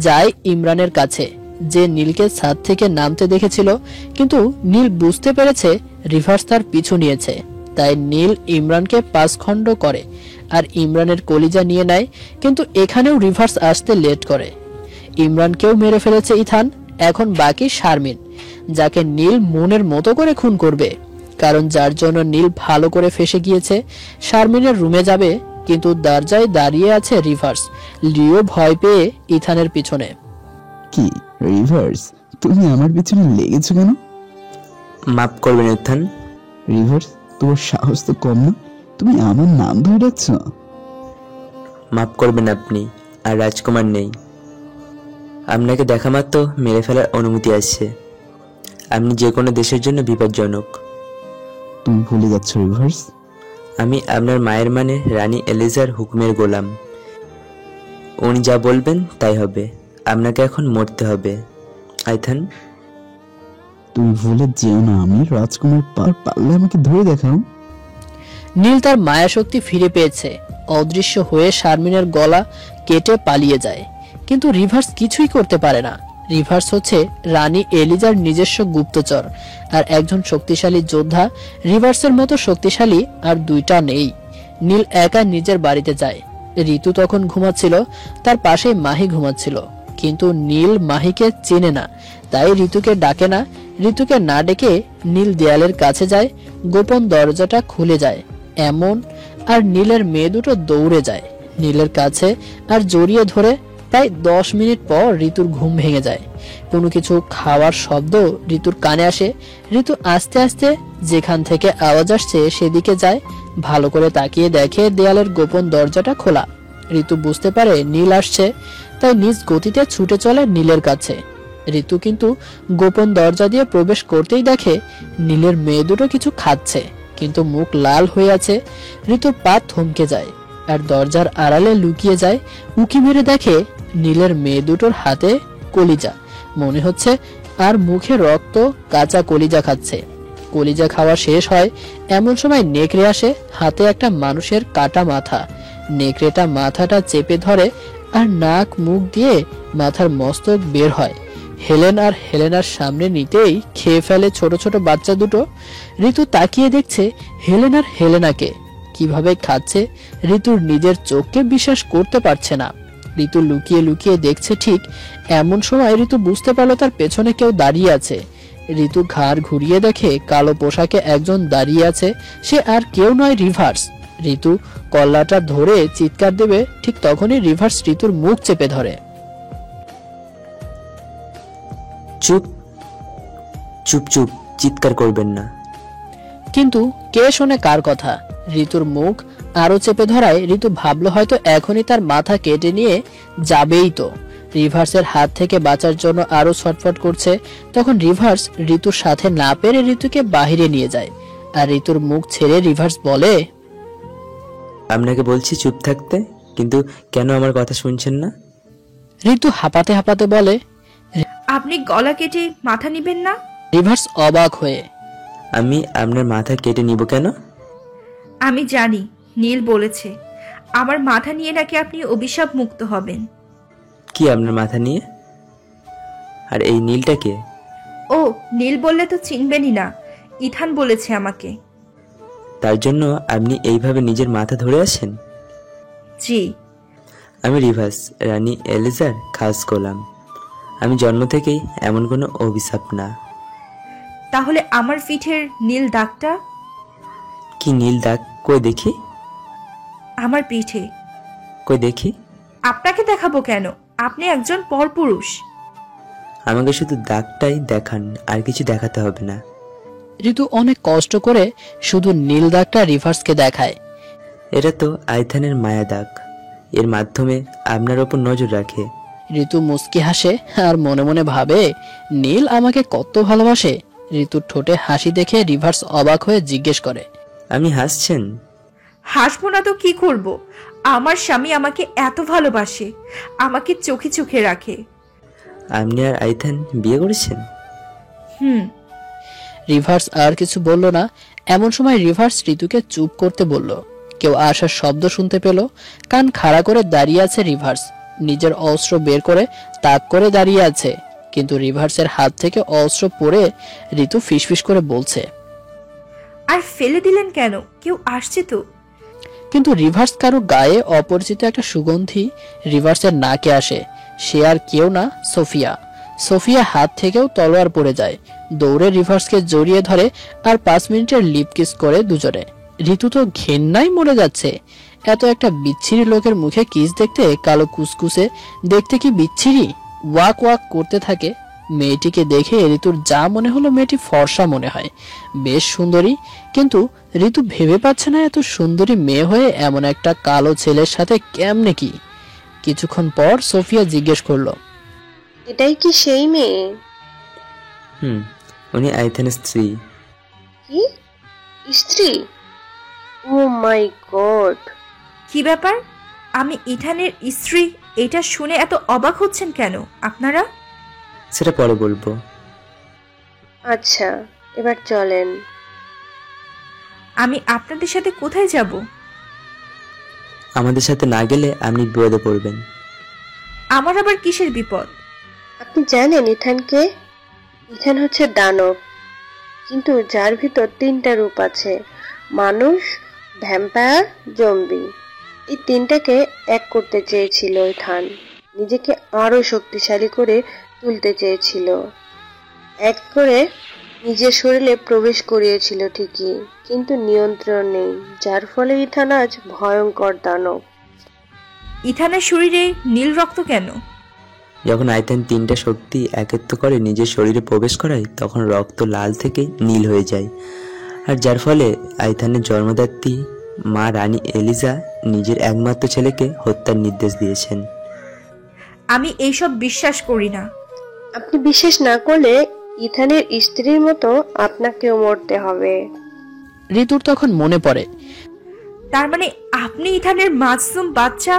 যায় ইমরানের কাছে, যে নীলকে ছাদ থেকে নামতে দেখেছিল, কিন্তু নীল বুঝতে পেরেছে রিভার্স তার পিছু নিয়েছে। তাই নীল ইমরানকে 5 খণ্ড করে আর ইমরানের কলিজা নিয়ে নেয়, কিন্তু এখানেও রিভার্স আসতে লেট করে। ইমরানকেও মেরে ফেলেছে ইথান। এখন বাকি শারমিন, যাকে নীল মনের মতো করে খুন করবে, কারণ যার জন্য নীল ভালো করে ফেসে গিয়েছে। শারমিনের রুমে যাবে, কিন্তু দরজায় দাঁড়িয়ে আছে রিভার্স। লিও ভয় পেয়ে ইথানের পিছনে। কি রিভার্স, তুমি আমার পিছনে লেগেছো কেন? মাফ করবেন ইথান। রিভার্স, তোমার সাহস তো কম না, তুমি আমার নাম ধরে ডাকছ। মাফ করবেন আপনি, আর রাজকুমার নেই। আপনাকে দেখা মাত্র মেরে ফেলার অনুমতি আসছে। আপনি যে কোনো দেশের জন্য বিপজ্জনক। তুমি ভুলে যাচ্ছ রিভার্স, আমি আপনার মায়ের মানে রানী এলিজার হুকুমের গোলাম। উনি যা বলবেন তাই হবে। আপনাকে এখন মরতে হবে আইথান। তুমি ভুলে যেও না, আমি রাজকুমার পারলে আমাকে ধরে দেখাও। নীল তার মায়া শক্তি ফিরে পেয়েছে। অদৃশ্য হয়ে শারমিনের গলা কেটে পালিয়ে যায়, কিন্তু রিভার্স কিছুই করতে পারে না। রিভার্স হচ্ছে রানী এলিজার নিজস্ব গুপ্তচর আর একজন শক্তিশালী যোদ্ধা। রিভার্সের মতো শক্তিশালী আর দুইটা নেই। নীল একা নিজের বাড়িতে যায়। ঋতু তখন ঘুমাচ্ছিল, তার পাশে মাহি ঘুমাচ্ছিল, কিন্তু নীল মাহিকে চেনে না, তাই ঋতুকে ডাকে না। ঋতুকে না ডেকে নীল দেয়ালের কাছে যায়, গোপন দরজাটা খুলে যায় এমন, আর নীলের মেয়ে দুটো দৌড়ে যায় নীলের কাছে আর জড়িয়ে ধরে। প্রায় 10 মিনিট পর ঋতুর ঘুম ভেঙে যায়। কোনো কিছু খাওয়ার শব্দ ঋতুর কানে আসে। ঋতু আস্তে আস্তে যেখান থেকে আওয়াজ আসছে সেদিকে যায়। ভালো করে তাকিয়ে দেখে দেয়ালের গোপন দরজাটা খোলা। ঋতু বুঝতে পারে নীল আসছে, তাই নিজ গতিতে ছুটে চলে নীলের কাছে। ঋতু কিন্তু গোপন দরজা দিয়ে প্রবেশ করতেই দেখে নীলের মেয়ে দুটো কিছু খাচ্ছে, কিন্তু মুখ লাল হয়ে আছে। ঋতুর পা থমকে যায় আর দরজার আড়ালে লুকিয়ে যায়। উকি মেরে দেখে নীলের মেয়ে দুটোর হাতে কলিজা, মনে হচ্ছে আর মুখে রক্ত, কাঁচা কলিজা খাচ্ছে। কলিজা খাওয়া শেষ হয় এমন সময় নেকড়ে আসে, হাতে একটা মানুষের কাটা মাথা। নেকড়েটা মাথাটা চেপে ধরে আর নাক মুখ দিয়ে মাথার মস্তক বের হয়। হেলেন আর হেলেনার সামনে নিতেই খেয়ে ফেলে ছোট ছোট বাচ্চা দুটো। ঋতু তাকিয়ে দেখছে হেলেন আর হেলেনাকে কিভাবে খাচ্ছে। ঋতুর নিজের চোখকে বিশ্বাস করতে পারছে না। ঋতু লুকিয়ে লুকিয়ে দেখছে, ঠিক এমন সময় ঋতু বুঝতে পারলো তার পেছনে কেউ দাঁড়িয়ে আছে। ঋতু ঘাড় ঘুরিয়ে দেখে কালো পোশাকে একজন দাঁড়িয়ে আছে। সে আর কেউ নয়, রিভার্স। ঋতু কল্লাটা ধরে চিৎকার দেবে, ঠিক তখনই রিভার্স ঋতুর মুখ চেপে ধরে। চুপ চুপ চুপ, চিৎকার করবেন না। কিন্তু কে শোনে কার কথা? ঋতুর মুখ আরো চেপে ধরায় ঋতু ভাবলো হয়তো এখনই তার মাথা কেটে নিয়ে যাবেই তো। রিভার্সের হাত থেকে বাঁচার জন্য আরো ছটফট করছে। তখন রিভার্স ঋতুর সাথে না পেরে ঋতুকে বাহিরে নিয়ে যায়, আর ঋতুর মুখ ছেড়ে রিভার্স বলে, আপনাকে বলছি চুপ থাকতে, কিন্তু কেন আমার কথা শুনছেন না? ঋতু হাঁপাতে হাঁপাতে বলে, আপনি গলা কেটে মাথা নিবেন না? রিভার্স অবাক হয়ে, আমি আপনার মাথা কেটে নিব কেন? আমি জানি, নীল বলেছে আমার মাথা নিয়ে নাকি আপনি অভিশাপ মুক্ত হবেন। কি আপনার মাথা নিয়ে? আর এই নীলটা কে? ও, নীল বললে তো চিনবেনই না, ইথান বলেছে আমাকে। তার জন্য আপনি এইভাবে নিজের মাথা ধরে আছেন? জি। আমি রিভার্স, রানী এলিজার খাস গোলাম। আমি জন্ম থেকেই এমন কোনো অভিশাপ না। তাহলে আমার পিঠের নীল দাগটা? কি নীল দাগ? কই দেখি। আমার পিঠে। কই দেখি। আপনাকে দেখাবো কেন? আপনি একজন পরপুরুষ। আমাকে শুধু দাগটাই দেখান, আর কিছু দেখাতে হবে না। ঋতু অনেক কষ্ট করে শুধু নীল দাগটা রিভার্সকে দেখায়। এটা তো আইথানের মায়া দাগ, এর মাধ্যমে আপনার ওপর নজর রাখে। ঋতু মুচকি হাসে আর মনে মনে ভাবে, নীল আমাকে কত ভালোবাসে। ঋতুর ঠোঁটে হাসি দেখে রিভার্স অবাক হয়ে জিজ্ঞেস করে, আমি হাসছেন? হাসবো না তো কি করব? আমার স্বামী আমাকে এত ভালোবাসে, আমাকে চোখে চোখে রাখে। আপনি আর আইথান বিয়ে করেছেন? রিভার্স আর কিছু বলল না। এমন সময় রিভার্স ঋতুকে চুপ করতে বলল। কেউ আসার শব্দ শুনতে পেল। কান খাড়া করে দাঁড়িয়ে আছে রিভার্স। নিজের অস্ত্র বের করে তাক করে দাঁড়িয়ে আছে, কিন্তু রিভার্সের হাত থেকে অস্ত্র পড়ে ঋতু ফিসফিস করে বলছে, আর ফেলে দিলেন কেন? কেউ আসছে তো। কিন্তু রিভার্স কারো গায়ে অপরিচিত একটা সুগন্ধি রিভার্সের নাকে আসে। সে আর কেউ না, সোফিয়া। সোফিয়া হাত থেকেও তলোয়ার পড়ে যায়। দৌড়ে রিভার্সকে জড়িয়ে ধরে আর 5 মিনিটের লিপ কিস করে দুজনে। ঋতু তো ঘেন্নায় মরে যাচ্ছে। এত একটা বিচ্ছিরি লোকের মুখে কিস দেখতে, কালো কুসকুসে দেখতে কি বিচ্ছিরি। ওয়াক ওয়াক করতে থাকে। মেয়েটিকে দেখে ঋতুর যা মনে হলো মেয়েটি ফর্সা মনে হয়, বেশ সুন্দরী, কিন্তু ঋতু ভেবে পাচ্ছে না এত সুন্দরী মেয়ে হয়ে এমন একটা কালো ছেলের সাথে কেমনে কি। কিছুক্ষণ পর সোফিয়া জিজ্ঞেস করলো, এটাই কি সেই মেয়ে? উনি আইথানের স্ত্রী। কি স্ত্রী? ও মাই গড! কি ব্যাপার, আমি ইথানের স্ত্রী এটা শুনে এত অবাক হচ্ছেন কেন আপনারা? সেটা পরে বলবো। আচ্ছা, এবার চলেন। আমি আপনাদের সাথে কোথায় যাব? আমাদের সাথে না গেলে আপনি বিপদে পড়বেন। আমার আবার কিসের বিপদ? আপনি জানেন ইথানকে? ইথান হচ্ছে দানব, কিন্তু যার ভিতর 3টা রূপ আছে: মানুষ, ভ্যাম্পায়ার, জম্বি। এই 3টাকে এক করতে চেয়েছিল ইথান, নিজেকে আরো শক্তিশালী করে তুলতে চেয়েছিল, এক করে নিজের শরীরে প্রবেশ করিয়েছিল ঠিকই, কিন্তু নিয়ন্ত্রণ নেই, যার ফলে ইথান আজ ভয়ঙ্কর দানব। ইথানের শরীরে নীল রক্ত কেন? যখন আইথান 3টা শক্তি একত্র করে নিজের শরীরে প্রবেশ করায় তখন রক্ত লাল থেকে নীল হয়ে যায়, আর যার ফলে আইথানের জন্মদাত্রী মা রানী এলিজা নিজের একমাত্র ছেলেকে হত্যার নির্দেশ দিয়েছেন। আমি এইসব বিশ্বাস করি না। আপনি বিশ্বাস না করলে ইথানের স্ত্রীর মতো আপনাকেও মরতে হবে। ঋতুর তখন মনে পড়ে, তার মানে আপনি ইথানের মাসুম বাচ্চা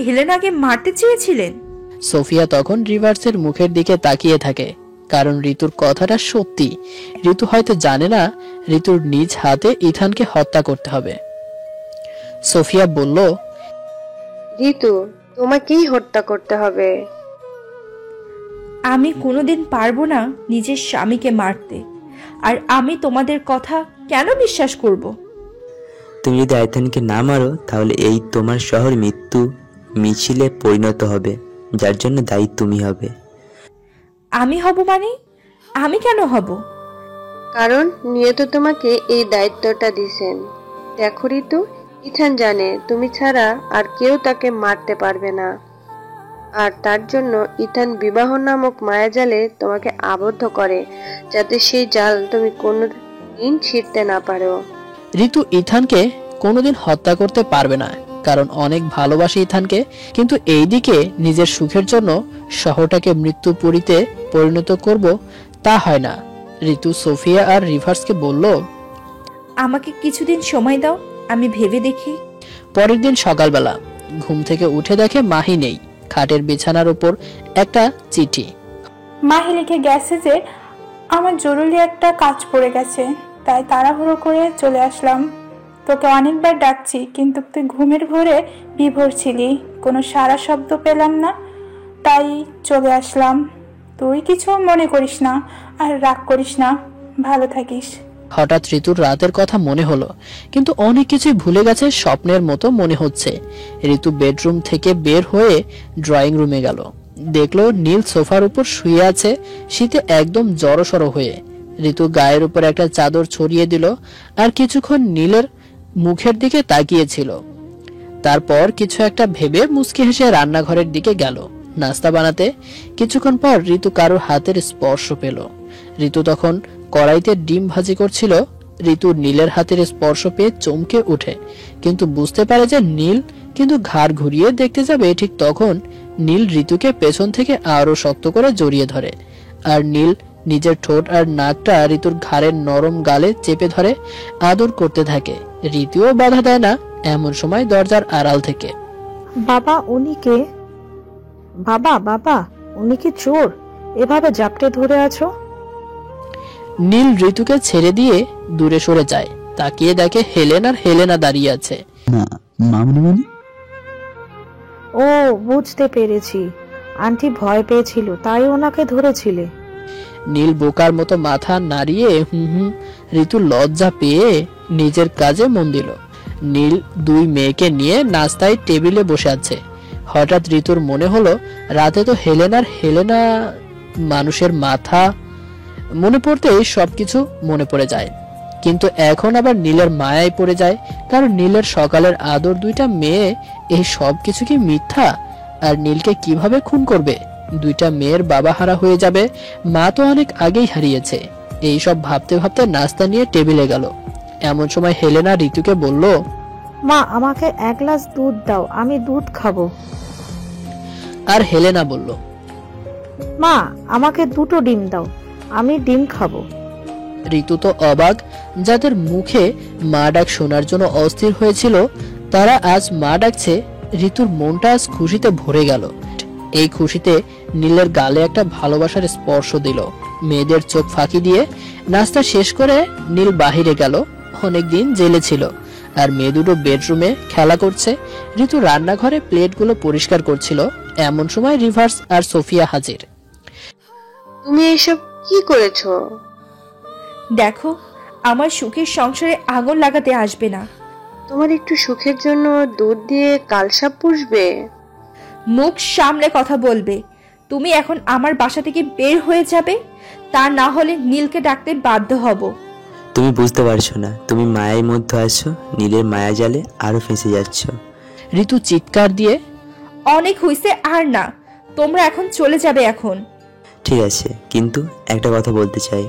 হেলেনাকে মারতে চেয়েছিলেন? সোফিয়া তখন রিভার্সের মুখের দিকে তাকিয়ে থাকে, কারণ ঋতুর কথাটা সত্যি। ঋতু হয়তো জানে না ঋতুর নিজ হাতে ইথানকে হত্যা করতে হবে। সোফিয়া বলল, ঋতু, তোমাকেই হত্যা করতে হবে। আমি কোনোদিন পারবো না নিজের স্বামীকে মারতে, আর আমি তোমাদের কথা কেন বিশ্বাস করব? তুমি যদি আইথানকে না মারো তাহলে এই তোমার শহর মৃত্যু মিছিলে পরিণত হবে, যার জন্য দায়ী তুমি হবে। আমি হব মানে? আমি কেন হব? কারণ নিয়ত তোমাকে এই দায়িত্বটা দিছেন। দেখো ঋতু, ইথান জানে তুমি ছাড়া আর কেউ তাকে মারতে পারবে না, আর তার জন্য ইথান বিবাহ নামক মায়াজালে তোমাকে আবদ্ধ করে, যাতে সেই জাল তুমি কোনোদিন ছিঁড়তে না পারো। ঋতু ইথানকে কোনোদিন হত্যা করতে পারবে না, কারণ অনেক ভালোবাসে ইথানকে, কিন্তু এইদিকে নিজের সুখের জন্য শহরটাকে মৃত্যুপুরীতে পরিণত করব, তা হয় না। ঋতু সোফিয়া আর রিভার্সকে বলল, আমাকে কিছুদিন সময় দাও, আমি ভেবে দেখি। পরের দিন সকালবেলা ঘুম থেকে উঠে দেখে মাহি নেই। খাটের বিছানার উপর একটা চিঠি। মাহি লিখে গেছে যে আমার জরুরি একটা কাজ পড়ে গেছে, তাই তাড়াহুড়ো করে চলে আসলাম। তোকে অনেকবার ডাকছি, কিন্তু তুই ঘুমের ঘোরে বিভোর ছিলি, কোনো সারা শব্দ পেলাম না, তাই চলে আসলাম। তুই কিছু মনে করিস না আর রাগ করিস না, ভালো থাকিস। হঠাৎ ঋতুর রাতের কথা মনে হলো, কিন্তু অনেক কিছুই ভুলে গেছে, স্বপ্নের মতো মনে হচ্ছে। ঋতু বেডরুম থেকে বের হয়ে ড্রয়িং রুমে গেল, দেখলো নীল সোফার উপর শুয়ে আছে, শীতে একদম জড়সড় হয়ে। ঋতু গায়ের উপর একটা চাদর ছড়িয়ে দিল আর কিছুক্ষণ নীলের মুখের দিকে তাকিয়েছিল। তারপর কিছু একটা ভেবে মুচকি হেসে রান্নাঘরের দিকে গেল নাস্তা বানাতে। কিছুক্ষণ পর ঋতু কারোর হাতের স্পর্শ পেল। ঋতু তখন কড়াইতে ডিম ভাজি করছিল। ঋতু নীলের হাতের স্পর্শ পেয়ে চমকে ওঠে, কিন্তু বুঝতে পারে যে নীল কিন্তু ঘাড় ঘুরিয়ে দেখতে যাবে, ঠিক তখন নীল ঋতুকে পেছন থেকে আরো শক্ত করে জড়িয়ে ধরে, আর নীল নিজের ঠোঁট আর নাকটা ঋতুর ঘাড়ের নরম গালে চেপে ধরে আদর করতে থাকে। ঋতুও বাধা দেয় না। এমন সময় দরজার আড়াল থেকে, বাবা উনি কে? বাবা বাবা উনি কি চোর? এভাবে জাপটে ধরে আছো? নীল ঋতুকে ছেড়ে দিয়ে দূরে সরে যায়। তাকিয়ে দেখে হেলেনা দাঁড়িয়ে আছে। না মামনি, ও বুঝতে পেরেছি, আন্টি ভয় পেয়েছিল তাই ওনাকে ধরেছিলে। নীল বোকার মতো মাথা নাড়িয়ে ঋতু লজ্জা পেয়ে নিজের কাজে মন দিল। নীল দুই মেয়েকে নিয়ে নাস্তায় টেবিলে বসে আছে। হঠাৎ ঋতুর মনে হলো রাতে তো হেলেনা মানুষের মাথা মনে পড়তেই সবকিছু মনে পড়ে যায়, কিন্তু এখন আবার নীলের মায়ায় পড়ে যায়, কারণ নীলের সকালের আদর দুইটা মেয়ে, এই সব কিছু কি মিথ্যা? আর নীলকে কিভাবে খুন করবে? দুইটা মেয়ের বাবা হারা হয়ে যাবে, মা তো অনেক আগেই হারিয়েছে। এইসব ভাবতে ভাবতে নাস্তা নিয়ে টেবিলে গেল। এমন সময় হেলেনা ঋতুকে বলল, মা আমাকে 1 গ্লাস দুধ দাও, আমি দুধ খাবো। আর হেলেনা বলল, মা আমাকে 2টো ডিম দাও, আমি ডিম খাবো। ঋতু তো অবাক। যাদের মুখে মা ডাক শোনার জন্য অস্থির হয়েছিল, তারা আজ মা ডাকছে। ঋতুর মনটা আজ খুশিতে ভরে গেল। এই খুশিতে নীলের গালে একটা ভালোবাসার স্পর্শ দিল। মেয়েদের চোখ ফাঁকি দিয়ে নাস্তা শেষ করে নীল বাহিরে গেল। অনেকদিন জেলে ছিল, আর মেয়ে দুটো বেডরুমে খেলা করছে। ঋতু রান্নাঘরে প্লেটগুলো পরিষ্কার করছিল। এমন সময় রিভার্স আর সোফিয়া হাজির। তুমি এসব কি করেছো? দেখো, আমার সুখের সংসারে আগুন লাগাতে আসবে না। তোমার একটু সুখের জন্য দুধ দিয়ে কালসাপ পুষবে? মুখ সামলে কথা বলবে। তুমি এখন আমার বাসা থেকে বের হয়ে যাবে, তা না হলে নীলকে ডাকতে বাধ্য হব। তুমি বুঝতে পারছো না, তুমি মায়ের মধ্যে আছো, নীলের মায়া জালে আরো ফেঁসে যাচ্ছ। ঋতু চিৎকার দিয়ে, অনেক হইছে আর না, তোমরা এখন চলে যাবে এখন। ঠিক আছে, কিন্তু একটা কথা বলতে চাই।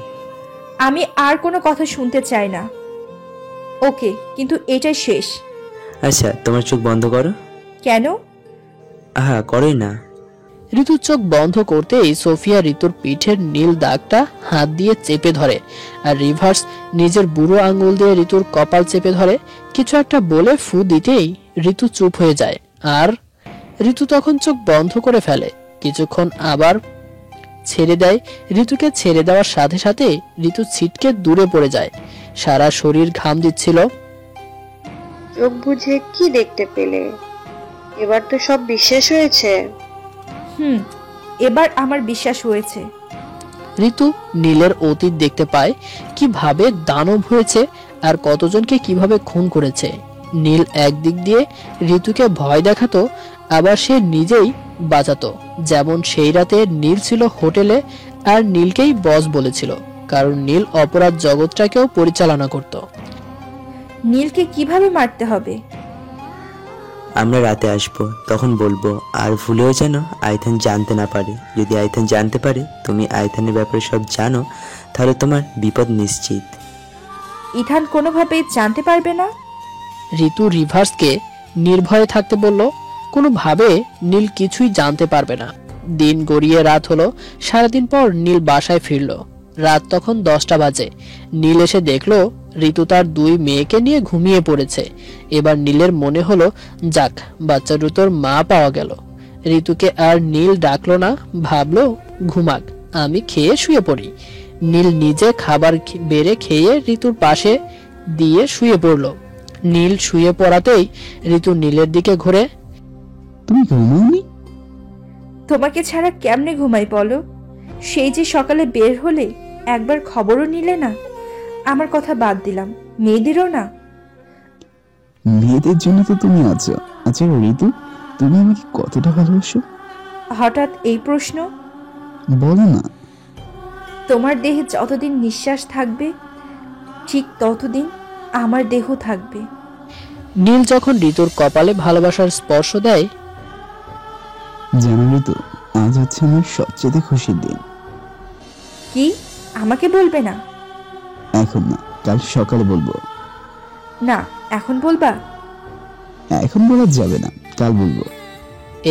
আমি আর কোনো কথা শুনতে চাই না। ওকে, কিন্তু এটাই শেষ। আচ্ছা, তোমার চোখ বন্ধ করো। কেন? হ্যাঁ, করোই না। ঋতুর চোখ বন্ধ করতেই সোফিয়া ঋতুর পিঠের নীল দাগটা হাত দিয়ে চেপে ধরে, আর রিভার্স নিজের বুড়ো আঙ্গুল দিয়ে ঋতুর কপাল চেপে ধরে। কিছু একটা বলে ফু দিতেই ঋতু চুপ হয়ে যায়, আর ঋতু তখন চোখ বন্ধ করে ফেলে। কিছুক্ষণ আবার ছেড়ে দেয়। ঋতুকে ছেড়ে দেওয়ার সাথে সাথে ঋতু ছিটকে দূরে পড়ে যায়। সারা শরীর ঘাম দিচ্ছিল। চোখ বুঝে কি দেখতে পেলে? এবার তো সব বিশ্বাস হয়েছে। এবার আমার বিশ্বাস হয়েছে। ঋতু নীলের অতীত দেখতে পায়, কিভাবে দানব হয়েছে আর কতজনকে কিভাবে খুন করেছে। নীল একদিক দিয়ে ঋতুকে ভয় দেখাতো, আবার সে নিজেই বাঁচাতো। যেমন সেই রাতে নীল ছিল হোটেলে, আর নীলকেই বস বলেছিল, কারণ নীল অপরাধ জগৎটাকেও পরিচালনা করত। নীলকে কিভাবে মারতে হবে? আমরা রাতে আসবো, তখন বলবো। আর ভুলেও যেন আইথান জানতে না পারে। যদি আইথান জানতে পারে তুমি আইথানের ব্যাপারে সব জানো, তাহলে তোমার বিপদ নিশ্চিত। ইথান কোনোভাবেই জানতে পারবে না। ঋতু রিভার্সকে নির্ভয়ে থাকতে বলল। কোনোভাবে নীল কিছুই জানতে পারবে না। দিন গড়িয়ে রাত হলো। সারাদিন পর নীল বাসায় ফিরল। রাত তখন 10টা বাজে। নীল এসে দেখলো ঋতু তার 2 মেয়েকে নিয়ে ঘুমিয়ে পড়েছে। এবার নীলের মনে হলো, যাক, বাচ্চা ঋতুর মা পাওয়া গেল। ঋতুকে আর নীল ডাকলো না, ভাবলো ঘুমাক, আমি খেয়ে শুয়ে পড়ি। নীল নিজে খাবার বেড়ে খেয়ে ঋতুর পাশে দিয়ে শুয়ে পড়ল। নীল শুয়ে পড়াতেই ঋতু নীলের দিকে ঘুরে, তুমি ঘুমাওনি? তোমাকে ছাড়া কেমনে ঘুমাই বলো? সেই যে সকালে বের হলে, একবার খবরও নিলে না। আমার কথা বাদ দিলাম, মেয়েদেরও না। মেয়েদের জন্য তো তুমি আছো। আচ্ছা ঋতু, তুমি আমাকে কতটা ভালোবাসো? হঠাৎ এই প্রশ্ন? বলো না। তোমার দেহে যতদিন নিঃশ্বাস থাকবে, ঠিক ততদিন আমার দেহ থাকবে। নীল যখন ঋতুর কপালে ভালোবাসার স্পর্শ দেয়, জানো ঋতু, আজ হচ্ছে আমার সবচেয়ে খুশির দিন। কি? আমাকে বলবে না? এখন না, কাল সকালে বলবো। না, এখন বলবা? এখন বলা যাবে না, কাল বলবো।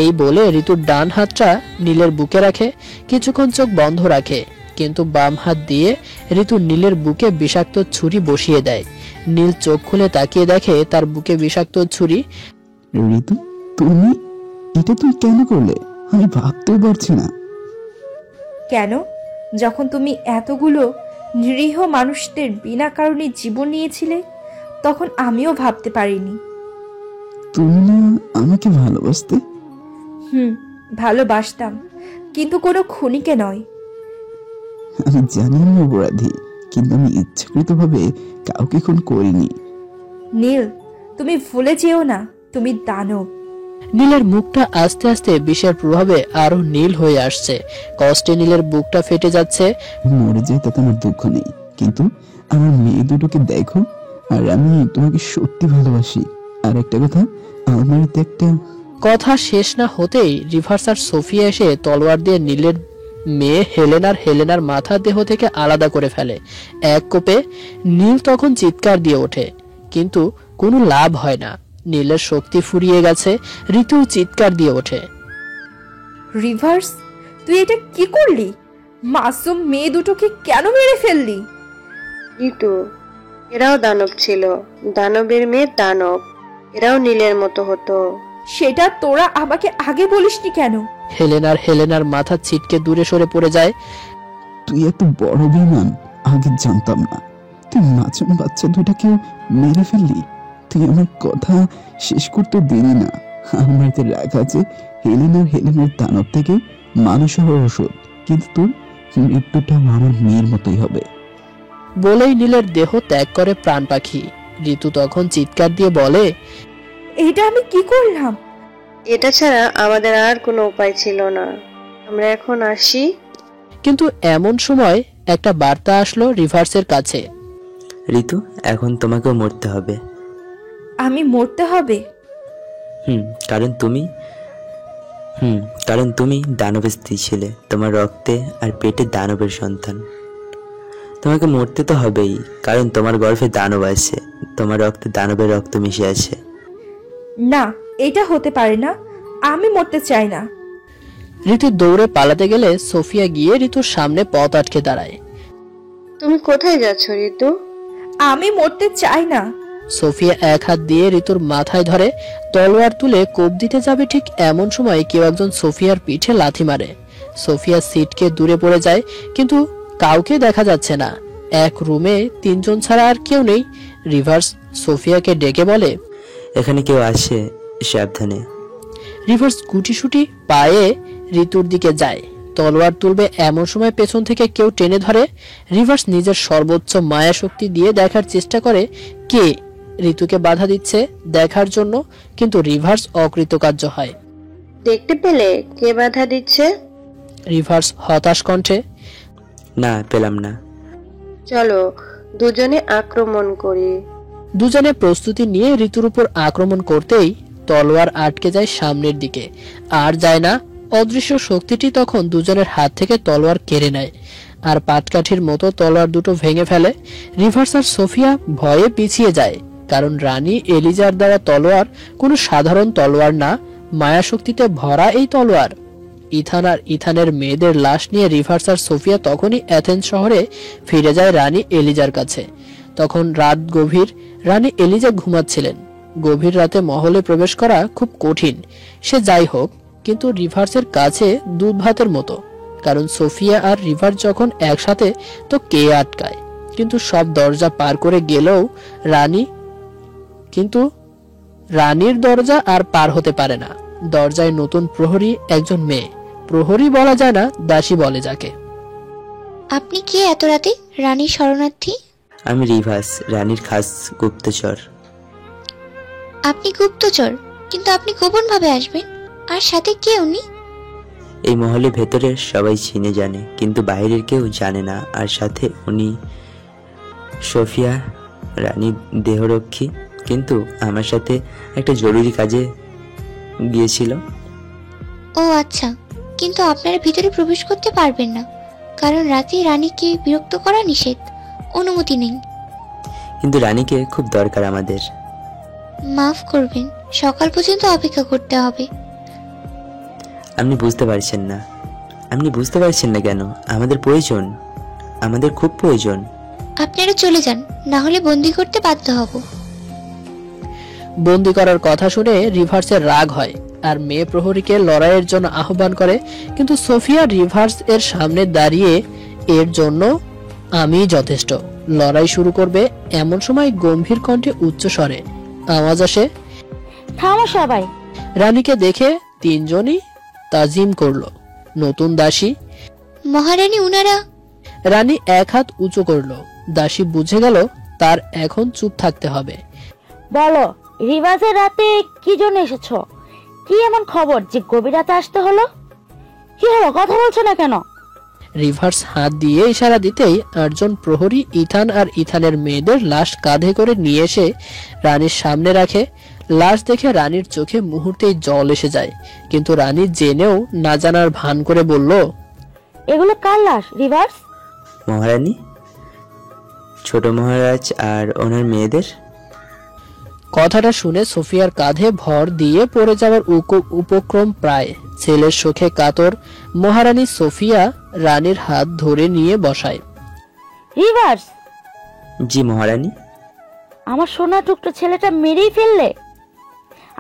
এই বলে ঋতুর ডান হাতটা নীলের বুকে রাখে। কিছুক্ষণ চোখ বন্ধ রাখে, কিন্তু বাম হাত দিয়ে ঋতু নীলের বুকে বিষাক্ত ছুরি বসিয়ে দেয়। নীল চোখ খুলে তাকিয়ে দেখে তার বুকে বিষাক্ত ছুরি। ঋতু, তুমি এটা তুমি কেন করলে? আমি ভাবতেও পারছি না। কেন? যখন তুমি এতগুলো নিরীহ মানুষদের বিনা কারণে জীবন নিয়েছিলে, তখন আমিও ভাবতে পারিনি। তুমি না আমাকে ভালোবাসতে? ভালোবাসতাম, কিন্তু কোনো খুনিকে নয়। আমি জানি আমি অপরাধী, কিন্তু আমি ইচ্ছাকৃতভাবে কাউকে খুন করিনি। নীল, তুমি ভুলে যেও না, তুমি দানব। নীলের মুখটা আস্তে আস্তে বিষের প্রভাবে আরো নীল হয়ে আসছে। কষ্টে নীলের বুকটা ফেটে যাচ্ছে। মরে যায় তাতে আমার দুঃখ নেই, কিন্তু আমার মেয়ে দুটোকে দেখো, আর আমি তোমাকে সত্যি ভালোবাসি। আর একটা কথা, আমার বাড়িতে একটা কথা শেষ না হতেই রিভার্স আর সোফিয়া এসে তলোয়ার দিয়ে নীলের মেয়ে হেলেনার মাথা দেহ থেকে আলাদা করে ফেলে। এক কোপে নীল তখন চিৎকার দিয়ে ওঠে, কিন্তু কোনো লাভ হয় না। নীলের শক্তি ফুরিয়ে গেছে। ঋতু চিৎকার দিয়ে ওঠে, রিভার্স, তুই এটা কি করলি? মাসুম মেয়ে দুটোকে কেন মেরে ফেললি? ঋতু, এরাও দানব ছিল, দানবের মেয়ে দানব, এরাও নীলের মতো হতো। সেটা তোরা আমাকে আগে বলিসনি কেন? হেলেনার মাথা ছিটকে দূরে সরে পড়ে যায়। তুই এত বড় বেঈমান, আগে জানতাম না। তুই মাসুম বাচ্চা দুইটাকেও মেরে ফেললি। তুই আমার কথা শেষ করতে দিলি না। আমার এতে রাগ আছে হেলেনার দানব থেকে মানুষ হওয়ার ওষুধ, কিন্তু তোর মৃত্যুটা আমার মেয়ের মতোই হবে। বলেই নীলের দেহ ত্যাগ করে প্রাণ পাখি। ঋতু তখন চিৎকার দিয়ে বলে, এটা আমি কি করলাম? এটা ছাড়া আমাদের আর কোনো উপায় ছিল না, আমরা এখন আসি। কিন্তু এমন সময় একটা বার্তা আসলো রিভার্সের কাছে। ঋতু, এখন তোমাকেও মরতে হবে। আমি মরতে হবে? কারণ তুমি দানবের স্ত্রী ছিলে। তোমার রক্তে আর পেটে দানবের সন্তান। তোমাকে মরতে তো হবেই, কারণ তোমার গর্ভে দানব আছে, তোমার রক্তে দানবের রক্ত মিশে আছে। না, এটা হতে পারে না। আমি মরতে চাই না। ঋতু দৌড়ে পালাতে গেলে সোফিয়া গিয়ে ঋতুর সামনে পথ আটকে দাঁড়ায়। তুমি কোথায় যাচ্ছ ঋতু? আমি মরতে চাই না। সোফিয়া এক হাত দিয়ে ঋতুর মাথায় ধরে তলোয়ার তুলে কোপ দিতে যাবে, ঠিক এমন সময় কেউ একজন সোফিয়ার পিঠে লাথি মারে। সোফিয়া সিটকে দূরে পড়ে যায়, কিন্তু কাউকে দেখা যাচ্ছে না। এক রুমে তিনজন ছাড়া আর কেউ নেই। রিভার্স সোফিয়াকে ডেকে বলে, এখানে কেউ আসে, সাবধানে। রিভার্স গুটিসুটি পায়ে ঋতুর দিকে যায়। তলোয়ার তুলবে এমন সময় পেছন থেকে কেউ টেনে ধরে। রিভার্স নিজের সর্বোচ্চ মায়া শক্তি দিয়ে দেখার চেষ্টা করে কে ঋতুকে বাধা দিচ্ছে দেখার জন্য, কিন্তু রিভার্স অকৃতকার্য হয়। দেখতে পেলে কে বাধা দিচ্ছে? রিভার্স হতাশ কণ্ঠে, না, পেলাম না। চলো দুজনে আক্রমণ করি। দুজনে প্রস্তুতি নিয়ে ঋতুর উপর আক্রমণ করতেই তলোয়ার আটকে যায় সামনের দিকে, আর যায় না। অদৃশ্য শক্তিটি তখন দুজনের হাত থেকে তলোয়ার কেড়ে নেয়, আর পাটকাঠির মতো তলোয়ার দুটো ভেঙে ফেলে। রিভার্স আর সোফিয়া ভয়ে পিছিয়ে যায়, কারণ রানী এলিজার দেওয়া তলোয়ার কোনো সাধারণ তলোয়ার না, মায়া শক্তিতে ভরা এই তলোয়ার। ইথান আর ইথানের মেয়েদের লাশ নিয়ে রিভার্স আর সোফিয়া তখনই অ্যাথেন্স শহরে ফিরে যায় রানী এলিজার কাছে। তখন রাত গভীর, রানী এলিজা ঘুমাচ্ছিলেন। গভীর রাতে মহলে প্রবেশ করা খুব কঠিন। সে যাই হোক, কিন্তু রিভার্সের কাছে দুধ ভাতের মতো, কারণ সোফিয়া আর রিভার্স যখন একসাথে তো কে আটকায়। কিন্তু সব দরজা পার করে গেলেও রানীর দরজা আর পার হতে পারে না। দরজায় নতুন প্রহরী, একজন মেয়ে। প্রহরী বলা যায় না, দাসী বলে যাকে। আপনি কে এত রাতে? রানীর শরণার্থী? আমি রিভার্স, রানীর খাস গুপ্তচর। আপনি গুপ্তচর, কিন্তু আপনি গোপন ভাবে আসবেন? আর সাথে কে উনি? এই মহলের ভেতরে সবাই চিনে জানে, কিন্তু বাইরের কেউ জানে না। আর সাথে উনি সোফিয়া, রানীর দেহরক্ষী, কিন্তু আমার সাথে একটা জরুরি কাজে গিয়েছিল। ও আচ্ছা, কিন্তু আপনারা ভিতরে প্রবেশ করতে পারবেন না, কারণ রাতে রানীকে বিরক্ত করা নিষেধ, অনুমতি নেই। কিন্তু রানীকে খুব দরকার আমাদের। মাফ করবেন, সকাল পর্যন্ত অপেক্ষা করতে হবে। আপনি বুঝতে পারছেন না কেন? আমাদের প্রয়োজন, আমাদের খুব প্রয়োজন। আপনারা চলে যান, না হলে বন্দি করতে বাধ্য হব। বন্দি করার কথা শুনে রিভার্সের রাগ হয়, আর মেয়ে প্রহরীকে লড়াইয়ের জন্য আহ্বান করে। কিন্তু সোফিয়া রিভার্স এর সামনে দাঁড়িয়ে, এর জন্য আমি যথেষ্ট, লড়াই শুরু করবে। এমন সময় গম্ভীর কণ্ঠে উচ্চ স্বরে আওয়াজ আসে, থামো সবাই। রানীকে দেখে তিনজনই তাজিম করলো। নতুন দাসী, মহারানী উনারা। রানী এক হাত উঁচু করলো। দাসী বুঝে গেল তার এখন চুপ থাকতে হবে। বলো, রিভার্সের রাতে কি জন্য এসেছো? কি এমন খবর যে গভীর রাতে আসতে হলো? কি হলো, কথা বলছো না কেন? রিভার্স হাত দিয়ে ইশারা দিতেই আটজন প্রহরী ইথান আর ইথানের মেয়েদের লাশ কাঁধে করে নিয়ে এসে রানীর সামনে রাখে। লাশ দেখে রানীর চোখে মুহূর্তেই জল এসে যায়, কিন্তু রানী জেনেও না জানার ভান করে বলল, এগুলো কার লাশ রিভার্স? মহারানী, ছোট মহারাজ আর ওনার মেয়েদের। কথাটা শুনে সোফিয়ার কাঁধে ভর দিয়ে পড়ে যাওয়ার উপক্রম প্রায়। ছেলের শোকে কাতর মহারানী সোফিয়া রানীর হাত ধরে নিয়ে বসায়। রিভার্স, জি মহারানী। আমার সোনা টুকরো ছেলেটা মেরেই ফেললে,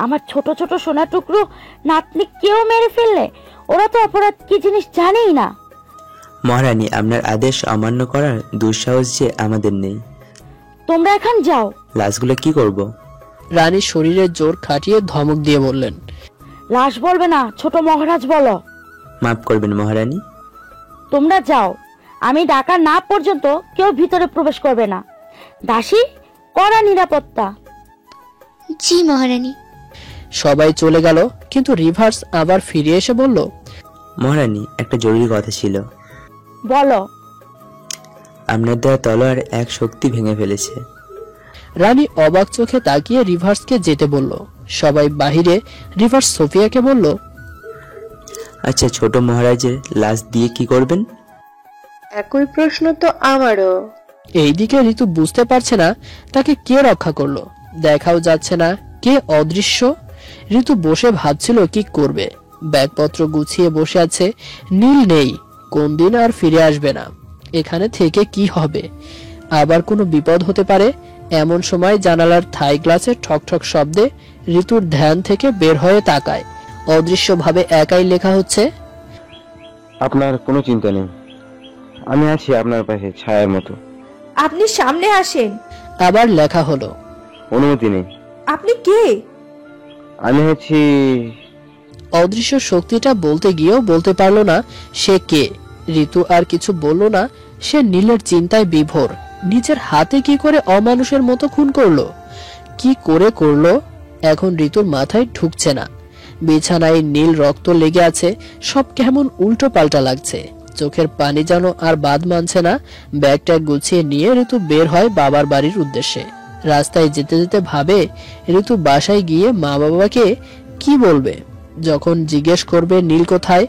আমার ছোট ছোট সোনা টুকরো নাতনি কেউ মেরে ফেললে। ওরা তো অপরাধ কি জিনিস জানেই না। মহারানী, আপনার আদেশ অমান্য করার দুঃসাহস যে আমাদের নেই। তোমরা এখন যাও। লাশগুলো কি করব? রানী শরীরে জোর খাটিয়ে ধমক দিয়ে বললেন, লাশ বলবে না, ছোট মহারাজ বলো। মাফ করবেন মহারানী। তোমরা যাও, আমি ডাকা না পর্যন্ত কেউ ভিতরে প্রবেশ করবে না। দাসী, কড়া নিরাপত্তা। জি মহারানী। সবাই চলে গেল, কিন্তু রিভার্স আবার ফিরে এসে বলল, মহারানী, একটা জরুরি কথা ছিল। বলো। আপনার দেওয়া তলোয়ার এক শক্তি ভেঙে ফেলেছে। রানী অবাক চোখে তাকিয়ে রিভার্সকে যেতে বলল। সবাই বাহিরে। রিভার্স সোফিয়াকে বলল, আচ্ছা, ছোট মহারাজের লাশ দিয়ে কি করবেন? একই প্রশ্ন তো আমারও। এইদিকে ঋতু বুঝতে পারছে না তাকে কে রক্ষা করলো, দেখাও যাচ্ছে না কে অদৃশ্য। ঋতু বসে ভাবছিল কি করবে। ব্যাগপত্র গুছিয়ে বসে আছে। নীল নেই, কোন দিন আর ফিরে আসবে না। এখানে থেকে কি হবে? আবার কোনো বিপদ হতে পারে। এমন সময় জানালার থাই গ্লাসের ঠকঠক শব্দে ঋতুর ধ্যান থেকে বের হয়ে তাকায়। অদৃশ্যভাবে একাই লেখা হচ্ছে, আপনার কোনো চিন্তা নেই, আমি আছি আপনার পাশে ছায়ার মতো। আপনি সামনে আসেন। আবার লেখা হলো, অনুমতি নেই। আপনি কে? আমি হচ্ছি। অদৃশ্য শক্তিটা বলতে গিয়েও বলতে পারলো না সে কে। ঋতু আর কিছু বলল না। সে নীলের চিন্তায় বিভোর। নিজের হাতে কি করে অমানুষের মতো খুন করলো, কি করে করলো, এখন ঋতুর মাথায় ঢুকছে না। বিছানায় নীল রক্ত লেগে আছে। সব কেমন উল্টো পাল্টা লাগছে। চোখের পানি যেন আর বাদ মানছে না। ব্যাগটা গুছিয়ে নিয়ে ঋতু বের হয় বাবার বাড়ির উদ্দেশ্যে। রাস্তায় যেতে যেতে ভাবে ঋতু বাসায় গিয়ে মা বাবাকে কি বলবে, যখন জিজ্ঞেস করবে নীল কোথায়।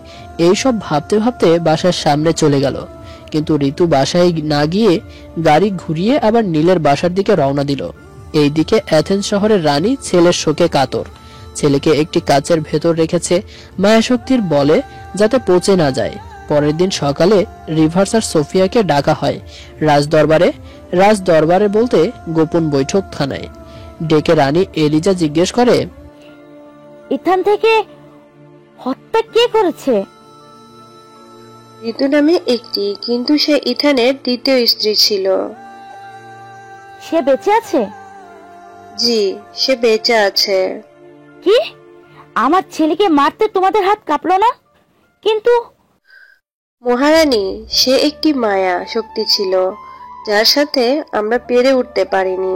এইসব ভাবতে ভাবতে বাসার সামনে চলে গেল। কিন্তু ঋতু বাসায় না গিয়ে গাড়ি ঘুরিয়ে আবার নীলের বাসার দিকে রওনা দিল। এইদিকে অ্যাথেন্স শহরের রানী ছেলের শোকে কাতর। ছেলেকে একটি কাচের ভেতর রেখেছে মায়াশক্তির বলে যাতে পচে না যায়। পরের দিন সকালে রিভার্স আর সোফিয়াকে ডাকা হয় রাজদরবারে বলতে গোপন বৈঠকখানায়। ডেকে রানী এলিজা জিজ্ঞেস করে, ইথান থেকে হত্যা কে করেছে? ঋতু নামে একটি, কিন্তু সে ইথানের দ্বিতীয় স্ত্রী ছিল। সে বেঁচে আছে? জি, সে বেঁচে আছে। কি? আমার ছেলেকে মারতে তোমাদের হাত কাঁপলো না? কিন্তু মহারানী, সে একটি মায়া শক্তি ছিল যার সাথে আমরা পেরে উঠতে পারিনি।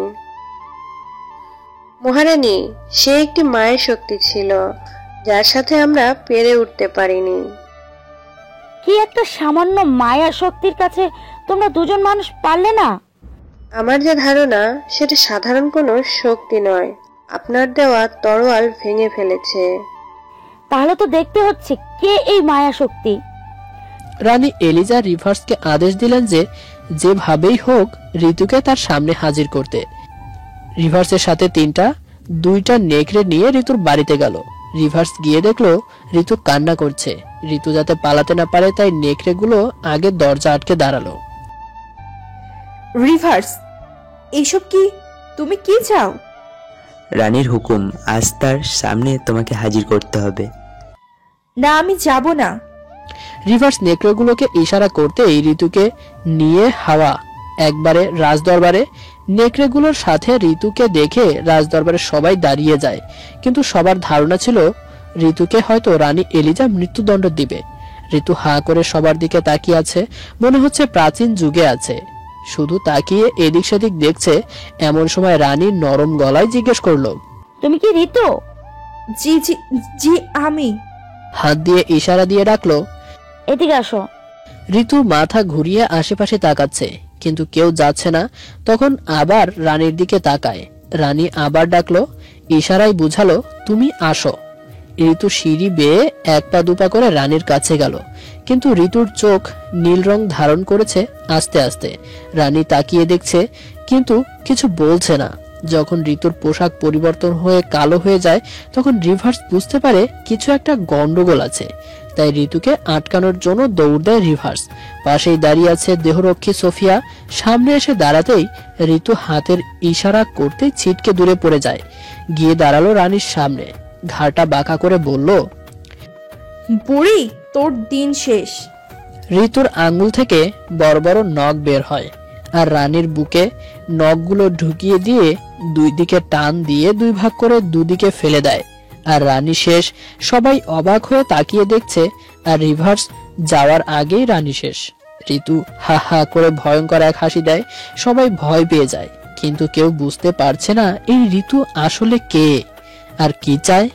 মহারানী, সে একটি মায়ের শক্তি ছিল যার সাথে আমরা পেরে উঠতে পারিনি। কি একটা সামান্য মায়া শক্তির কাছে তোমরা দুজন মানুষ পারলে না? আমার যে ধারণা সেটা সাধারণ কোনো শক্তি নয়, আপনার দেওয়া তরোয়াল ভেঙে ফেলেছে। তাহলে তো দেখতে হচ্ছে কে এই মায়া শক্তি। রানী এলিজা রিভার্সকে আদেশ দিলেন যে যেভাবেই হোক ঋতুকে তার সামনে হাজির করতে। রিভার্সের সাথে দুইটা নেকড়ে নিয়ে ঋতুর বাড়িতে গেল। রিভার্স গিয়ে দেখলো ঋতু কান্না করছে। ঋতু যাতে পালাতে না পারে তাই নেকড়েগুলো আগে দরজা আটকে দাঁড়ালো। রিভার্স, এইসব কি? তুমি কি চাও? রানীর হুকুম, আজ তার সামনে তোমাকে হাজির করতে হবে। না, আমি যাব না। রিভার্স নেকড়েগুলোকে ইশারা করতে এই ঋতুকে নিয়ে হাওয়া একবারে রাজদরবারে। নেকড়েগুলোর সাথে ঋতুকে দেখে রাজদরবারে সবাই দাঁড়িয়ে যায়। কিন্তু সবার ধারণা ছিল ঋতুকে হয়তো রানী এলিজা মৃত্যুদণ্ড দিবে। ঋতু হাঁ করে সবার দিকে তাকিয়ে আছে, মনে হচ্ছে প্রাচীন যুগে আছে। শুধু তাকিয়ে এদিক সেদিক দেখছে। এমন সময় রানী নরম গলায় জিজ্ঞেস করলো, তুমি কি ঋতু? জি জি জি, আমি। হাত দিয়ে ইশারা দিয়ে ডাকলো, এদিকে আসো। ঋতু মাথা ঘুরিয়ে আশেপাশে তাকাচ্ছে, কিন্তু কেউ যাচ্ছে না। তখন আবার রানীর দিকে তাকায়। রানী আবার ডাকলো, ইশারায় বুঝালো তুমি আসো। ঋতু সিঁড়ি বেয়ে এক পা দুপা করে রানীর কাছে গেল, কিন্তু ঋতুর চোখ নীল রং ধারণ করেছে আস্তে আস্তে। রানী তাকিয়ে দেখছে কিন্তু কিছু বলছে না। যখন ঋতুর পোশাক পরিবর্তন হয়ে কালো হয়ে যায় তখন রিভার্স বুঝতে পারে কিছু একটা গন্ডগোল আছে, তাই ঋতুকে আটকানোর জন্য দৌড় দেয় রিভার্স। পাশেই দাঁড়িয়ে আছে দেহরক্ষী সোফিয়া। সামনে এসে দাঁড়াতেই ঋতু হাতের ইশারা করতে ছিটকে দূরে পড়ে যায়। গিয়ে দাঁড়ালো রানীর সামনে, ঘাড়টা বাঁকা করে বলল, বুড়ি তোর দিন শেষ। ঋতুর আঙ্গুল থেকে বড় বড় নখ বের হয় আর রানীর বুকে নখগুলো ঢুকিয়ে দিয়ে দুই দিকে টান দিয়ে দুই ভাগ করে দুদিকে ফেলে দেয়। আর রানী শেষ। সবাই অবাক হয়ে তাকিয়ে দেখছে, আর রিভার্স যাওয়ার আগেই রানী শেষ। ঋতু হা হা করে ভয়ঙ্কর এক হাসি দেয়। সবাই ভয় পেয়ে যায়, কিন্তু কেউ বুঝতে পারছে না এই ঋতু আসলে কে আর কি চায়।